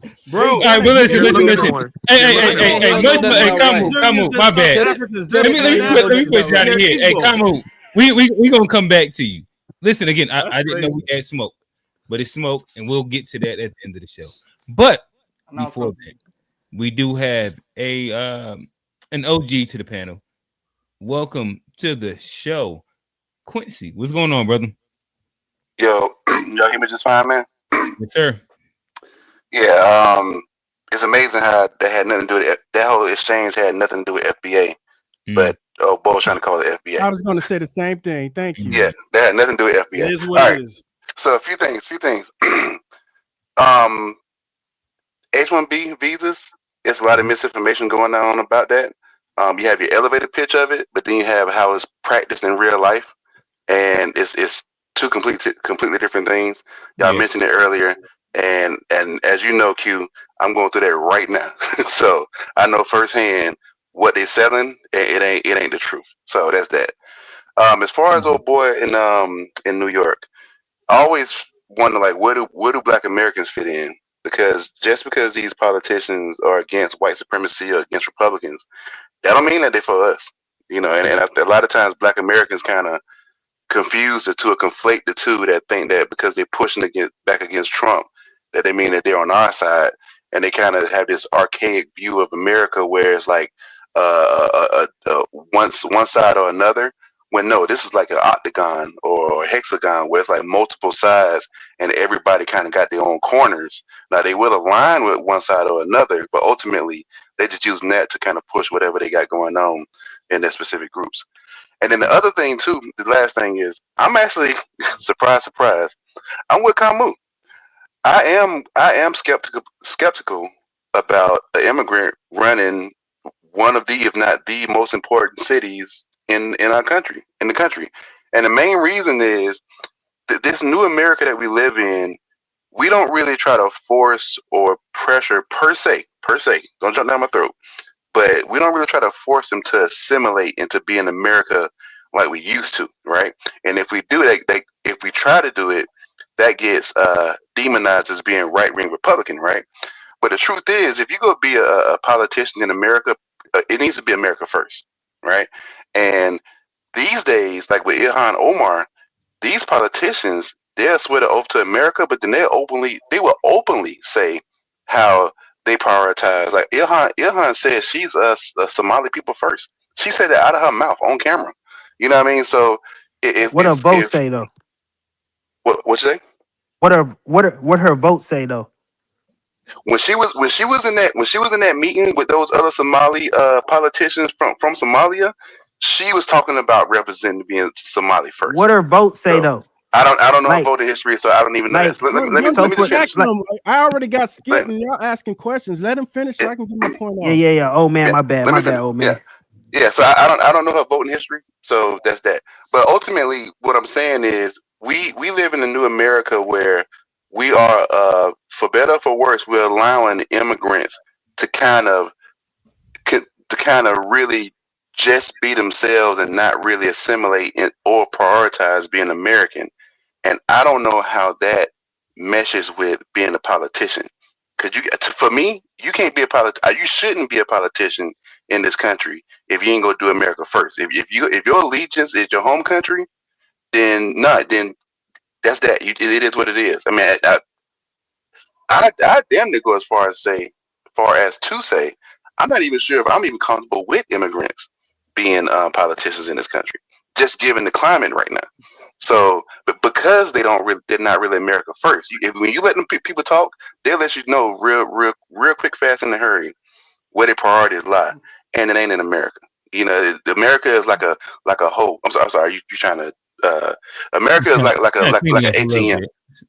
They Bro, All right, don't but exist. Here's listen. another one. Hey, Y'all know nothing about Kamu, white. my bad. Africans, Let they're me Pan-Africans. put Johnny They're here. Hey, Igbo. Kamu, we gonna come back to you. Listen again. I That's didn't know crazy. we had smoke, but it's smoke, and we'll get to that at the end of the show. But No before problem. that, we do have an OG to the panel. Welcome to the show, Quincy. What's going on, brother? Yo, y'all hear me just fine, man? Yes, sir. Yeah, it's amazing how that had nothing to do with that whole exchange had nothing to do with FBA, but Bo was trying to call it FBA. I was going to say the same thing. Thank you. Yeah, that had nothing to do with FBA. It is what All it right. is. So a few things. H-1B visas. There's a lot of misinformation going on about that. You have your elevator pitch of it, but then you have how it's practiced in real life, and it's two completely different things. Y'all mentioned it earlier, and as you know, Q, I'm going through that right now, so I know firsthand what they're selling. It ain't the truth. So that's that. As far as old boy in New York, I always wonder like where do Black Americans fit in? Because just because these politicians are against white supremacy or against Republicans, that don't mean that they're for us. You know, and a lot of times Black Americans kind of confuse the two or conflate the two, that think that because they're pushing back against Trump, that they mean that they're on our side, and they kind of have this archaic view of America where it's like one side or another. When no, this is like an octagon or a hexagon where it's like multiple sides and everybody kind of got their own corners. Now they will align with one side or another, but ultimately they just using that to kind of push whatever they got going on in their specific groups. And then the other thing too, the last thing is, I'm actually surprise, I'm with Camus. I am skeptical about an immigrant running one of the, if not the most important cities in our country, in the country. And the main reason is that this new America that we live in, we don't really try to force or pressure per se. Don't jump down my throat. But we don't really try to force them to assimilate into being America like we used to, right? And if we do that, if we try to do it, that gets demonized as being right-wing Republican, right? But the truth is, if you go be a politician in America, it needs to be America first, right? And these days, like with Ilhan Omar, these politicians, they'll swear the oath to America, but then they will openly say how they prioritize. Like Ilhan says she's a Somali people first. She said that out of her mouth on camera. You know what I mean? So What her vote say though? What you say? What her vote say though? When she was in that meeting with those other Somali politicians from Somalia, she was talking about representing being Somali first. What her votes say though? I don't know her voting history, so I don't even know that. So let me just finish. I already got skipped and y'all asking questions. Let him finish so I can get my point off. Yeah. Oh man, my bad, old man. Yeah. So I don't know her voting history, so that's that. But ultimately, what I'm saying is we live in a new America where we are, for better or for worse, we're allowing immigrants to kind of really just be themselves and not really assimilate or prioritize being American. And I don't know how that meshes with being a politician. Because for me, you can't be you shouldn't be a politician in this country if you ain't gonna do America first. If your allegiance is your home country, then that's that. It is what it is. I mean, I damn near go as far as to say, I'm not even sure if I'm even comfortable with immigrants being politicians in this country, just given the climate right now. So, but because they're not really America first. When you let them people talk, they'll let you know real quick, fast, in a hurry where their priorities lie, and it ain't in America. You know, America is like a whole. I'm sorry. You trying to? America is like an ATM.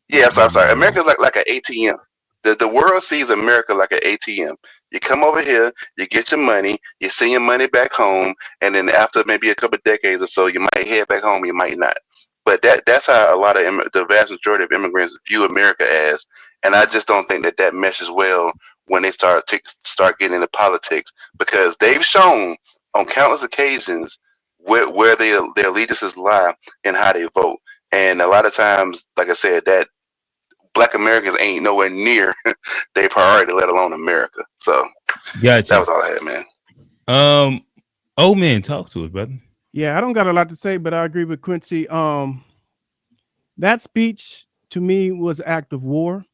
Yeah, I'm sorry. America is like an ATM. The world sees America like an ATM. You come over here, you get your money, you send your money back home, and then after maybe a couple of decades or so, you might head back home, you might not. But that's how a lot of the vast majority of immigrants view America as, and I just don't think that meshes well when they start getting into politics, because they've shown on countless occasions where their allegiances lie and how they vote, and a lot of times, like I said, that Black Americans ain't nowhere near their priority, let alone America. So gotcha. That was all I had, man. Old man, talk to us, brother. Yeah, I don't got a lot to say, but I agree with Quincy. That speech to me was an act of war.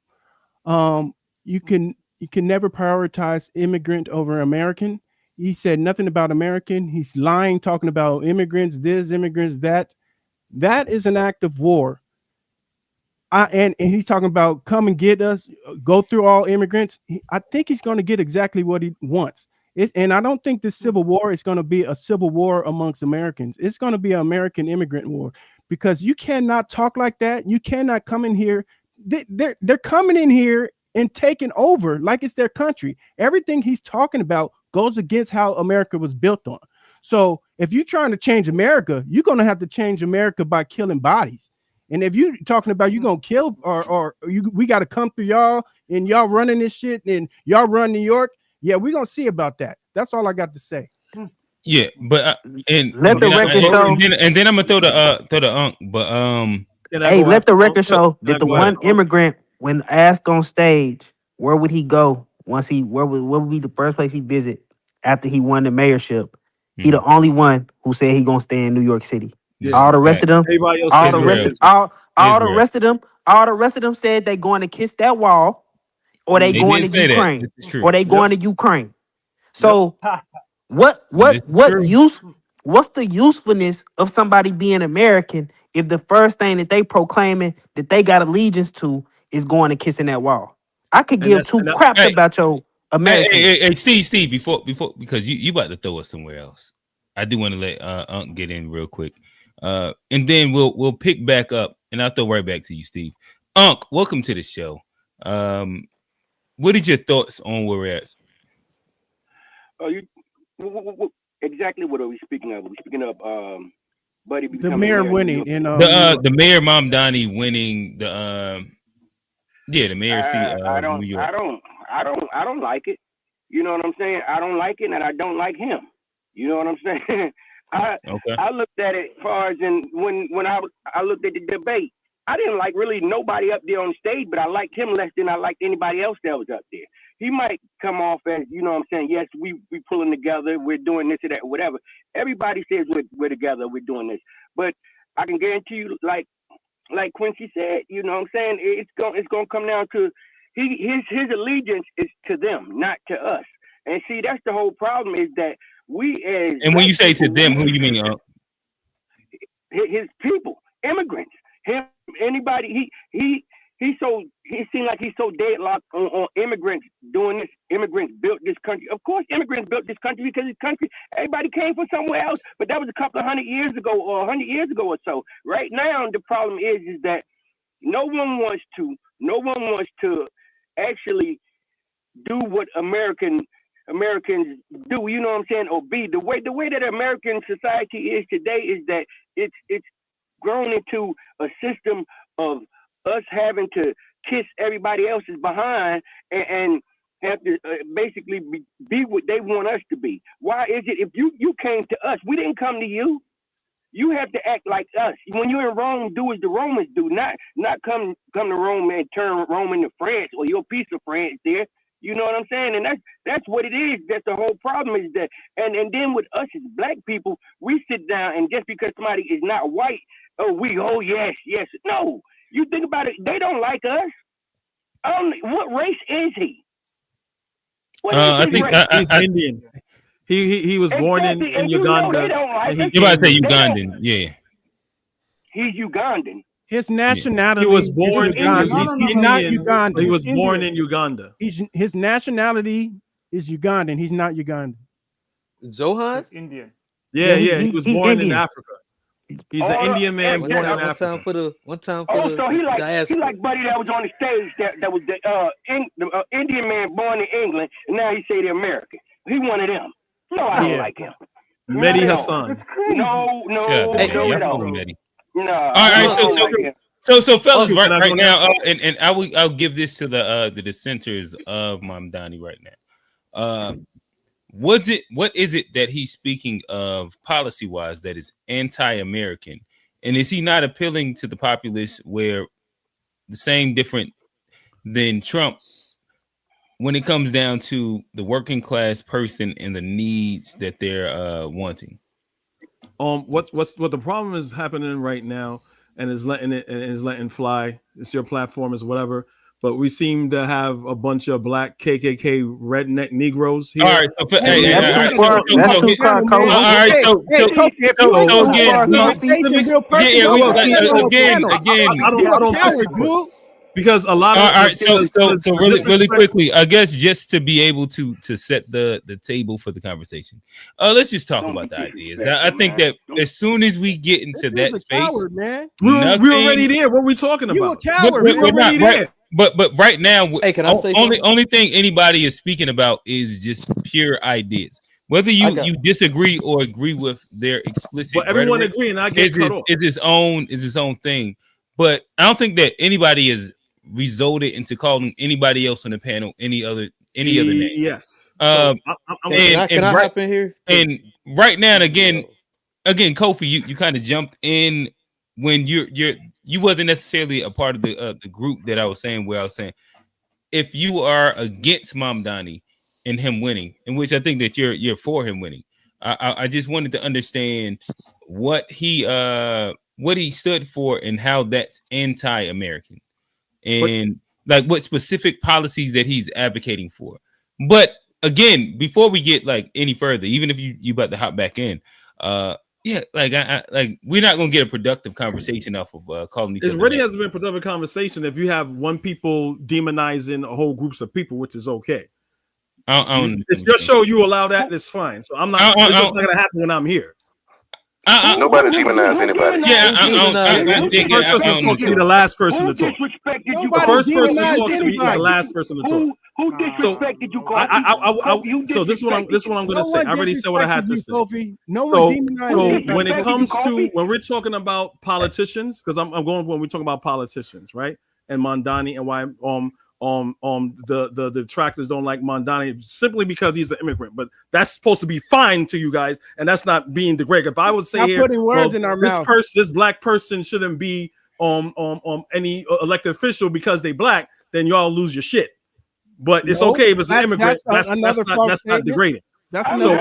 You can never prioritize immigrant over American. He said nothing about American. He's lying, talking about immigrants, this, immigrants, that. That is an act of war. And he's talking about come and get us, go through all immigrants. I think he's going to get exactly what he wants. And I don't think this civil war is going to be a civil war amongst Americans. It's going to be an American immigrant war, because you cannot talk like that. You cannot come in here. They're coming in here and taking over like it's their country. Everything he's talking about goes against how America was built on. So if you're trying to change America, you're going to have to change America by killing bodies. And if you're talking about you're going to kill we got to come through y'all and y'all running this shit and y'all run New York. Yeah, we're going to see about that. That's all I got to say. Yeah, but let the record show. And then I'm going to throw the unk. But hey, let the record show that the one immigrant, when asked on stage, where would he go once where would be the first place he visit after he won the mayorship? He the only one who said he going to stay in New York City. Yeah. All the rest of them, all the rest of them said they going to kiss that wall, or they going to Ukraine, or they going to Ukraine. So, what's the usefulness of somebody being American if the first thing that they proclaiming that they got allegiance to is going to kissing that wall? I could give two craps about your American. Hey, Steve, before because you about to throw us somewhere else. I do want to let Unc get in real quick. And then we'll pick back up, and I'll throw right back to you, Steve. Unc, welcome to the show. What are your thoughts on where we're at? Exactly what are we speaking of? Are we speaking of Buddy the mayor winning in the mayor MAMDANI winning the mayor seat of New York. I don't like it. You know what I'm saying? I don't like it, and I don't like him. You know what I'm saying? I looked at it as far as when I looked at the debate, I didn't like really nobody up there on stage, but I liked him less than I liked anybody else that was up there. He might come off as, you know what I'm saying, yes, we pulling together, we're doing this or that, whatever. Everybody says we're together, we're doing this. But I can guarantee you, like Quincy said, you know what I'm saying, it's gonna come down to his allegiance is to them, not to us. And see, that's the whole problem, is that we as and when you say to them, who you mean? His people, immigrants, him, anybody. He seemed like he's so deadlocked on immigrants doing this. Immigrants built this country. Of course, immigrants built this country because this country, everybody came from somewhere else. But that was a couple of 100 years ago or 100 years ago or so. Right now, the problem is that no one wants to actually do what Americans do. You know what I'm saying? Or be the way that American society is today is that it's grown into a system of us having to kiss everybody else's behind and have to basically be what they want us to be. Why is it if you came to us, we didn't come to you? You have to act like us. When you're in Rome, do as the Romans do, not come to Rome and turn Rome into France or your piece of France there. You know what I'm saying? And that's what it is. That's the whole problem is that. And then with us as black people, we sit down and just because somebody is not white, yes. No. You think about it, they don't like us. What race is he? I think he's Indian. He was born in Uganda. You about to say Ugandan? Yeah. He's Ugandan. His nationality. He was born in Uganda. He's not Ugandan. He was born in Uganda. His nationality is Ugandan. He's not Ugandan. Zohan? He's Indian. Yeah. He was born in Africa. He's an Indian man born in Africa. One time for the so he like Buddy that was on the stage that was the Indian man born in England, and now he say the American. He one of them. No, I don't like him. Mehdi Hassan. No. No. All right, so fellas, right now, and I'll give this to the dissenters of Mamdani right now. What is it that he's speaking of policy wise that is anti-American, and is he not appealing to the populace where the same different than Trump when it comes down to the working class person and the needs that they're wanting? What the problem is happening right now, and is letting fly. It's your platform, is whatever. But we seem to have a bunch of black KKK redneck Negroes here. All right, because a lot of all right, so really quickly, I guess just to be able to set the table for the conversation, let's just talk about the ideas. I think that as soon as we get into that space, we're already there. What are we talking about? You a coward. We're already there. But right now, hey, can I say only thing anybody is speaking about is just pure ideas. Whether you disagree or agree with their explicit, but everyone agree, and I get cut off. It's his own thing. But I don't think that anybody has resulted into calling anybody else on the panel any other name. Yes. Can I hop in here? And right now, and again, Kofi, you kind of jumped in when you wasn't necessarily a part of the group that I was saying, where I was saying if you are against Mamdani and him winning, in which I think that you're for him winning. I just wanted to understand what he stood for and how that's anti-American, and like what specific policies that he's advocating for. But again, before we get like any further, even if you about to hop back in, yeah, like we're not gonna get a productive conversation off of calling each other. It really hasn't been a productive conversation if you have one people demonizing a whole groups of people, which is okay. It's your show. You allow that. It's fine. So I'm not. It's not gonna happen when I'm here. Nobody demonize anybody. The first person to talk to me, the last person to talk. The first person to talk to me is the last person to talk. Who disrespected you? So this is what I'm going to say. I already said what I had to say. No one demonized. So when it comes to when we're talking about politicians, because I'm going when we talk about politicians, right? And Mamdani and why the detractors don't like Mamdani simply because he's an immigrant, but that's supposed to be fine to you guys, and that's not being degrading. If I would say here, putting words in our mouth, this black person shouldn't be any elected official because they black, then y'all lose your shit. But it's okay if it's an immigrant. That's not degrading. That's hold on.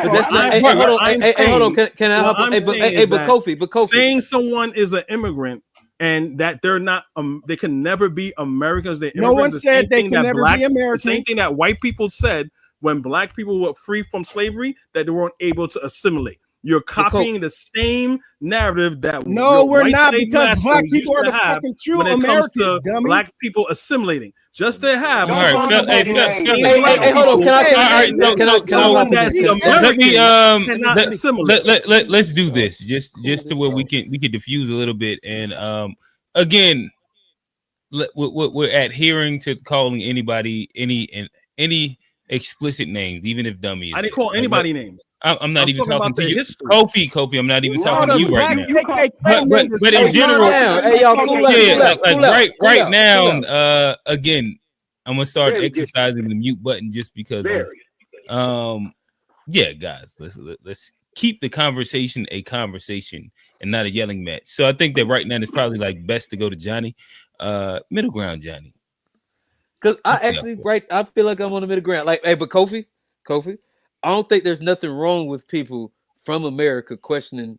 Can I help? But Kofi, saying someone is an immigrant and that they're not, they can never be Americans. No one said they can never be American. The same thing that white people said when black people were free from slavery, that they weren't able to assimilate. You're copying the same narrative that no, we're not, slave because black masters people are used the to have fucking true when it Americans, comes to dummy. black people assimilating. Just to have. All right, hold on. Hey, hold on. Can I? Let's do this just to where we can diffuse a little bit, and again, we're adhering to calling anybody any explicit names, even if dummy. I didn't call anybody names. I'm not even talking about to you, history. Kofi. I'm not even talking to you right now. But in hey, general, hey y'all, cool out. Right now, again, I'm gonna start exercising the mute button just because yeah, guys, let's keep the conversation a conversation and not a yelling match. So I think that right now it's probably like best to go to Johnny, middle ground, Johnny. Because I feel like I'm on the middle ground. Like, hey, but Kofi, I don't think there's nothing wrong with people from America questioning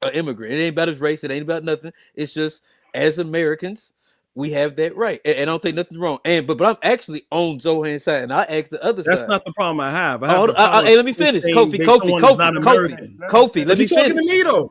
an immigrant. It ain't about his race. It ain't about nothing. It's just as Americans, we have that right, and I don't think nothing's wrong. But I'm actually on Zohan's side, and I asked the other side. That's not the problem I have. Hey, let me finish, Kofi. Let me finish. To me, though?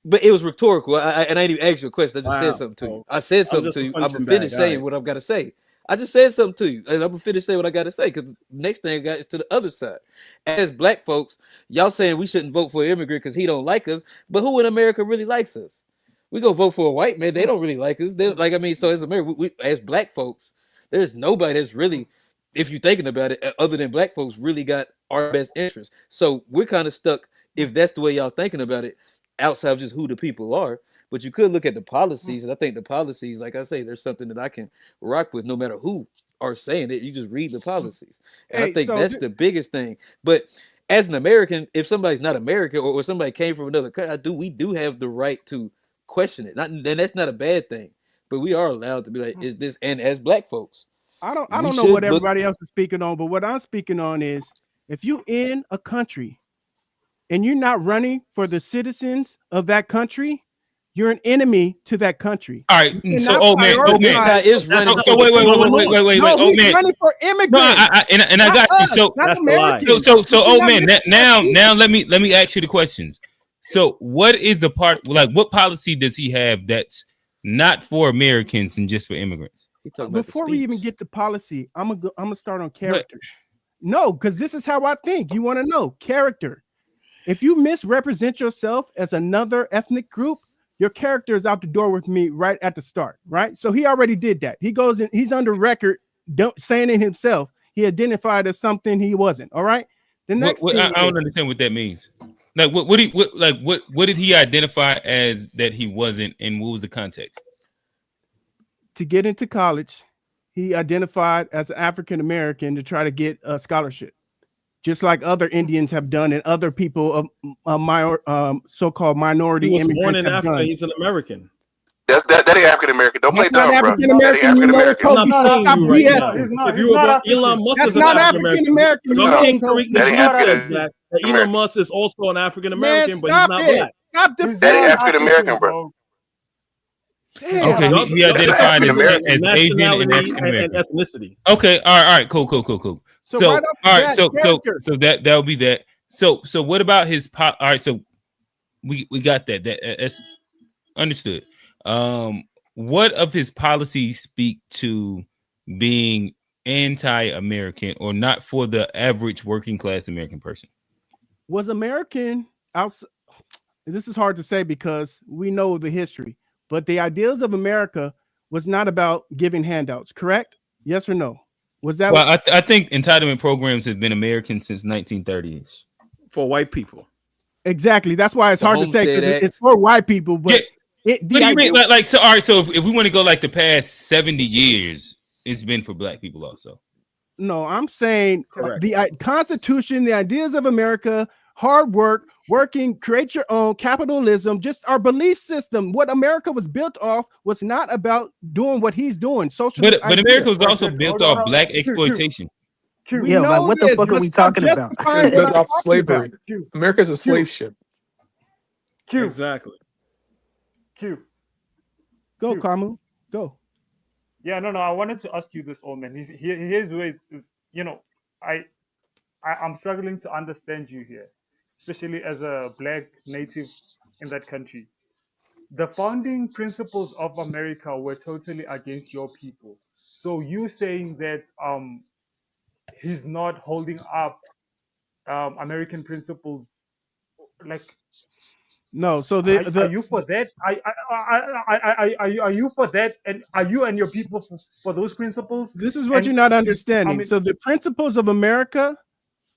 But it was rhetorical, and I didn't even ask you a question. I just said something to you. I said something to you. I'm gonna finish saying what I've got to say. I just said something to you, and I'm gonna finish saying what I got to say, because next thing I got is to the other side. As black folks, y'all saying we shouldn't vote for an immigrant because he don't like us, but who in America really likes us? We go vote for a white man. They don't really like us. So as America, we as black folks, there's nobody that's really, if you're thinking about it, other than black folks, really got our best interest. So we're kind of stuck, if that's the way y'all thinking about it, outside of just who the people are. But you could look at the policies, and I think the policies, like I say, there's something that I can rock with no matter who are saying it. You just read the policies, and I think that's the biggest thing. But as an American, if somebody's not American, or somebody came from another country, we do have the right to question it. Then that's not a bad thing. But we are allowed to be like, is this? And as black folks, I don't know what everybody else is speaking on, but what I'm speaking on is, if you in a country and you're not running for the citizens of that country, you're an enemy to that country. All right, so old man is running. So wait, old man, running for immigrants. No, I got you. So that's a lie. So old man, now let me ask you the questions. So what is the part, like, what policy does he have that's not for Americans and just for immigrants? Before we even get to policy, I'm gonna start on character. No, because this is how I think. You want to know character. If you misrepresent yourself as another ethnic group, your character is out the door with me right at the start, right? So he already did that. He goes in, he's under record, saying it himself. He identified as something he wasn't. All right. The next thing I don't understand what that means. Like what did he identify as that he wasn't, and what was the context? To get into college, he identified as an African American to try to get a scholarship, just like other Indians have done, and other people of so-called minority immigrants born in Africa. Done. He's an American. That ain't African American. Don't play dumb, bro. African American. If you were Elon Musk, that's not African American. Says that Elon Musk is also an African American, but he's not black. Stop that ain't African American, bro. Damn. Okay, he identified as Asian and African American and ethnicity. Okay, all right, cool. So right all right, so that'll be that. So what about his all right, so we got that's understood. What of his policies speak to being anti-American or not for the average working class American person? Was American outside? This is hard to say because we know the history, but the ideals of America was not about giving handouts, correct? Yes or no? Was that? Well, I think entitlement programs have been American since 1930s for white people. Exactly. That's why it's hard to say, because it's for white people. But what do you mean? Like so? All right. So if we want to go like the past 70 years, it's been for black people also. No, I'm saying the Constitution, the ideas of America, hard work, working, create your own, capitalism, just our belief system. What America was built off was not about doing what he's doing. Socialist but America was also built off black exploitation. Yeah, but what the fuck are we talking about? Built off slavery. America's a slave ship. Exactly. Go, Kamu. Go. Yeah, no. I wanted to ask you this, old man. Here's where it's, I'm struggling to understand you here. especially as a black native in that country. The founding principles of America were totally against your people. So you saying that he's not holding up American principles, like, No, so are you for that? Are you for that? And are you and your people for those principles? this is what And you're not I understanding. mean, So the principles of America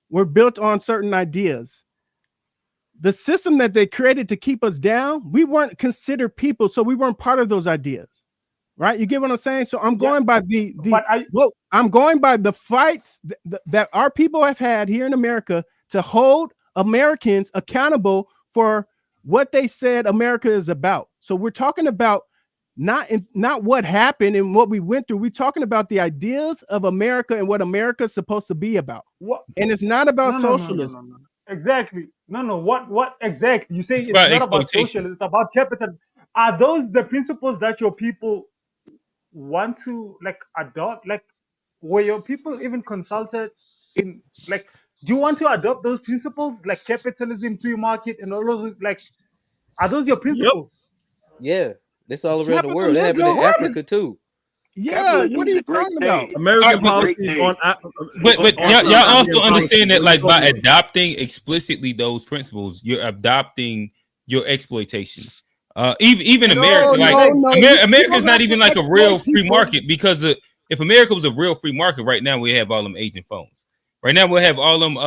were built on certain ideas. The system that they created to keep us down, we weren't considered people, so we weren't part of those ideas. Right? You get what I'm saying? So I'm going by I'm going by the fights that our people have had here in America to hold Americans accountable for what they said America is about. So we're talking about not what happened and what we went through. We're talking about the ideas of America and what America is supposed to be about. what? And it's not about socialism. No. Exactly. No. What exactly? You say It's it's about not about exploitation. socialism, it's about capital. Are those the principles that your people want to like adopt? Like, were your people even consulted in, like, do you want to adopt those principles like capitalism, free market, and all those, like, are those your principles? Yeah, that's all around the world. That happened in What? Africa too. Yeah, what are you talking about? American policies on. But y'all also understand that, like, by adopting. adopting explicitly those principles, you're adopting your exploitation. Even America, America is not even like a real free market, because if America was a real free market, right now we have all them aging phones. Right now we have all them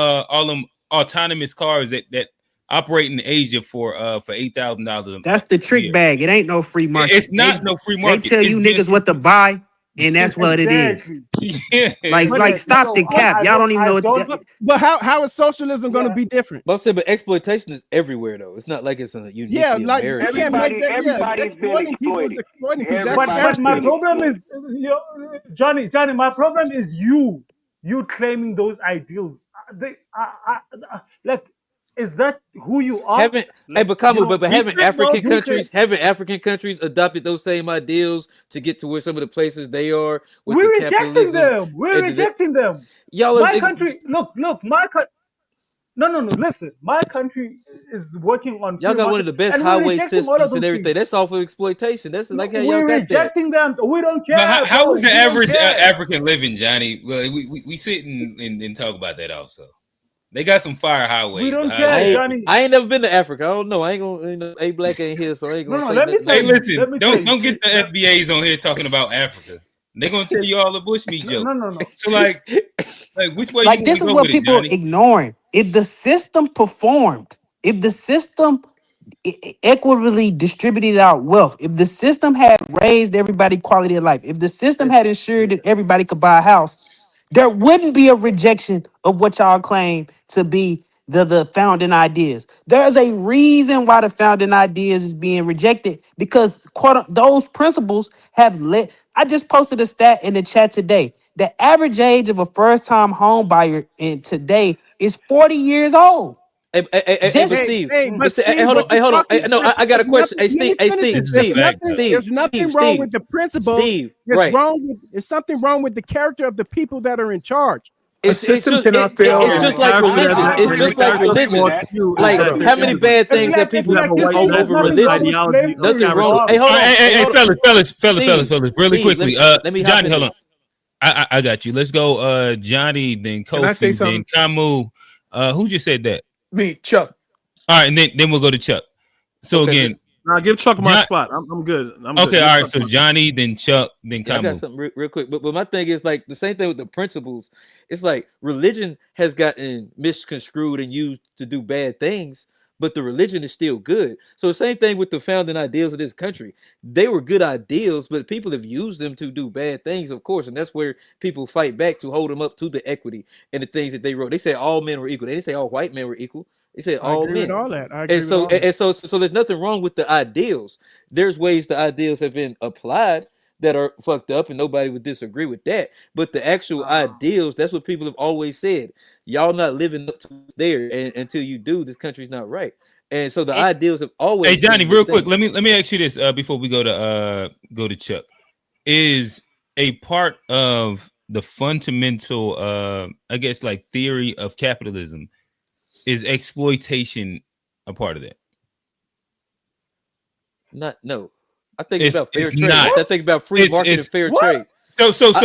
autonomous cars that operate in Asia for $8,000. That's the trick bag. It ain't no free market. It's not no free market. They tell you niggas what to buy, and that's what it is. Yeah, like stop the cap. Y'all don't even know what. But how is socialism going to be different? But exploitation is everywhere though. It's not like it's a uniquely American. You can't make that. Yeah, exploiting people is exploiting people. But my problem is, Johnny. My problem is you claiming those ideals. Like, is that who you are? Haven't African countries adopted those same ideals to get to where some of the places they are with We're the rejecting capitalism? them. We're rejecting them. Y'all, my country. Look. My country. No. Listen, my country is working on. Y'all got one of the best highway systems and everything. Things. That's all for exploitation. That's like how we're y'all got rejecting them. We don't care. But how is the average African living, Johnny? Well, we sit and talk about that also. They got some fire highways. We don't care, Johnny. I ain't never been to Africa. I don't know. I ain't gonna. A Black ain't here, so I ain't gonna say nothing. Hey, listen. Don't get the FBAs on here talking about Africa. They're gonna tell you all the bushmeat jokes. No. So like which way? Like, this is what people ignoring. If the system performed, if the system equitably distributed out wealth, if the system had raised everybody quality of life, if the system had ensured that everybody could buy a house, there wouldn't be a rejection of what y'all claim to be the founding ideas. There is a reason why the founding ideas is being rejected, because those principles have led. I just posted a stat in the chat today. The average age of a first-time home buyer in today is 40 years old. But Steve, hold on. No, I got a question. Steve. There's nothing wrong with the principle. There's something wrong with the character of the people that are in charge. It's just like religion. It's just like religion. Like, how many bad things that people do over religion? Nothing wrong. Hey, hold on. Fellas, really quickly. Johnny, hold on. I got you. Let's go. Johnny, then Kofi, then Camus. Who just said that? Me, Chuck. All right, and then we'll go to Chuck. So again, now give Chuck my spot. I'm good. Okay, all right. So Johnny, then Chuck, then Camus. I got something real quick, but my thing is like the same thing with the principles. It's like religion has gotten misconstrued and used to do bad things, but the religion is still good. So the same thing with the founding ideals of this country. They were good ideals, but people have used them to do bad things, of course, and that's where people fight back to hold them up to the equity and the things that they wrote. They said all men were equal. They didn't say all white men were equal. They said all men. All that. So there's nothing wrong with the ideals. There's ways the ideals have been applied that are fucked up, and nobody would disagree with that. But the actual ideals, that's what people have always said. Y'all not living up to there, and until you do, this country's not right. And so the ideals have always. Hey Johnny, real quick, let me ask you this before we go to Chuck. Is a part of the fundamental, I guess, like theory of capitalism, Is exploitation a part of that? No. I think it's about fair trade. Not. I think about free market and fair trade. So just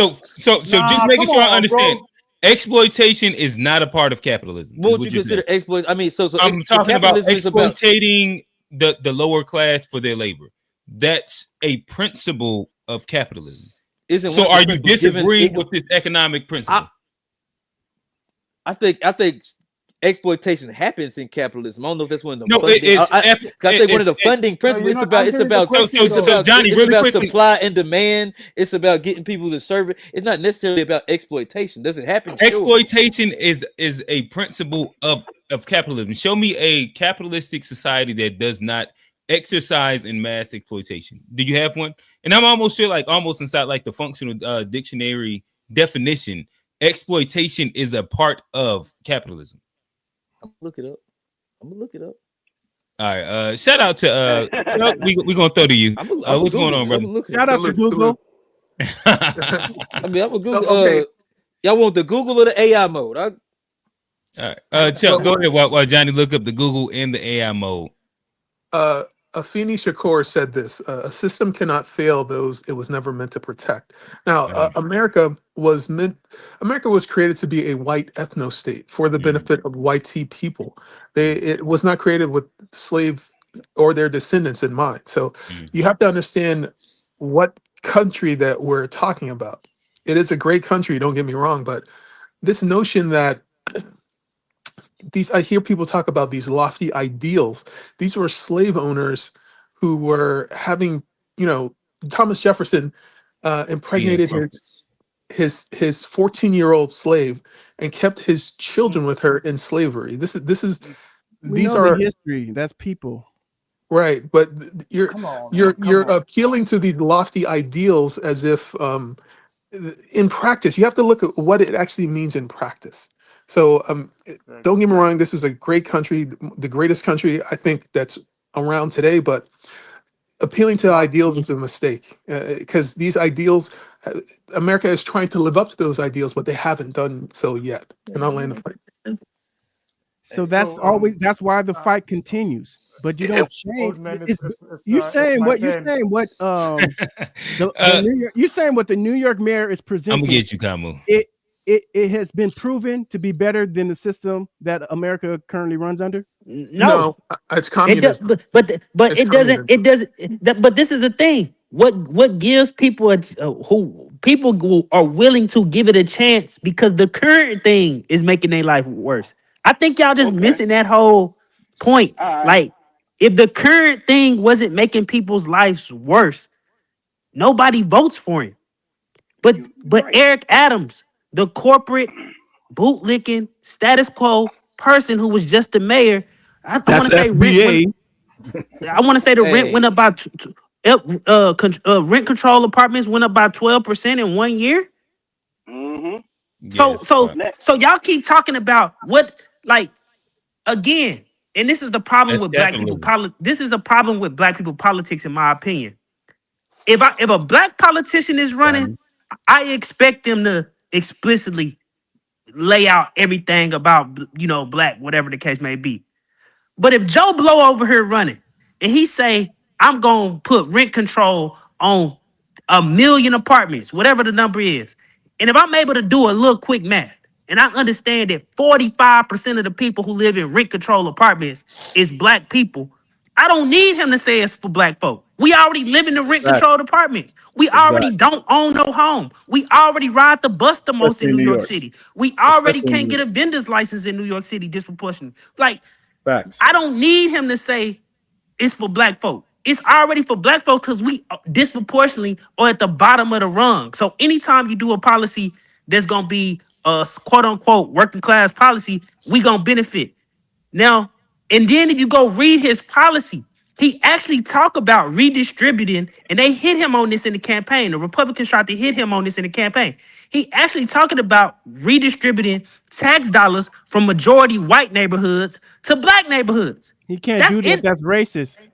making sure I understand. Bro. Exploitation is not a part of capitalism. What would you consider exploit? I mean, I'm talking about exploiting the lower class for their labor. That's a principle of capitalism. So are you disagreeing with this economic principle? I think exploitation happens in capitalism. I don't know if that's one of the one of the funding principles. It's about Johnny, really quickly, supply and demand. It's about getting people to serve it. It's not necessarily about exploitation. Does it happen? Exploitation is a principle of capitalism. Show me a capitalistic society that does not exercise in mass exploitation. Do you have one? And I'm almost sure, almost inside the functional dictionary definition, exploitation is a part of capitalism. I'm gonna look it up. All right. Shout out to Chuck. We're gonna throw to you. What's going on, brother? Shout out to Google. I'm a Google. Y'all want the Google or the AI mode? All right. Chuck, go ahead while Johnny look up the Google and the AI mode. Afeni Shakur said this: a system cannot fail those it was never meant to protect. Now, America was created to be a white ethno state for the benefit of white people. It was not created with slave or their descendants in mind. So you have to understand what country that we're talking about. It is a great country, don't get me wrong, but this notion that I hear people talk about these lofty ideals. These were slave owners who were having, Thomas Jefferson impregnated his 14-year-old slave and kept his children with her in slavery. These are history. That's people. Right, but you're appealing to these lofty ideals as if in practice you have to look at what it actually means in practice. So don't get me wrong, this is a great country, the greatest country I think that's around today, but appealing to ideals is a mistake because these ideals, America is trying to live up to those ideals, but they haven't done so yet. And I'll land the plane. So that's why the fight continues. But you don't change. You're saying what the New York mayor is presenting. I'm gonna get you, Kamu. It has been proven to be better than the system that America currently runs under. No, it's communism. But it doesn't. But this is the thing. What gives people who are willing to give it a chance because the current thing is making their life worse. I think y'all just missing that whole point. Like, if the current thing wasn't making people's lives worse, nobody votes for him. But Eric Adams, the corporate bootlicking status quo person who was just the mayor, I want to say the rent went up by rent control apartments went up by 12% in 1 year. So y'all keep talking about again, and this is the problem with black people. This is a problem with black people politics, in my opinion. If a black politician is running, I expect them to explicitly lay out everything about black, whatever the case may be. But if Joe Blow over here running and he say, I'm gonna put rent control on 1 million apartments, whatever the number is, and if I'm able to do a little quick math, and I understand that 45% of the people who live in rent control apartments is black people, I don't need him to say it's for black folk. We already live in the rent controlled apartments. We already don't own no home. We already ride the bus the most in New York City. We already can't get a vendor's license in New York City disproportionately. I don't need him to say it's for black folk. It's already for black folk because we disproportionately are at the bottom of the rung. So anytime you do a policy that's going to be a quote unquote working class policy, we going to benefit. Now, and then if you go read his policy, he actually talk about redistributing, and they hit him on this in the campaign. The Republicans tried to hit him on this in the campaign. He actually talking about redistributing tax dollars from majority white neighborhoods to black neighborhoods. He can't do that. That's racist.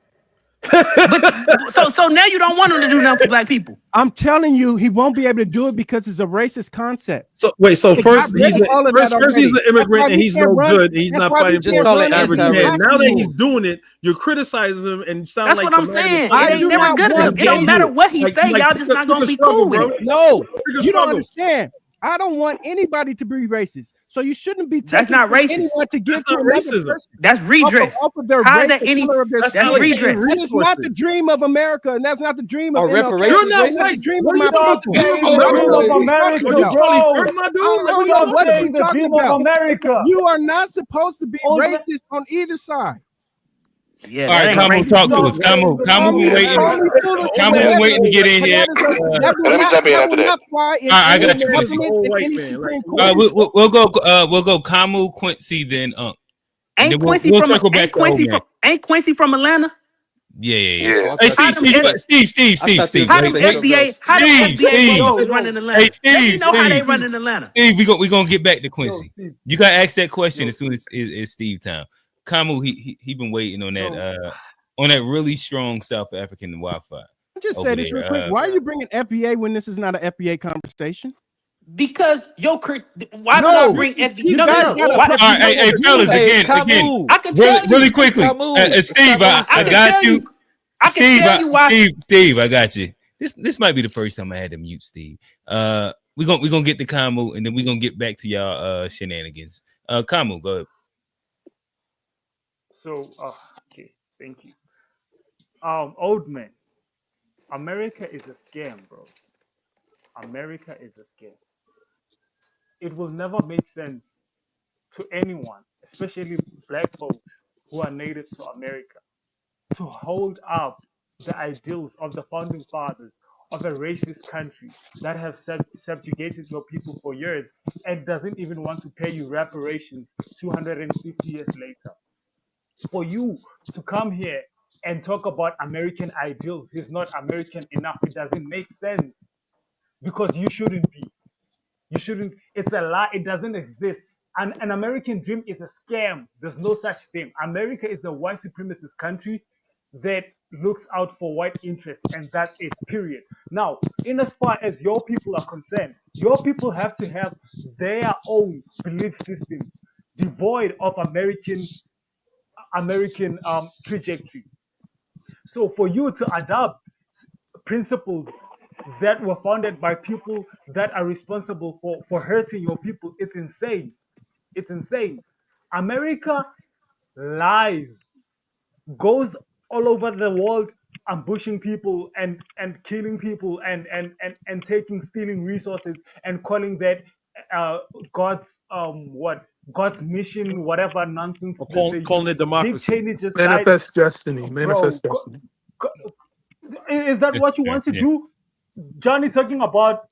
But so now you don't want him to do nothing for black people. I'm telling you, he won't be able to do it because it's a racist concept. So wait, so first he's an immigrant and he's no good. He's not fighting for average man. Now that he's doing it, you're criticizing him and sound that's like what I'm saying. It ain't never good enough. It don't matter what he say. Y'all just not gonna be cool with it. No, you don't understand. I don't want anybody to be racist, so you shouldn't be. That's not racist. Anyone to give to racism. That's redress. How is that any? That's redress. That is not the dream of America, and that's not the dream of reparations. You're not white. Dream of my people. America. You are not supposed to be racist on either side. Yeah, all right, Kamu, talk to us. Kamu been waiting. Kamu been waiting to get in here. Let me jump in after that. I got you, Quincy. We'll go Kamu, Quincy, then Ain't Quincy from Atlanta? Yeah. Hey, Steve. How the FBI is running Atlanta? Hey, Steve. You know how they run in Atlanta. Steve, we gonna get back to Quincy. You gotta ask that question as soon as it's Steve time. Kamu, he been waiting on that really strong South African Wi-Fi. Just say this real quick. Why are you bringing FBA when this is not an FBA conversation? Because why don't I bring FBA? Hey, fellas, again. I can tell you really quickly. Steve, I got you. Steve, I got you. This might be the first time I had to mute Steve. We're gonna get to Kamu, and then we're gonna get back to y'all shenanigans. Kamu, go ahead. So, okay, thank you. Old man, America is a scam, bro. America is a scam. It will never make sense to anyone, especially black folks who are native to America, to hold up the ideals of the founding fathers of a racist country that have subjugated your people for years and doesn't even want to pay you reparations 250 years later. For you to come here and talk about American ideals is not American enough. It doesn't make sense because you shouldn't be. You shouldn't. It's a lie. It doesn't exist. An American dream is a scam. There's no such thing. America is a white supremacist country that looks out for white interests, and that's it, period. Now, in as far as your people are concerned, your people have to have their own belief system devoid of American trajectory. So for you to adopt principles that were founded by people that are responsible for hurting your people, it's insane. It's insane. America lies, goes all over the world ambushing people and killing people and stealing resources and calling that God's God's mission, whatever nonsense. Calling it democracy. Dick Cheney just Manifest died. destiny. Manifest destiny. Is that what you want to do? Johnny talking about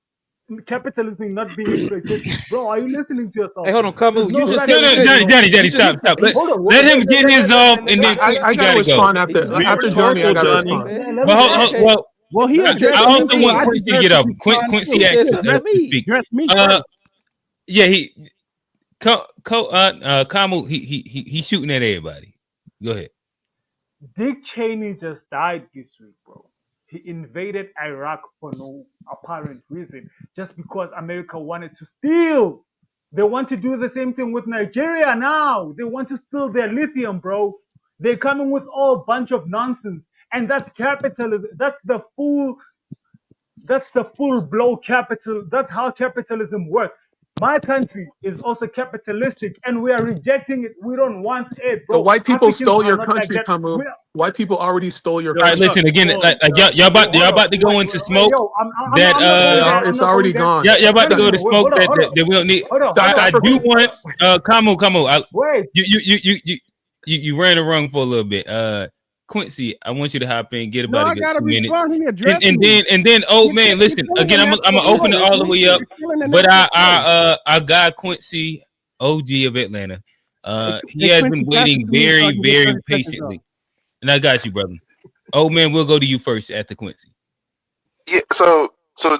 capitalism not being exploitation. Bro, are you listening to yourself? Hey, hold on, Kamu. You just said Johnny, stop. Let him get his off, and then I gotta respond after Johnny. I gotta respond. Well, he I also want Quincy to get up. Quincy asked to speak. Yeah, Kamu, he's shooting at everybody. Go ahead. Dick Cheney just died this week, bro. He invaded Iraq for no apparent reason, just because America wanted to steal. They want to do the same thing with Nigeria now. They want to steal their lithium, bro. They're coming with all bunch of nonsense, and that's capitalism. That's the full blow capital. That's how capitalism works. My country is also capitalistic, and we are rejecting it. We don't want it, bro. The white people Africans stole your like country, Kamu. White people already stole your country. All right, listen again. Y'all about to go into smoke. It's already gone. Y'all about to go to smoke that we don't need. I do want Kamu. Wait. You ran the rung for a little bit. Quincy, I want you to hop in, get about a good 2 minutes, and then old man, listen again. I'm gonna open it all the way up, but our guy Quincy, OG of Atlanta, he has been waiting very, very patiently, and I got you, brother. Old man, we'll go to you first after Quincy. Yeah. So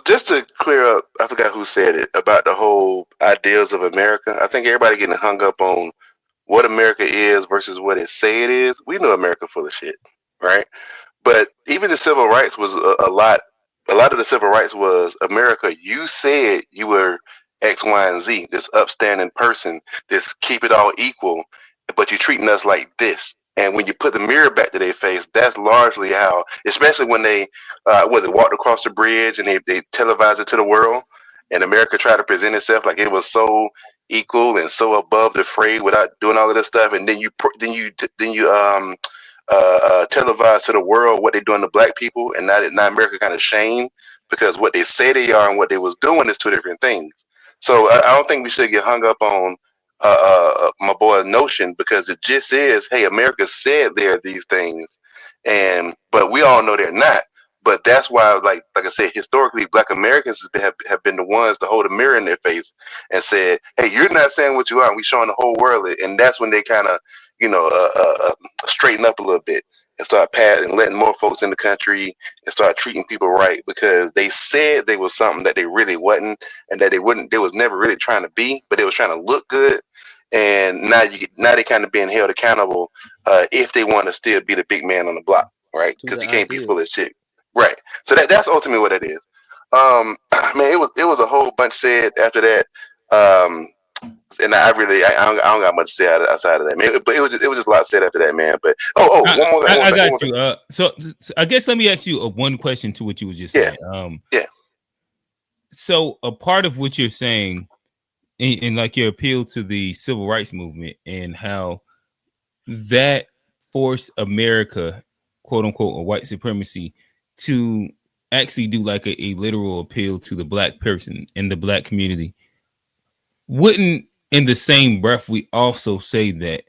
just to clear up, I forgot who said it about the whole ideals of America. I think everybody getting hung up on what America is versus what it say it is. We know America full of shit, right? But even the civil rights was a lot. A lot of the civil rights was America. You said you were X, Y, and Z, this upstanding person, this keep it all equal, but you're treating us like this. And when you put the mirror back to their face, that's largely how, especially when they walked across the bridge and they televised it to the world, and America tried to present itself like it was so equal and so above the fray without doing all of this stuff, and then you televise to the world what they're doing to black people, and now America kind of shamed because what they say they are and what they was doing is two different things. So I don't think we should get hung up on my boy notion, because it just is, hey, America said they're these things, but we all know they're not. But that's why, like I said, historically, Black Americans have been the ones to hold a mirror in their face and said, "Hey, you're not saying what you are." And we showing the whole world it, and that's when they kind of, straighten up a little bit and start letting more folks in the country and start treating people right, because they said they was something that they really wasn't, and that they wouldn't. They was never really trying to be, but they was trying to look good. And now they kind of being held accountable if they want to still be the big man on the block, right? Because you can't be full of shit. Right. So that's ultimately what it is. Man, it was a whole bunch said after that. And I don't got much to say outside of that, man. But it was just a lot said after that, man. But one more. I got you. So I guess let me ask you one question to what you was just saying. Yeah. So a part of what you're saying, and like your appeal to the civil rights movement and how that forced America, quote unquote, or white supremacy, to actually do like a literal appeal to the black person in the black community. Wouldn't, in the same breath, we also say that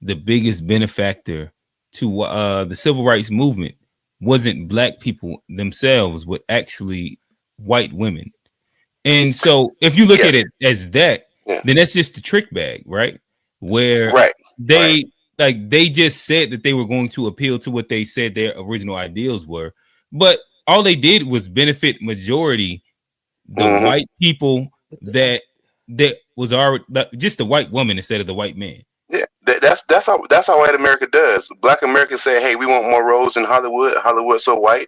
the biggest benefactor to the civil rights movement wasn't black people themselves, but actually white women? And so if you look at it as that, then that's just the trick bag, right? Where they just said that they were going to appeal to what they said their original ideals were, but all they did was benefit majority, the white people that was already just the white woman instead of the white man. Yeah, that's how white America does. Black Americans say, "Hey, we want more roles in Hollywood. Hollywood's so white."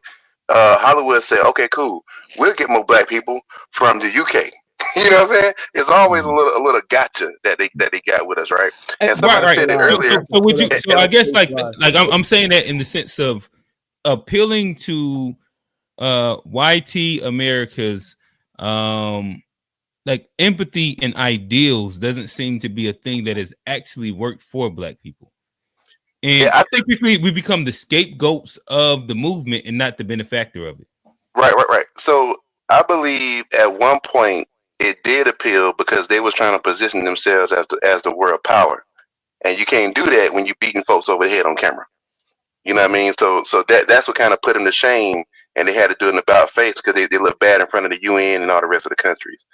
Hollywood said, "Okay, cool. We'll get more black people from the UK." You know what I'm saying? It's always a little gotcha that they got with us, right? And somebody said it earlier. So would you? So I guess like I'm saying that in the sense of appealing to YT America's like empathy and ideals doesn't seem to be a thing that has actually worked for black people. And typically we become the scapegoats of the movement and not the benefactor of it. Right. So I believe at one point it did appeal because they was trying to position themselves as the world power. And you can't do that when you're beating folks over the head on camera. You know what I mean? So that's what kind of put them to shame, and they had to do an about face because they look bad in front of the UN and all the rest of the countries.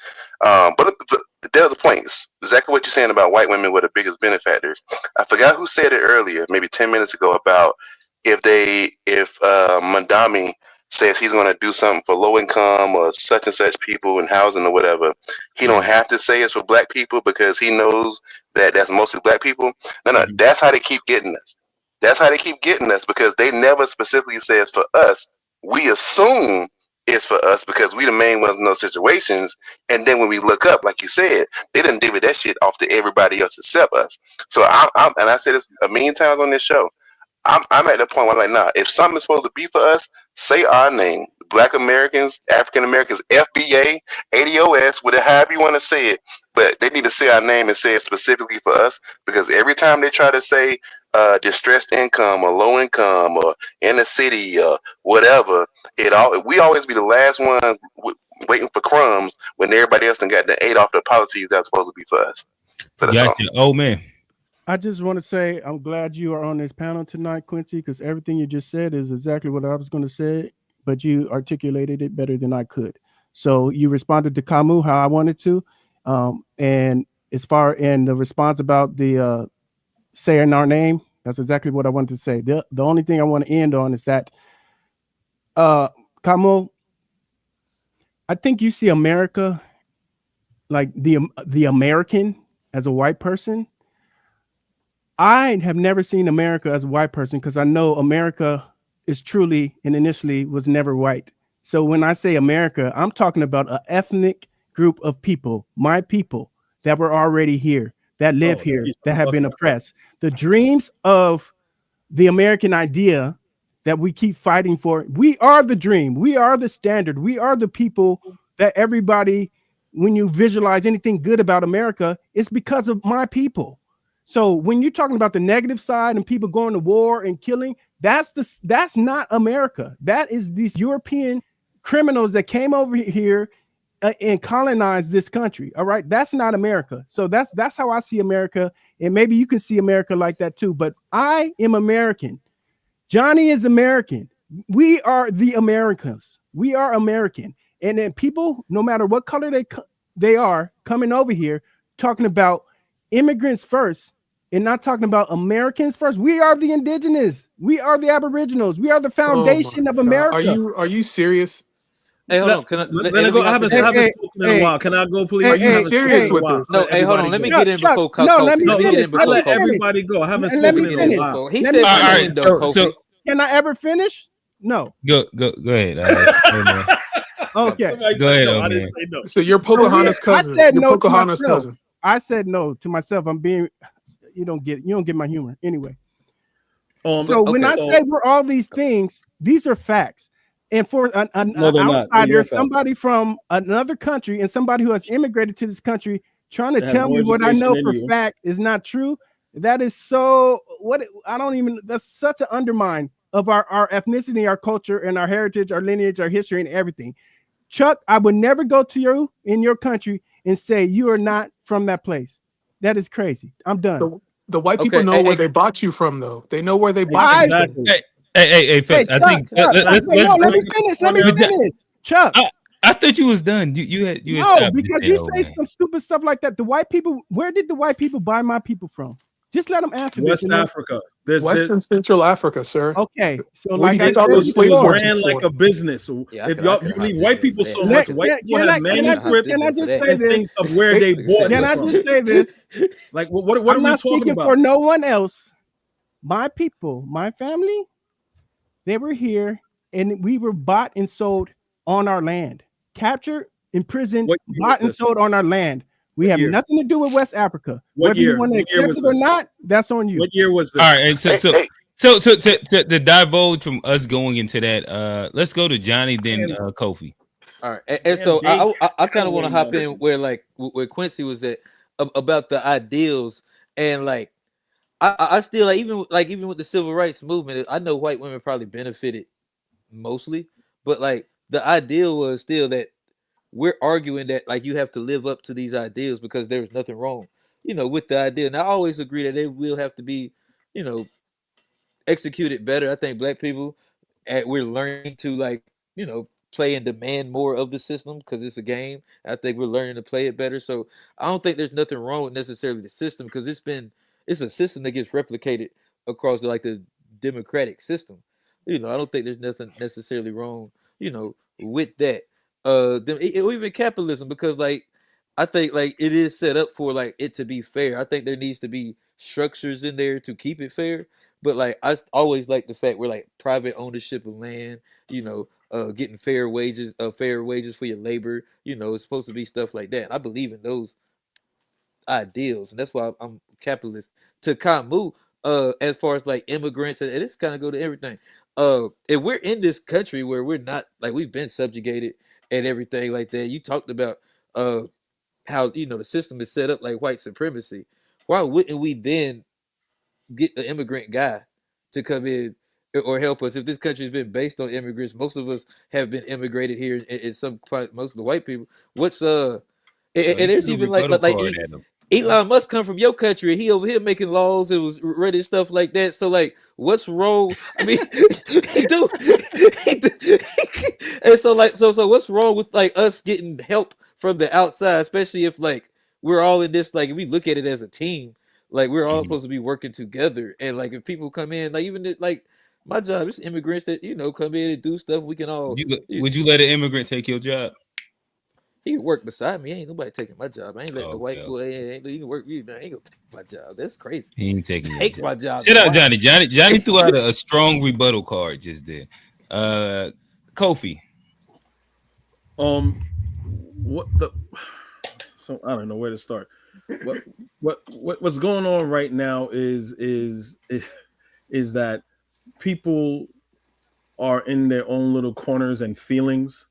But the other point is exactly what you're saying about white women were the biggest benefactors. I forgot who said it earlier, maybe 10 minutes ago, about if MAMDANI says he's going to do something for low income or such and such people in housing or whatever, he don't have to say it's for black people because he knows that that's mostly black people. No, that's how they keep getting us. That's how they keep getting us, because they never specifically say it's for us. We assume it's for us because we the main ones in those situations. And then when we look up, like you said, they didn't divvy that shit off to everybody else except us. So and I said this a million times on this show, I'm at the point where I'm like, nah, if something's supposed to be for us, say our name. Black Americans, African Americans, FBA, ADOS, whatever, however you want to say it, but they need to say our name and say it specifically for us, because every time they try to say distressed income or low income or in the city or whatever, we always be the last ones waiting for crumbs when everybody else done got the ate off the policies that's supposed to be for us. So that's gotcha. Oh man. I just want to say I'm glad you are on this panel tonight, Quincy, because everything you just said is exactly what I was going to say, but you articulated it better than I could. So you responded to Camus how I wanted to. And as far in the response about the saying our name, that's exactly what I wanted to say. The only thing I want to end on is that Camus, I think you see America, like the American, as a white person. I have never seen America as a white person because I know America is truly and initially was never white. So when I say America, I'm talking about an ethnic group of people, my people that were already here, that live here, that have been oppressed. The dreams of the American idea that we keep fighting for. We are the dream. We are the standard. We are the people that everybody, when you visualize anything good about America, it's because of my people. So when you're talking about the negative side and people going to war and killing, that's not America. That is these European criminals that came over here and colonized this country. All right, that's not America. So that's how I see America, and maybe you can see America like that too. But I am American. Johnny is American. We are the Americans. We are American. And then people, no matter what color they are, coming over here talking about immigrants first and not talking about Americans first. We are the indigenous. We are the aboriginals. We are the foundation of America. Are you serious? Hey, hold on. Can I let it go? I haven't spoken in a while. Can I go, please? Are you serious with this? No, hey, hold on. Let me get in before Kofi. Let me finish. Let everybody go. I haven't spoken in a while. He said something though, Kofi. Can I ever finish? No. Go ahead. Okay. Go ahead, man. So you're Pocahontas' cousin. I said no to Pocahontas' myself. cousin. I said no to myself. I'm being. You don't get my humor anyway. So when I say we're all these things, these are facts. And for an outsider, somebody from another country and somebody who has immigrated to this country trying to tell me what I know for fact is not true, that is so that's such an undermine of our ethnicity, our culture, and our heritage, our lineage, our history, and everything. Chuck, I would never go to you in your country and say you are not from that place. That is crazy. I'm done. The white people know where they bought you from, though. They know where they bought you from. Hey, Chuck, I think let me finish. Let me finish. Chuck, I thought you was done. You no, because you say some stupid stuff like that. The white people, where did the white people buy my people from? Just let them answer. West Africa. Western Central Africa, sir. Okay, so what like I said, those ran like a business. If y'all you leave white people so much, white people have manuscripts and things of where they bought. Can I just say this? Like what are we talking about? I'm not speaking for no one else. My people, my family, they were here, and we were bought and sold on our land, captured, imprisoned, bought and sold on our land. We have nothing to do with West Africa. Whether you want to accept it or not, that's on you. What year was this? All right, so to divulge from us going into that, let's go to Johnny, then Kofi. All right, and so I kind of want to hop in where Quincy was at about the ideals, and like I still even with the civil rights movement, I know white women probably benefited mostly, but like the ideal was still that we're arguing that like you have to live up to these ideals because there's nothing wrong, with the idea. And I always agree that they will have to be, executed better. I think black people, we're learning to play and demand more of the system because it's a game. I think we're learning to play it better. So I don't think there's nothing wrong with necessarily the system because it's a system that gets replicated across the democratic system. I don't think there's nothing necessarily wrong, with that. Even capitalism, because I think it is set up for it to be fair. I think there needs to be structures in there to keep it fair. But I always like the fact where private ownership of land, getting fair wages for your labor, it's supposed to be stuff like that. I believe in those ideals, and that's why I'm capitalist. To Kamu, as far as immigrants, and this kind of go to everything. If we're in this country where we're not we've been subjugated and everything like that, you talked about how the system is set up like white supremacy. Why wouldn't we then get an immigrant guy to come in or help us? If this country has been based on immigrants, most of us have been immigrated here in some part, most of the white people. What's and there's even Elon Musk come from your country and he over here making laws and was running stuff like that. So what's wrong? I mean, he do. And so what's wrong with us getting help from the outside, especially if we're all in this, if we look at it as a team, we're all supposed to be working together. And if people come in, even my job, it's immigrants that come in and do stuff. We can all. Would you let an immigrant take your job? He can work beside me. Ain't nobody taking my job. I ain't letting the white boy. Ain't you can work you. Ain't gonna take my job. That's crazy. He ain't taking your Take job. my job. Shout out Johnny. Johnny threw out a strong rebuttal card just there. Kofi. What the? So I don't know where to start. What's going on right now is that people are in their own little corners and feelings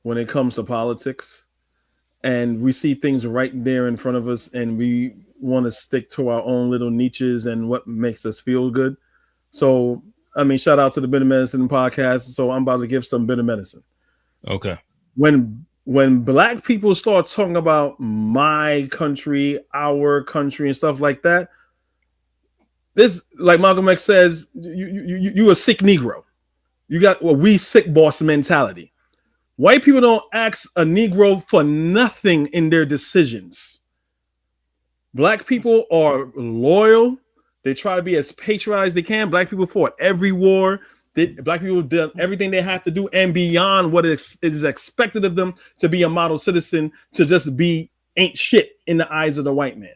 when it comes to politics, and we see things right there in front of us, and we want to stick to our own little niches and what makes us feel good. So, I mean, shout out to the Bitter Medicine podcast. So I'm about to give some bitter medicine. Okay. When black people start talking about my country, our country, and stuff like that, this, like Malcolm X says, you a sick Negro. You got we sick boss mentality. White people don't ask a Negro for nothing in their decisions. Black people are loyal. They try to be as patriotic as they can. Black people fought every war. Black people did everything they have to do and beyond what is expected of them to be a model citizen, to just be ain't shit in the eyes of the white man.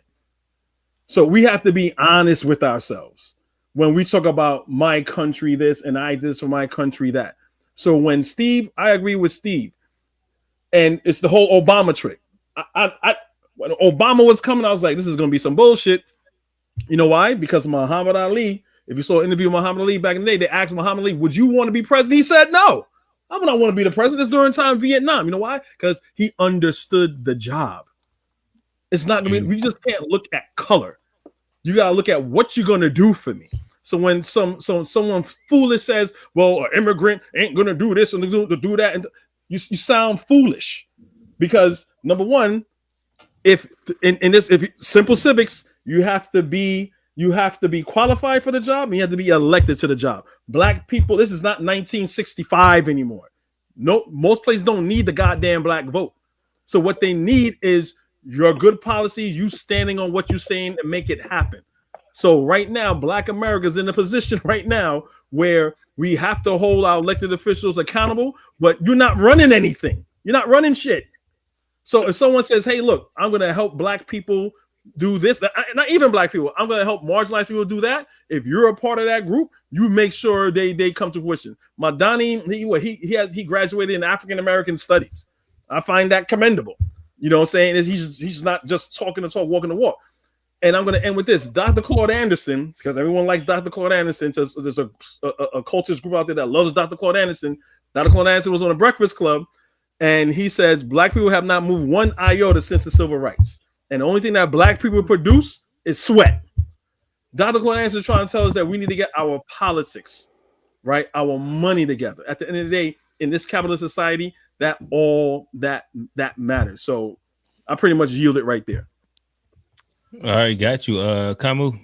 So we have to be honest with ourselves when we talk about my country this and I this for my country that. So when I agree with Steve, and it's the whole Obama trick. When Obama was coming, I was like, this is going to be some bullshit. You know why? Because Muhammad Ali, if you saw an interview with Muhammad Ali back in the day, they asked Muhammad Ali, would you want to be president? He said, no, I would not want to be the president. It's during time Vietnam. You know why? Because he understood the job. It's not going to be, we just can't look at color. You got to look at what you're going to do for me. So when someone foolish says, well, an immigrant ain't going to do this and to do that, and you sound foolish, because number one, if simple civics, you have to be qualified for the job, and you have to be elected to the job. Black people, this is not 1965 anymore. No, most places don't need the goddamn black vote. So what they need is your good policy, you standing on what you're saying and make it happen. So right now, Black America is in a position right now where we have to hold our elected officials accountable, but you're not running anything. You're not running shit. So if someone says, hey, look, I'm going to help Black people do this, not even Black people, I'm going to help marginalized people do that. If you're a part of that group, you make sure they come to fruition. MAMDANI, he graduated in African American studies. I find that commendable. You know what I'm saying? He's not just talking the talk, walking the walk. And I'm going to end with this. Dr. Claude Anderson, because everyone likes Dr. Claude Anderson. So there's a cultist group out there that loves Dr. Claude Anderson. Dr. Claude Anderson was on the Breakfast Club, and he says Black people have not moved one iota since the civil rights. And the only thing that Black people produce is sweat. Dr. Claude Anderson is trying to tell us that we need to get our politics, right? Our money together. At the end of the day, in this capitalist society, that matters. So I pretty much yield it right there. All right, got you. Kamu.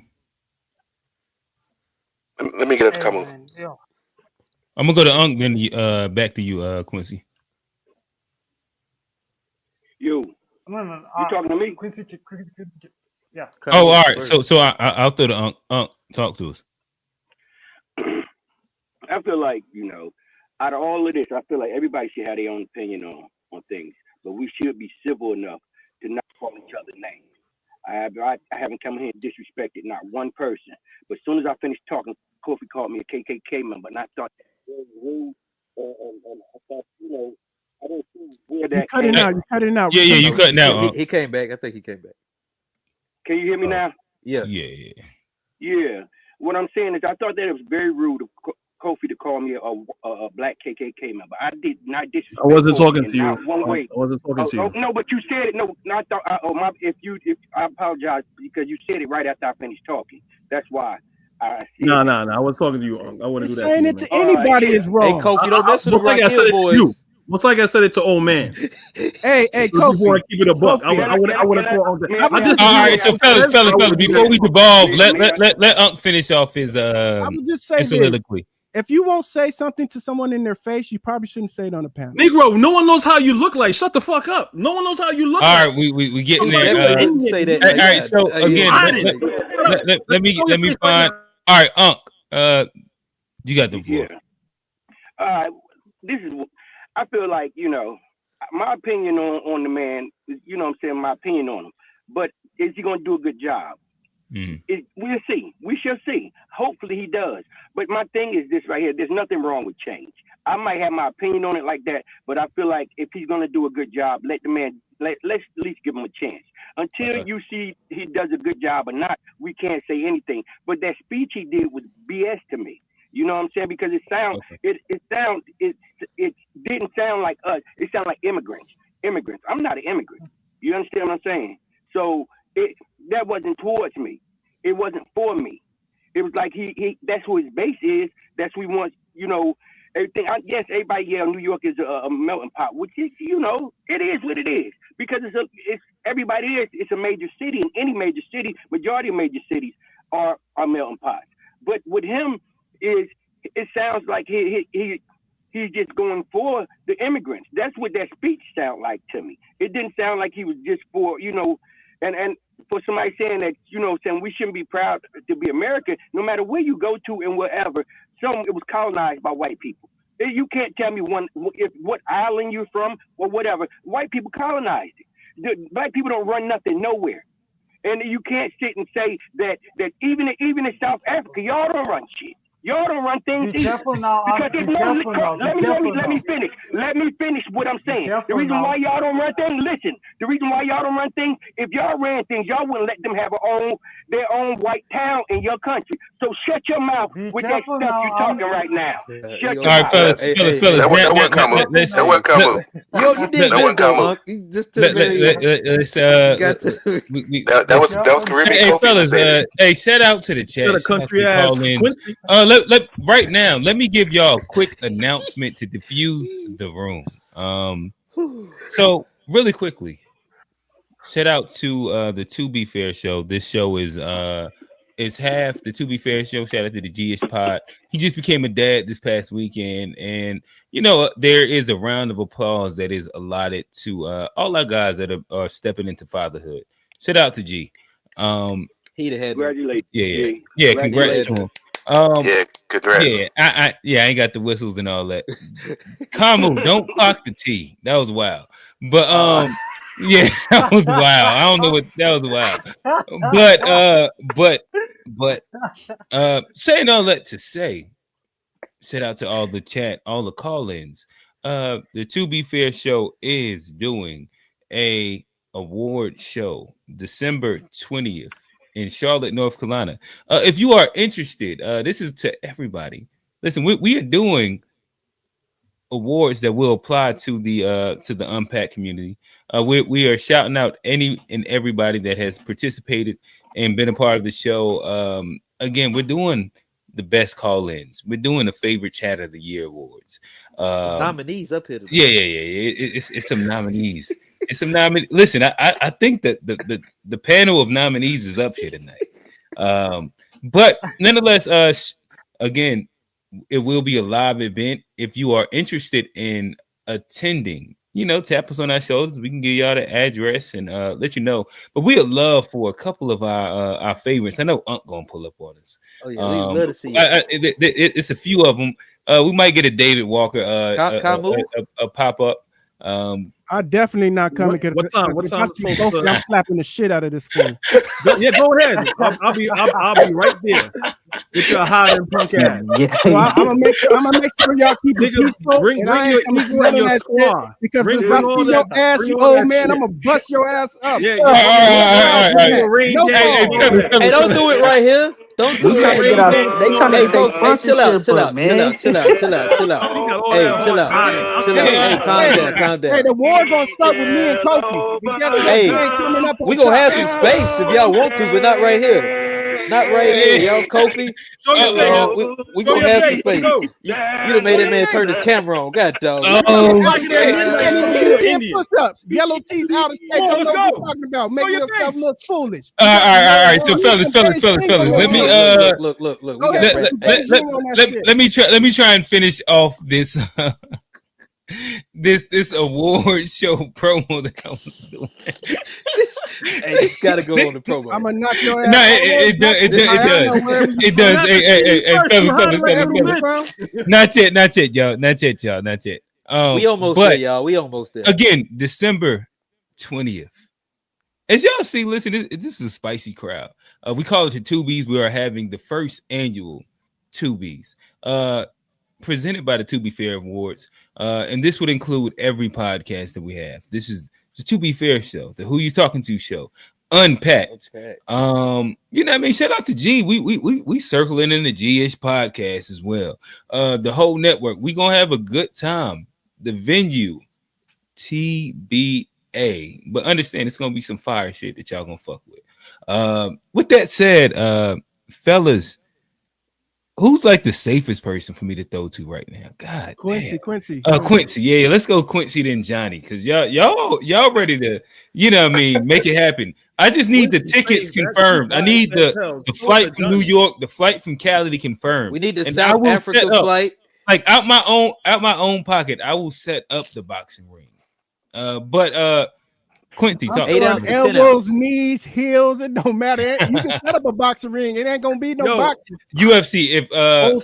Let me get up to Kamu. Yeah. I'm gonna go to Unc, then back to you, Quincy. You talking to me? Quincy, yeah. Oh, all right. So I'll throw the Unc. Talk to us. I feel like, out of all of this, I feel like everybody should have their own opinion on things, but we should be civil enough to not call each other names. I haven't come here and disrespected not one person, but as soon as I finished talking, Kofi called me a KKK member, and I thought that was rude, and I thought, I don't see where that. You're cutting out. Yeah, you cutting out. He came back. I think he came back. Can you hear me now? Yeah. Yeah. What I'm saying is, I thought that it was very rude of Kofi to call me a black KKK member. I did not disrespect. I wasn't talking to you. One way. I wasn't talking to you. No, but you said it. No, I thought. If I apologize because you said it right after I finished talking. That's why. No. I was talking to you. I wouldn't do that. Saying it to anybody is wrong. Hey, Kofi, don't mess with the Rock boys. Most like I said it to old man. Hey, Kofi. Before I keep it a buck, I would have thought. All right, so fellas, before we devolve, let Unc finish off his I would just say soliloquy. If you won't say something to someone in their face, you probably shouldn't say it on a panel. Negro, no one knows how you look like. Shut the fuck up. No one knows how you look. All right, we getting there. Didn't say that. All right, so again, let me find. All right, Unc, you got the floor. Yeah. This is. I feel like my opinion on the man, you know what I'm saying, my opinion on him. But is he going to do a good job? We'll see. We shall see. Hopefully he does. But my thing is this right here. There's nothing wrong with change. I might have my opinion on it like that, but I feel like if he's going to do a good job, let the man, let's at least give him a chance. Until you see he does a good job or not, we can't say anything. But that speech he did was BS to me. You know what I'm saying? Because it didn't sound like us. It sounded like immigrants. I'm not an immigrant. You understand what I'm saying? So that wasn't towards me. It wasn't for me. It was like he that's who his base is. That's who he wants, you know, everything. Yes, everybody, New York is a melting pot, which is, you know, it is what it is. Because it's a major city, and any major city, majority of major cities are melting pots. But with him, it sounds like he's just going for the immigrants. That's what that speech sounded like to me. It didn't sound like he was just for, you know, and for somebody saying that, you know, saying we shouldn't be proud to be American, no matter where you go to and wherever, it was colonized by white people. You can't tell me what island you're from or whatever. White people colonized it. Black people don't run nothing nowhere. And you can't sit and say that even in South Africa, y'all don't run shit. Y'all don't run things either. Because there's no let me finish. Let me finish what I'm saying. The reason why y'all don't run things, listen. The reason why y'all don't run things, if y'all ran things, y'all wouldn't let them have their own white town in your country. So shut your mouth with that stuff you're talking right now. Shut your mouth. Fellas. That wasn't coming. That wasn't coming. Yo, you did good though, Unc. You just took that was Caribbean. Hey, fellas, hey, shout out to the chat. Country ass. Right now, let me give y'all a quick announcement to diffuse the room. So really quickly, shout out to the To Be Fair show. This show is half the To Be Fair show. Shout out to the GS Pod. He just became a dad this past weekend, and you know there is a round of applause that is allotted to all our guys that are stepping into fatherhood. Shout out to G. He the head. Congratulations. Yeah. Congrats to him. Congrats. I ain't got the whistles and all that. Kamu, don't clock the T. That was wild. But yeah, that was wild. I don't know what that was wild. But saying all that to say, shout out to all the chat, all the call-ins. The To Be Fair show is doing a award show December 20th. In Charlotte, North Carolina. If you are interested, this is to everybody. Listen, we are doing awards that will apply to the Unpacked community. We are shouting out any and everybody that has participated and been a part of the show. Again, we're doing the best call-ins. We're doing the favorite chat of the year awards. Some nominees up here. Yeah. It's some nominees. It's some nominees. Listen, I think that the panel of nominees is up here tonight. But nonetheless, again, it will be a live event. If you are interested in attending, you know, tap us on our shoulders. We can give y'all the address and let you know. But we would love for a couple of our favorites. I know Unc gonna pull up on us. Oh yeah, we love to see it's a few of them. We might get a David Walker a pop up. I'm definitely not coming. What time? I'm slapping the shit out of this phone. Yeah, go ahead. I'll be right there. Get your hot and punk ass. Yeah. So I'm gonna make sure y'all keep it peaceful. Bring your squad. Because if I see your ass, you old man, I'm gonna bust your ass up. Hey, don't do it right here. Don't do it right here. They trying to get chill out. Hey, chill out. Calm down. Hey, the war gonna start with me and Kofi. Hey, we gonna have some space if y'all want to, but not right here. Not right here, y'all. Kofi, we gonna have some space. You done made that man turn his camera on. God dog. Push-ups. Yellow teeth out of state. Don't know what you're talking about. Make yourself look foolish. All right. So fellas. Let me Let me try and finish off this this award show promo that I was doing. Hey, this gotta go on the promo. I'm gonna knock your ass. No, it does. Hey, fellas. Not yet, y'all. Not yet. We almost there, y'all. We almost there. Again, December 20th. As y'all see, listen, this is a spicy crowd. We call it the Tubies. We are having the first annual Tubies, presented by the To Be Fair Awards. And this would include every podcast that we have. This is the To Be Fair show, the Who You Talking To show, Unpacked. You know what I mean? Shout out to G. We circling in the G-ish podcast as well. The whole network. We gonna have a good time. The venue, TBA. But understand it's gonna be some fire shit that y'all gonna fuck with. With that said, fellas, who's like the safest person for me to throw to right now? God, Quincy. Quincy. Yeah, let's go Quincy then Johnny, because y'all ready to, you know what I mean, make it happen. I just need the tickets confirmed. I need the flight from New York, the flight from Cali confirmed. We need the South Africa flight. Like out my own pocket, I will set up the boxing ring. But Quincy, talk. 8 ounce, elbows, knees, heels. It don't matter. You can set up a boxing ring. It ain't gonna be no boxing. UFC. If I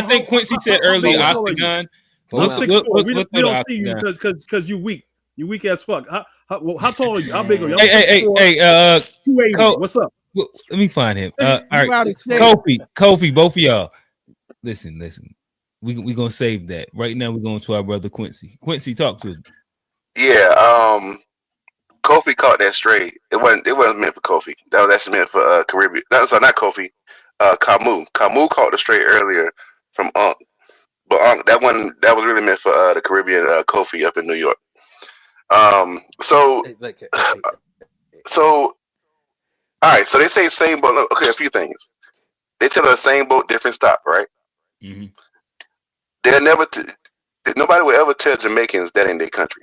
think Quincy said earlier octagon. We don't see you because you weak. You weak as fuck. How tall are you? How big are you? Hey. 280. What's up? Let me find him. All right, Kofi, both of y'all. Listen. We gonna save that. Right now, we're going to our brother Quincy. Quincy, talk to us. Yeah, Kofi caught that straight. It wasn't meant for Kofi. That was actually meant for Caribbean. Not Kofi. Camus. Camus caught the straight earlier from Unc. But Unc, that was really meant for the Caribbean Kofi up in New York. So all right, so they say same boat. Okay, a few things. They tell us same boat, different stop, right? Mm-hmm. Nobody will ever tell Jamaicans that ain't their country.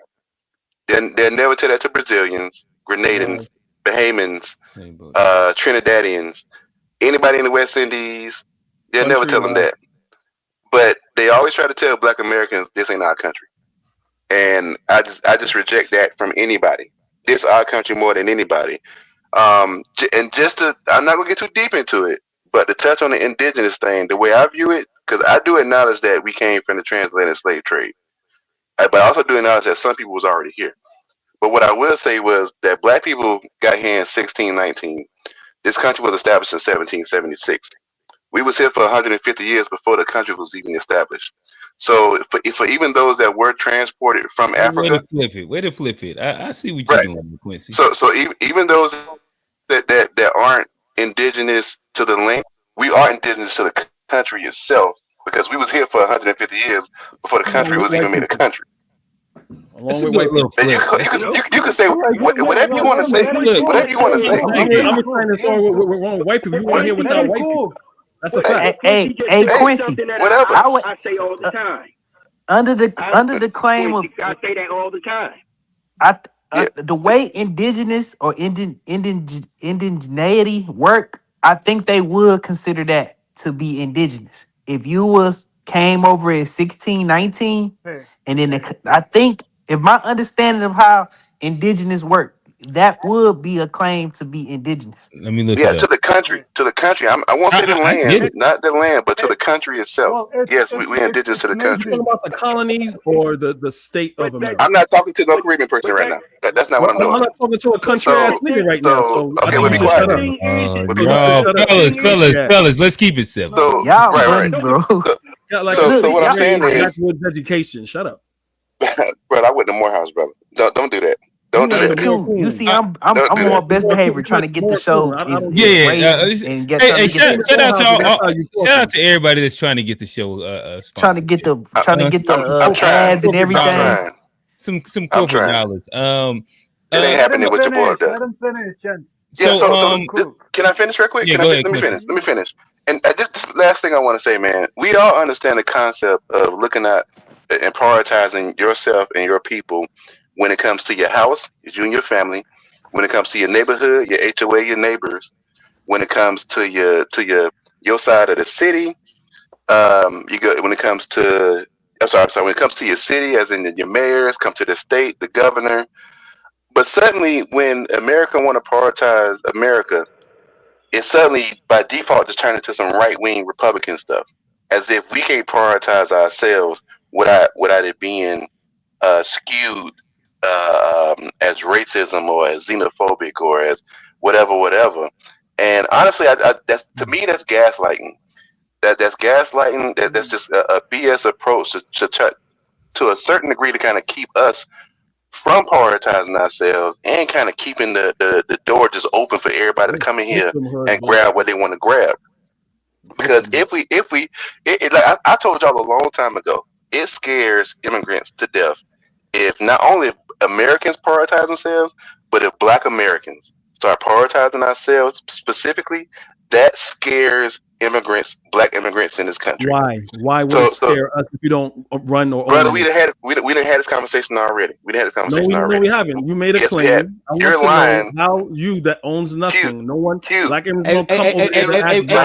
They'll never tell that to Brazilians, Grenadans, Bahamians, Trinidadians, anybody in the West Indies. They'll never tell them that. But they always try to tell Black Americans this ain't our country. And I just reject that from anybody. This is our country more than anybody. And I'm not gonna get too deep into it, but to touch on the indigenous thing, the way I view it, because I do acknowledge that we came from the transatlantic slave trade, but I also do acknowledge that some people was already here. But what I will say was that Black people got here in 1619. This country was established in 1776. We was here for 150 years before the country was even established. So for even those that were transported from Africa, way to flip it. I see what you're doing, Quincy. So even those that aren't indigenous to the land, we are indigenous to the country itself, because we was here for 150 years before the country was even made a country. You can say whatever you want to say. Whatever you want to say. I'm trying to talk with wrong white people. You want to hear without white people? That's a fact. Hey, Quincy. Whatever. I say all the time. Under the claim of I say that all the time. The way indigenous or indigeneity work, I think they would consider that to be indigenous. If you came over in 1619, and then I think, if my understanding of how indigenous work, that would be a claim to be indigenous. Let me look. To the country. I won't say the land, not the land, but to the country itself. Yes, we indigenous to the country. You're talking about the colonies or the state of America? I'm not talking to no Caribbean person right now. That's not what I'm doing. I'm not talking to a country ass nigga right now. So okay, we'll be quiet. Fellas, let's keep it simple. So, y'all funny, bro. So what I'm saying is, education. Shut up, brother. I went to Morehouse, brother. Don't do that. Don't do that. You see, I'm on my best behavior, trying to get the show. Shout out to everybody that's trying to get the show. Trying to get the ads and everything. Some corporate dollars. It ain't happening with your boy. Let him finish, gents. Can I finish real quick? Yeah, Let me finish. And this last thing I want to say, man, we all understand the concept of looking at and prioritizing yourself and your people when it comes to your house, you and your family, when it comes to your neighborhood, your HOA, your neighbors, when it comes to your side of the city, when it comes to your city, as in your mayors, come to the state, the governor. But suddenly, when America want to prioritize America, it suddenly by default just turned into some right-wing Republican stuff, as if we can't prioritize ourselves without it being skewed as racism or as xenophobic or as whatever. And honestly, that's to me that's gaslighting. That's gaslighting. That's just a BS approach to a certain degree to kind of keep us from prioritizing ourselves and kind of keeping the door just open for everybody to come in here and grab what they want to grab. Because if we like I told y'all a long time ago, it scares immigrants to death if not only Americans prioritize themselves, but if Black Americans start prioritizing ourselves specifically, that scares Black immigrants in this country. Why? Why would it scare us if you don't run or brother? We done had this conversation already. We done had this conversation already. No, we haven't. You made a claim. You're lying. How you that owns nothing? No one. Black immigrants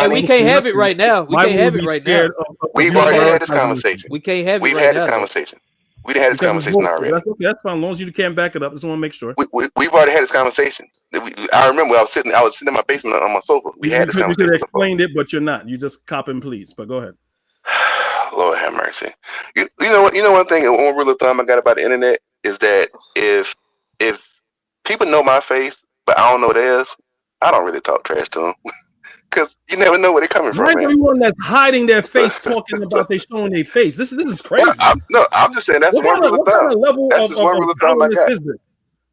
we can't have it right now. We can't have it right now. We've already had this conversation. We can't have it We've right had now. this conversation. We done had this conversation already. That's okay. That's fine. As long as you can't back it up. Just want to make sure. We've already had this conversation. I remember I was sitting in my basement on my sofa. We had this conversation. You could have explained it, but you're not. You just copping, please. But go ahead. Lord have mercy. You know what? You know one thing. One rule of thumb I got about the internet is that if people know my face, but I don't know theirs, I don't really talk trash to them. Because you never know where they're coming from. Why are you one that's hiding their face, talking about they showing their face? This is crazy. Well, I'm just saying that's one rule of thumb. That's just one rule of thumb I got.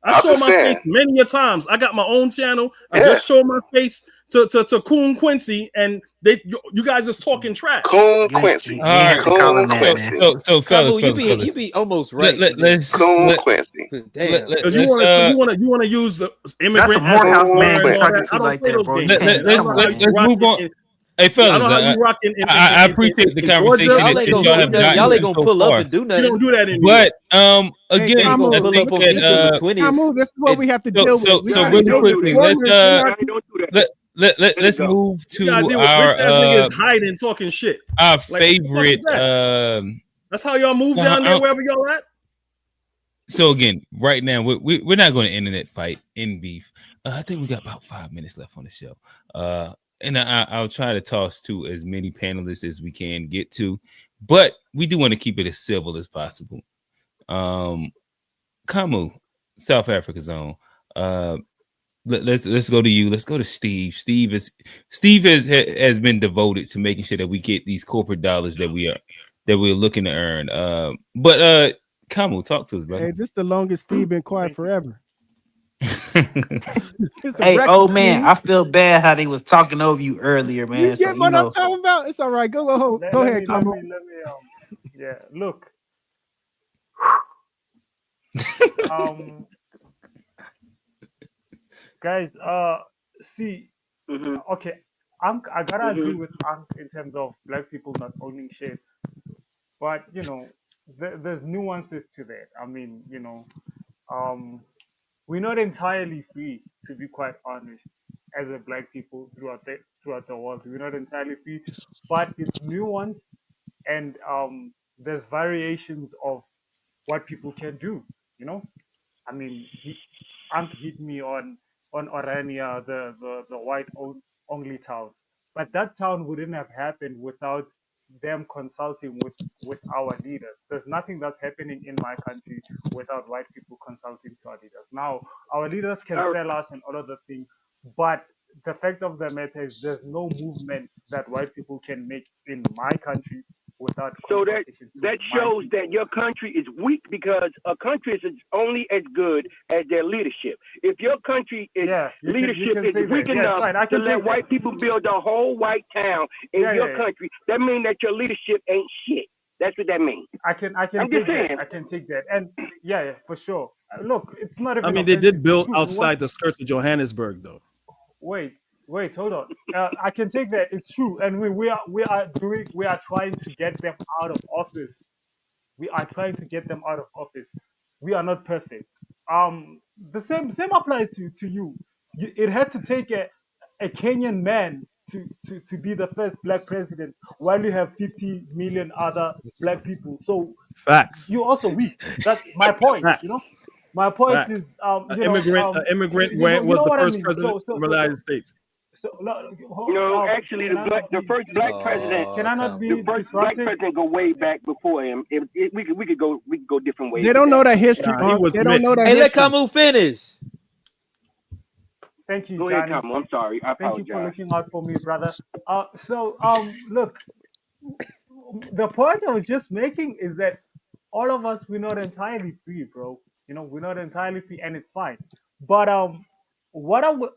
I show my face many a times. I got my own channel. I just show my face to Coon Quincy, and you guys just talking trash. Coon Quincy. All right, Coon Quincy. So fellas, you be almost right. Let's Coon Quincy. Damn. Because you want to use the immigrant. That's a Morehouse man like that, bro. Let's move on. Hey fellas, I appreciate the conversation. Y'all ain't gonna pull up and do nothing. You don't do that anymore. But again, I think that this is what we have to deal with. So really quickly, let's move to our hiding, talking shit. Our favorite. That's how y'all move down there wherever y'all at. So again, right now we're not going to internet fight in beef. I think we got about 5 minutes left on the show. And I'll try to toss to as many panelists as we can get to, but we do want to keep it as civil as possible. Kamu, South Africa zone. Let's go to you. Let's go to Steve. Steve has been devoted to making sure that we get these corporate dollars that we're looking to earn. But Kamu, talk to us, brother. Hey, this is the longest Steve been quiet forever. Hey, old man, I feel bad how they was talking over you earlier, man. You get what I'm talking about? It's all right. Go ahead, Kamu. Yeah, look. Guys, see, okay, I gotta agree with Unc in terms of Black people not owning shit, but you know, there's nuances to that. I mean, you know, we're not entirely free, to be quite honest, as a Black people throughout the world. We're not entirely free, but it's nuanced, and there's variations of what people can do. You know, I mean, Unc hit me on Orania, the white only town, but that town wouldn't have happened without them consulting with our leaders. There's nothing that's happening in my country without white people consulting to our leaders. Now, our leaders can sell us and all of the things, but the fact of the matter is there's no movement that white people can make in my country without consultation. So that shows that your country is weak because a country is only as good as their leadership. If your country is leadership is weak enough to let white people build a whole white town in your country, that means that your leadership ain't shit. That's what that means. I can take that. I can take that. And yeah, for sure. Look, it's not even. I mean, they did build outside the skirts of Johannesburg, though. Wait, hold on. I can take that. It's true, and we are trying to get them out of office. We are trying to get them out of office. We are not perfect. The same applies to you. It had to take a Kenyan man to be the first Black president, while you have 50 million other Black people. So facts. You're also weak. That's my point. Facts. You know. My point is, immigrant was the first president of the United States. So actually, the first black president, can I not be the first black disrupted? president go way back before him. We could go different ways. They don't know that history. Nah, he was They don't know that Hey, let history. Camus finish. Thank you, Go Johnny. ahead, Tom. I'm sorry. I Thank you for apologize. looking out for me, brother. Look, the point I was just making is that all of us, we're not entirely free, bro. We're not entirely free, and it's fine. But what I would-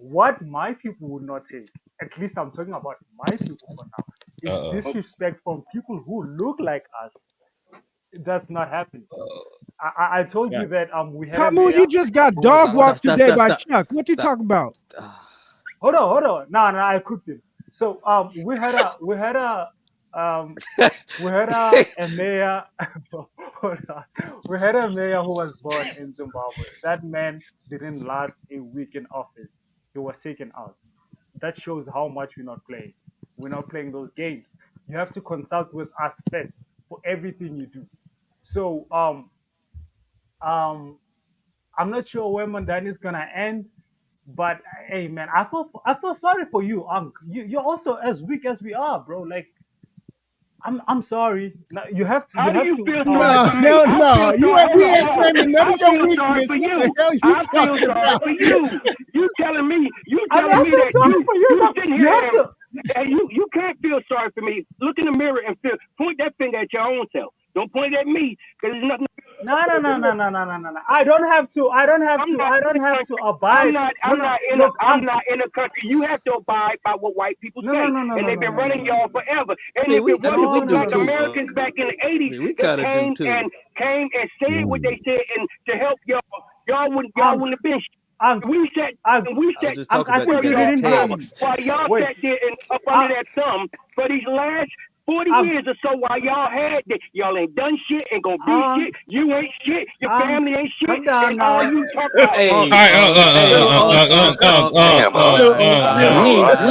what my people would not take, at least I'm talking about my people for now, is disrespect from people who look like us. That's not happening. I told you that we had Camus, you just got dog walked today by Chuck. What you talking about? Hold on. No, I cooked him. So we had a mayor. Hold on. We had a mayor who was born in Zimbabwe. That man didn't last a week in office. He was taken out. That shows how much we're not playing. We're not playing those games. You have to consult with us first for everything you do. So I'm not sure where MAMDANI is gonna end, but hey, man, I feel sorry for you. You're also as weak as we are, bro. Like, I'm sorry. Now, you have to. How do you feel No, sorry for me? no. We ain't claiming none I of your feel sorry weakness. for What you. the hell you I feel talking sorry about? for you. You telling me I feel that sorry for you. you sitting You here have to. and you can't feel sorry for me. Look in the mirror and point that finger at your own self. Don't point at me because there's nothing. No. I don't have to. I don't have to abide. I'm not in a country. You have to abide by what white people say, and they've been running y'all forever. And if it wasn't for black Americans back in the '80s that came and said what they said and to help y'all wouldn't have been. We sat. I was just talking about the tags. While y'all sat there and up under that thumb for these last 40 years or so, while y'all had that, y'all ain't done shit, ain't gonna be shit. You ain't shit. Your family ain't shit. And all you talk about. We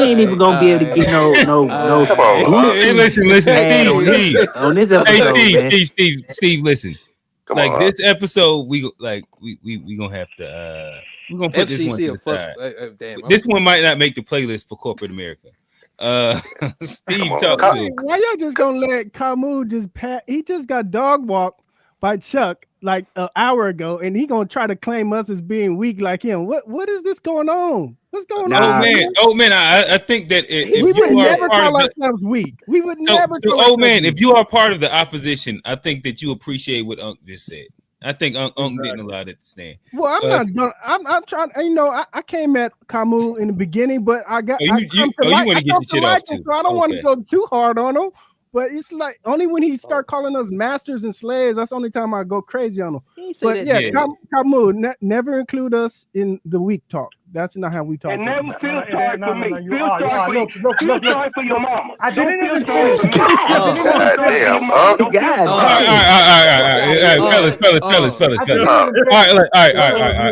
ain't even gonna be able to get no Hey, listen, Steve. on this episode, man. Steve, listen. Like this episode, we gonna have to we're gonna put this one to the side. This one might not make the playlist for corporate America. Steve, talk to him. Why y'all just gonna let Camus just pat? He just got dog walked by Chuck like an hour ago, and he gonna try to claim us as being weak like him. What is this going on? What's going on? Old man, I think that if we would you are never part call of ourselves weak. We would so, never. So, old man, if you are part of the opposition, I think that you appreciate what Unc just said. I think Unc didn't allow that to stand. Well, I'm not done. I'm trying. I came at Camus in the beginning, but I got. You want to get your shit off too. So I don't want to go too hard on him. But it's like only when he start calling us masters and slaves, that's the only time I go crazy on him. But yeah, Camus, never include us in the weak talk. That's not how we talk. And never feel sorry for me. Feel sorry for your mama. I didn't even sorry for me. Fellas.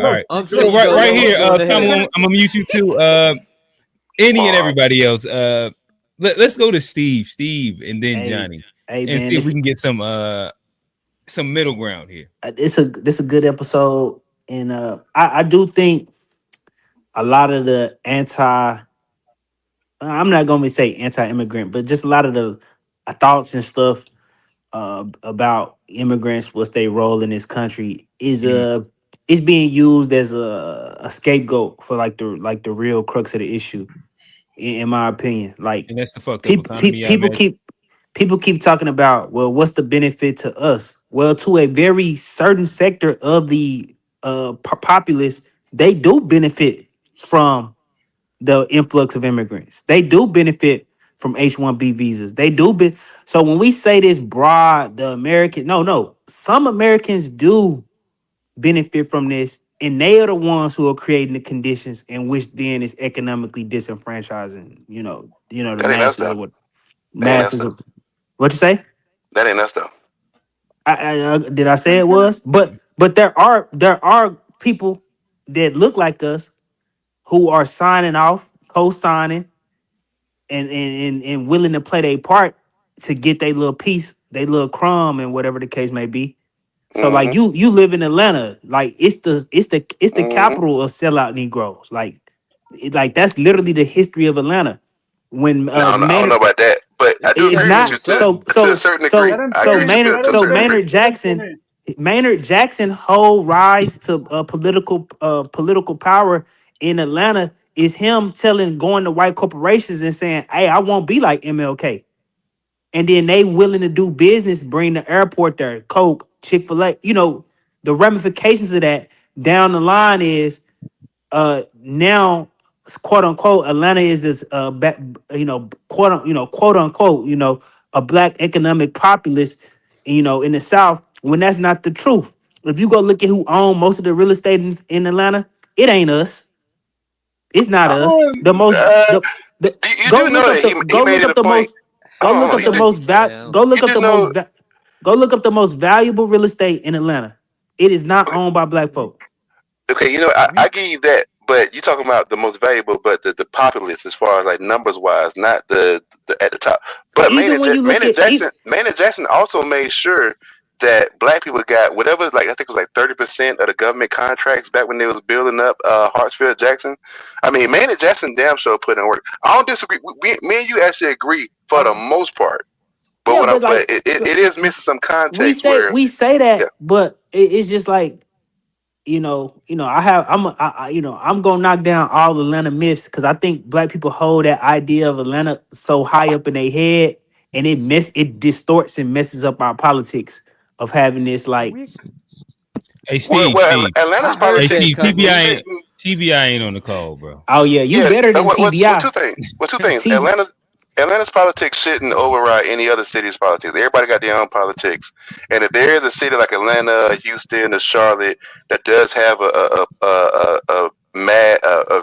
All right. So right here, I'm gonna mute you too. Any and everybody else. Let's go to Steve, and then Johnny, and see if we can get some middle ground here. This a good episode, and I do think a lot of the I'm not gonna say anti-immigrant, but just a lot of the thoughts and stuff about immigrants, what's their role in this country, is it's being used as a scapegoat for like the real crux of the issue. In my opinion, like, and that's the fucked up economy. People keep talking about, well, what's the benefit to us? Well, to a very certain sector of the populace, they do benefit from the influx of immigrants. They do benefit from H-1B visas. They do. So when we say this broad, the American, no, some Americans do benefit from this, and they are the ones who are creating the conditions in which then is economically disenfranchising. The masses of what masses of. What you say? That ain't us though. I did I say it was? But there are people that look like us who are signing off, co-signing, and willing to play their part to get their little piece, their little crumb, and whatever the case may be. So like you live in Atlanta, like it's the capital of sellout Negroes. Like Like that's literally the history of Atlanta. When No, I don't know Maynard, about that, but I do it's agree with you not to to a certain degree. so I agree with you Maynard to a certain degree. Maynard Jackson whole rise to political power in Atlanta is him going to white corporations and saying, "Hey, I won't be like MLK," and then they willing to do business, bring the airport there, Coke, Chick-fil-A. The ramifications of that down the line is now quote unquote Atlanta is this quote unquote a black economic populace in the South, when that's not the truth. If you go look at who own most of the real estate in Atlanta, it ain't us. It's not us. The most the You go do look know up that he go made look it up a the point. most go Hold look on, up the most go look you up do the know. go look up the most valuable real estate in Atlanta. It is not owned by black folk. Okay, I give you that, but you're talking about the most valuable, but the populace as far as like numbers wise, not the at the top. But Even when you look at Maynard Jackson also made sure that black people got whatever, like I think it was like 30% of the government contracts back when they was building up Hartsfield Jackson. I mean, Maynard Jackson damn sure put in work. I don't disagree. Me and you actually agree for the most part. But yeah, but like it is missing some we context say where we say that, but it's just like I'm gonna knock down all Atlanta myths because I think black people hold that idea of Atlanta so high up in their head, and it distorts and messes up our politics of having this like. Hey Steve, Atlanta's Hey politics. Steve, TBI ain't on the call, bro. Oh yeah, you better than TBI. Two things. Atlanta's politics shouldn't override any other city's politics. Everybody got their own politics, and if there is a city like Atlanta, Houston, or Charlotte that does have a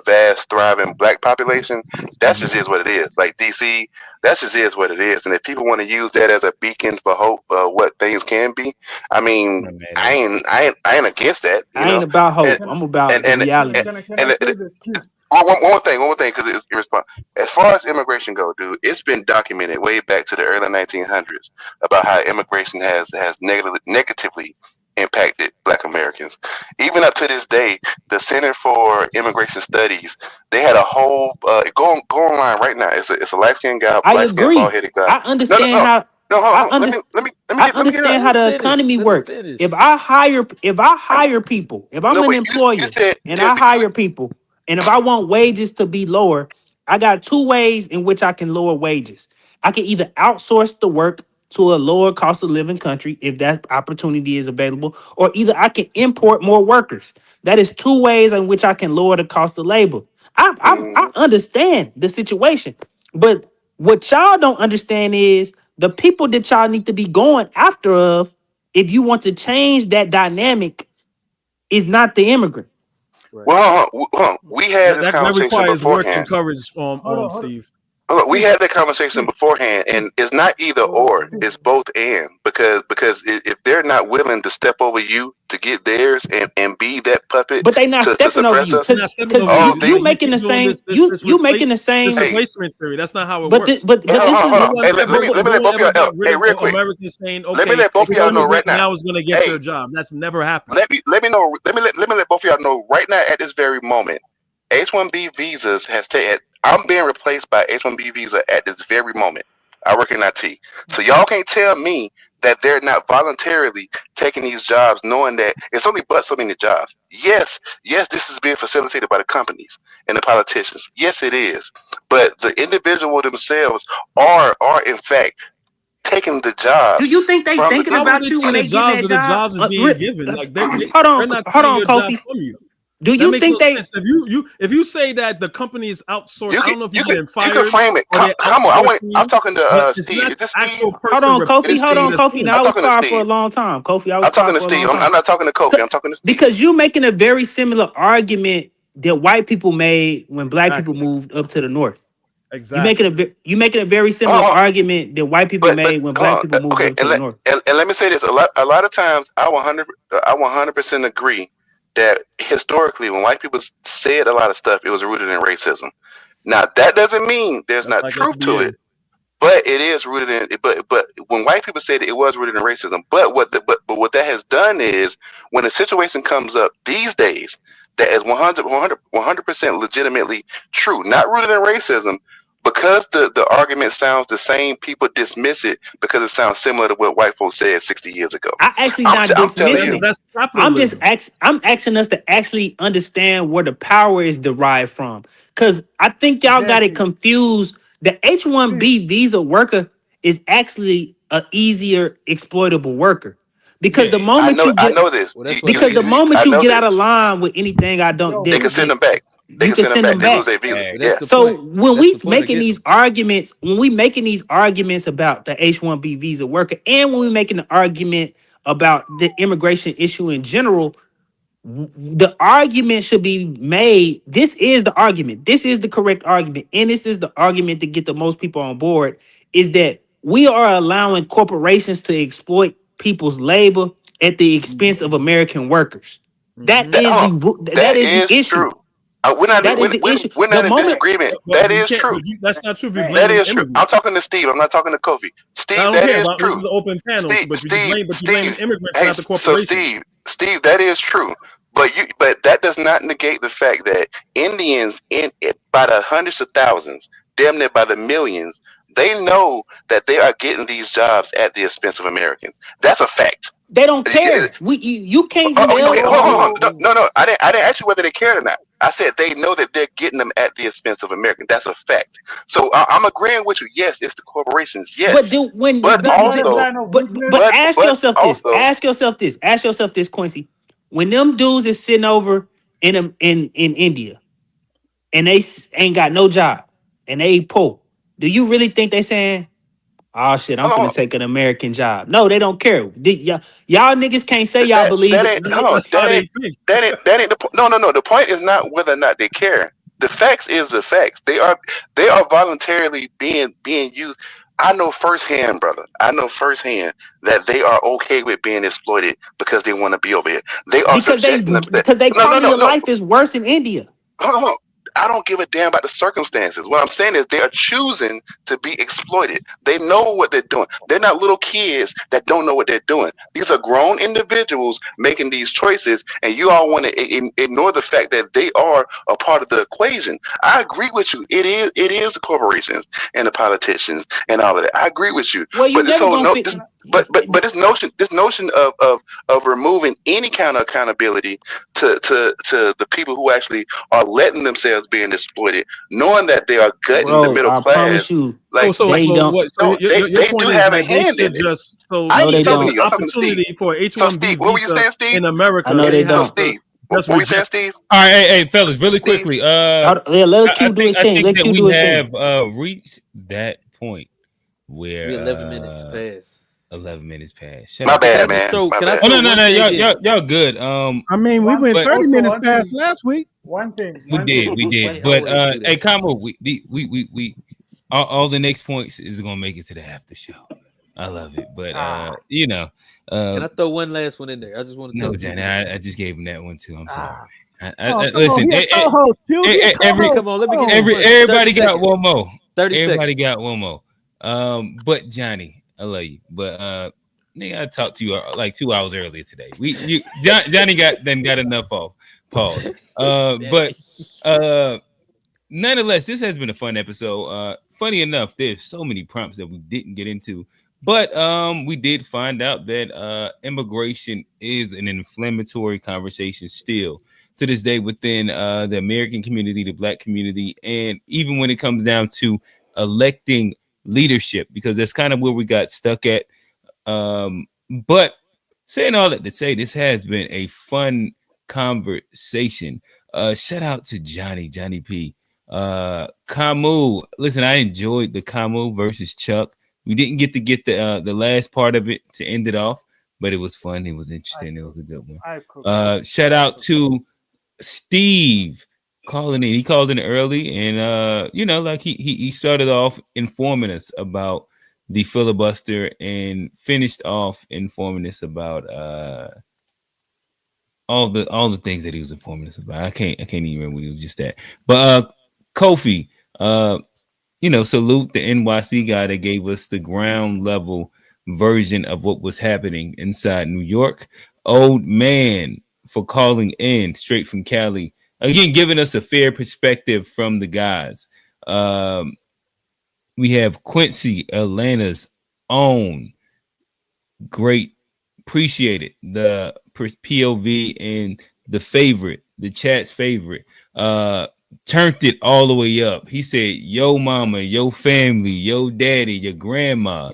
vast, thriving black population, that just is what it is. Like DC, that just is what it is. And if people want to use that as a beacon for hope, what things can be, I mean, I ain't against that. I ain't about hope. I'm about the reality. One more thing, because it's irresponsible. As far as immigration go, dude, it's been documented way back to the early 1900s about how immigration has negatively impacted Black Americans. Even up to this day, the Center for Immigration Studies, they had a whole go online right now. It's a light skinned guy, I light skinned bald agree. headed guy. I understand how. No, hold I on. I understand how the economy works. If I hire people, if I'm an employer and I hire people, and if I want wages to be lower, I got two ways in which I can lower wages. I can either outsource the work to a lower cost of living country if that opportunity is available, or either I can import more workers. That is two ways in which I can lower the cost of labor. I understand the situation, but what y'all don't understand is the people that y'all need to be going after of if you want to change that dynamic is not the immigrant. Well, we had this that conversation requires work and beforehand. coverage, Steve. Look, we had that conversation beforehand, and it's not either or; it's both and. Because if they're not willing to step over you to get theirs and be that puppet, but they not to stepping over suppress you us, because you making the same. You making the same. This replacement theory. That's not how it but works. But this is. Hey, let me let both of y'all. Hey, real quick. Americans saying, okay, let me let both of y'all know right now. Now is going to get your job. That's never happened. Let me know. Let me let both of y'all know right now at this very moment. H-1B visas I'm being replaced by H-1B visa at this very moment. I work in IT. So y'all can't tell me that they're not voluntarily taking these jobs knowing that it's only but so many jobs. Yes, this is being facilitated by the companies and the politicians. Yes, it is. But the individual themselves are in fact taking the jobs. Do you think they thinking about you when they get that job? The jobs is being given. Like they're not hold on, your job Kofi. from you. Do that you makes think no sense. If you say that the company is outsourced, I don't know if you're getting fired. You can frame it. Come on, I'm talking to Steve. Is this Steve? Hold on, Kofi. Now I was quiet for a long time. Kofi, I'm talking to Steve. I'm not talking to Kofi. I'm talking to Steve. Because you making a very similar argument that white people made when black people moved up to the north. Exactly. You making a very similar argument that white people made when black people moved up to the north. And let me say this: a lot of times, I 100% agree that historically, when white people said a lot of stuff, it was rooted in racism. Now, that doesn't mean there's not truth to it, but it is rooted in. But when white people said it was rooted in racism, but what that has done is, when a situation comes up these days, that is 100% legitimately true, not rooted in racism. Because the argument sounds the same, people dismiss it because it sounds similar to what white folks said 60 years ago. I actually I'm telling dismissing you, it. That's I'm just capitalism. I'm asking us to actually understand where the power is derived from. Cause I think y'all got it Exactly. confused. The See, H-1B visa worker is actually a easier exploitable worker. Because the Yeah. moment you I get know this. Well, that's why they because the get it. moment I you know get out of this. line with anything I don't yo, They can that, send that them back. They you can can send them send back. them They lose back. their visa. But that's the Yes. So point. when That's the we point of making getting these them. arguments, when we making these arguments about the H-1B visa worker, and when we making the argument about the immigration issue in general, the argument should be made. This is the argument. This is the correct argument. And this is the argument to get the most people on board is that we are allowing corporations to exploit people's labor at the expense of American workers. That That is that that is the is issue. true. We're not That is the issue. we're The not in moment disagreement. But That you is can't. true. But that's not true if you're That blaming is true. I'm immigrants. talking to Steve. I'm not talking to Kofi. I Steve, don't that care is about this true. is an open panel. Steve, But Steve, you blaming Steve. immigrants, Hey, not the so corporations. Steve, that is true. But that does not negate the fact that Indians in it by the hundreds of thousands, damn near by the millions, they know that they are getting these jobs at the expense of Americans. That's a fact. they don't care. You can't Okay, sell hold on. yo, No. I didn't ask you whether they cared or not. I said they know that they're getting them at the expense of Americans. That's a fact. So I'm agreeing with you. Yes, it's the corporations. But Yes, do when but is that not a also, sign of weakness? but ask but yourself this. also, Ask yourself this. Ask yourself this, Quincy. When them dudes is sitting over in India and they ain't got no job and they poor, do you really think they saying, "Oh shit, I'm hold finna on. take an American job"? No, they don't care. Y'all niggas can't say y'all believe That it. ain't hold on. That's how they think. That ain't the point. No. The point is not whether or not they care. The facts is the facts. They are voluntarily being used. I know firsthand, brother. I know firsthand that they are okay with being exploited because they want to be over here. They are subjecting themselves. Because they quality of No. life is worse in India. Hold on. I don't give a damn about the circumstances. What I'm saying is they are choosing to be exploited. They know what they're doing. They're not little kids that don't know what they're doing. These are grown individuals making these choices, and you all want to ignore the fact that they are a part of the equation. I agree with you. It is the corporations and the politicians and all of that. I agree with you. Well, you But this never whole gonna no, fit. this, but this notion of removing any kind of accountability to the people who actually are letting themselves being exploited, knowing that they are gutting the Bro, middle I promise class. you, Like they So don't. what? So no, your they point do is have a that they hand should in it. just I No, ain't they talking to don't. you. I'm talking to Steve. opportunity for So H-1B Steve, what were you visa saying, Steve? in I America. know They they have So don't. to Steve, what just were you saying, reject. Steve? All right, hey, fellas, really Steve? quickly. Yeah, let Q do his I thing. think Let that Q do we his thing. have reached that point where We 11 minutes past. 11 minutes past. Shut My up, Can I bad, Jamie. just man. throw? My Can I bad. Oh throw no, one thing in? y'all good. I mean, we but went 30 Also, minutes one past thing, last week. we Why did. you But always do hey, that? Kamo, we all the next points is gonna make it to the after show. I love it, but Can I throw one last one in there? I just want to tell no, the Johnny, people this. I just gave him that one too. I'm sorry. Oh, come on. Listen, He a co-host. Q, he a co-host. Come on, let me get Oh. this one. 30 everybody got one seconds. more. 30 Everybody seconds. got one more. But Johnny, I love you, but nigga, I talked to you like 2 hours earlier today. Johnny got enough off. Pause. But nonetheless, this has been a fun episode. Funny enough, there's so many prompts that we didn't get into, but we did find out that immigration is an inflammatory conversation still to this day within the American community, the Black community, and even when it comes down to electing leadership, because that's kind of where we got stuck at. But saying all that to say, this has been a fun conversation. Shout out to Johnny P. Camus. Listen, I enjoyed the Camus versus Chuck. We didn't get the last part of it to end it off, but it was fun. It was interesting. It was a good one. Shout out to Steve calling in. He called in early, and like he started off informing us about the filibuster and finished off informing us about all the things that he was informing us about. I can't even remember what he was just at. But Kofi, salute the NYC guy that gave us the ground level version of what was happening inside New York. Old man for calling in straight from Cali. Again, giving us a fair perspective from the guys. We have Quincy, Atlanta's own. Great. Appreciate it. The POV and the favorite, the chat's favorite. Turned it all the way up. He said, yo mama, yo family, yo daddy, your grandma.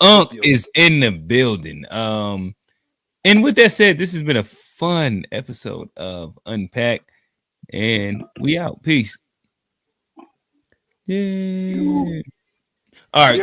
Unc is in the building. And with that said, this has been a fun episode of Unpacked, and we out. Peace. Yeah. All right.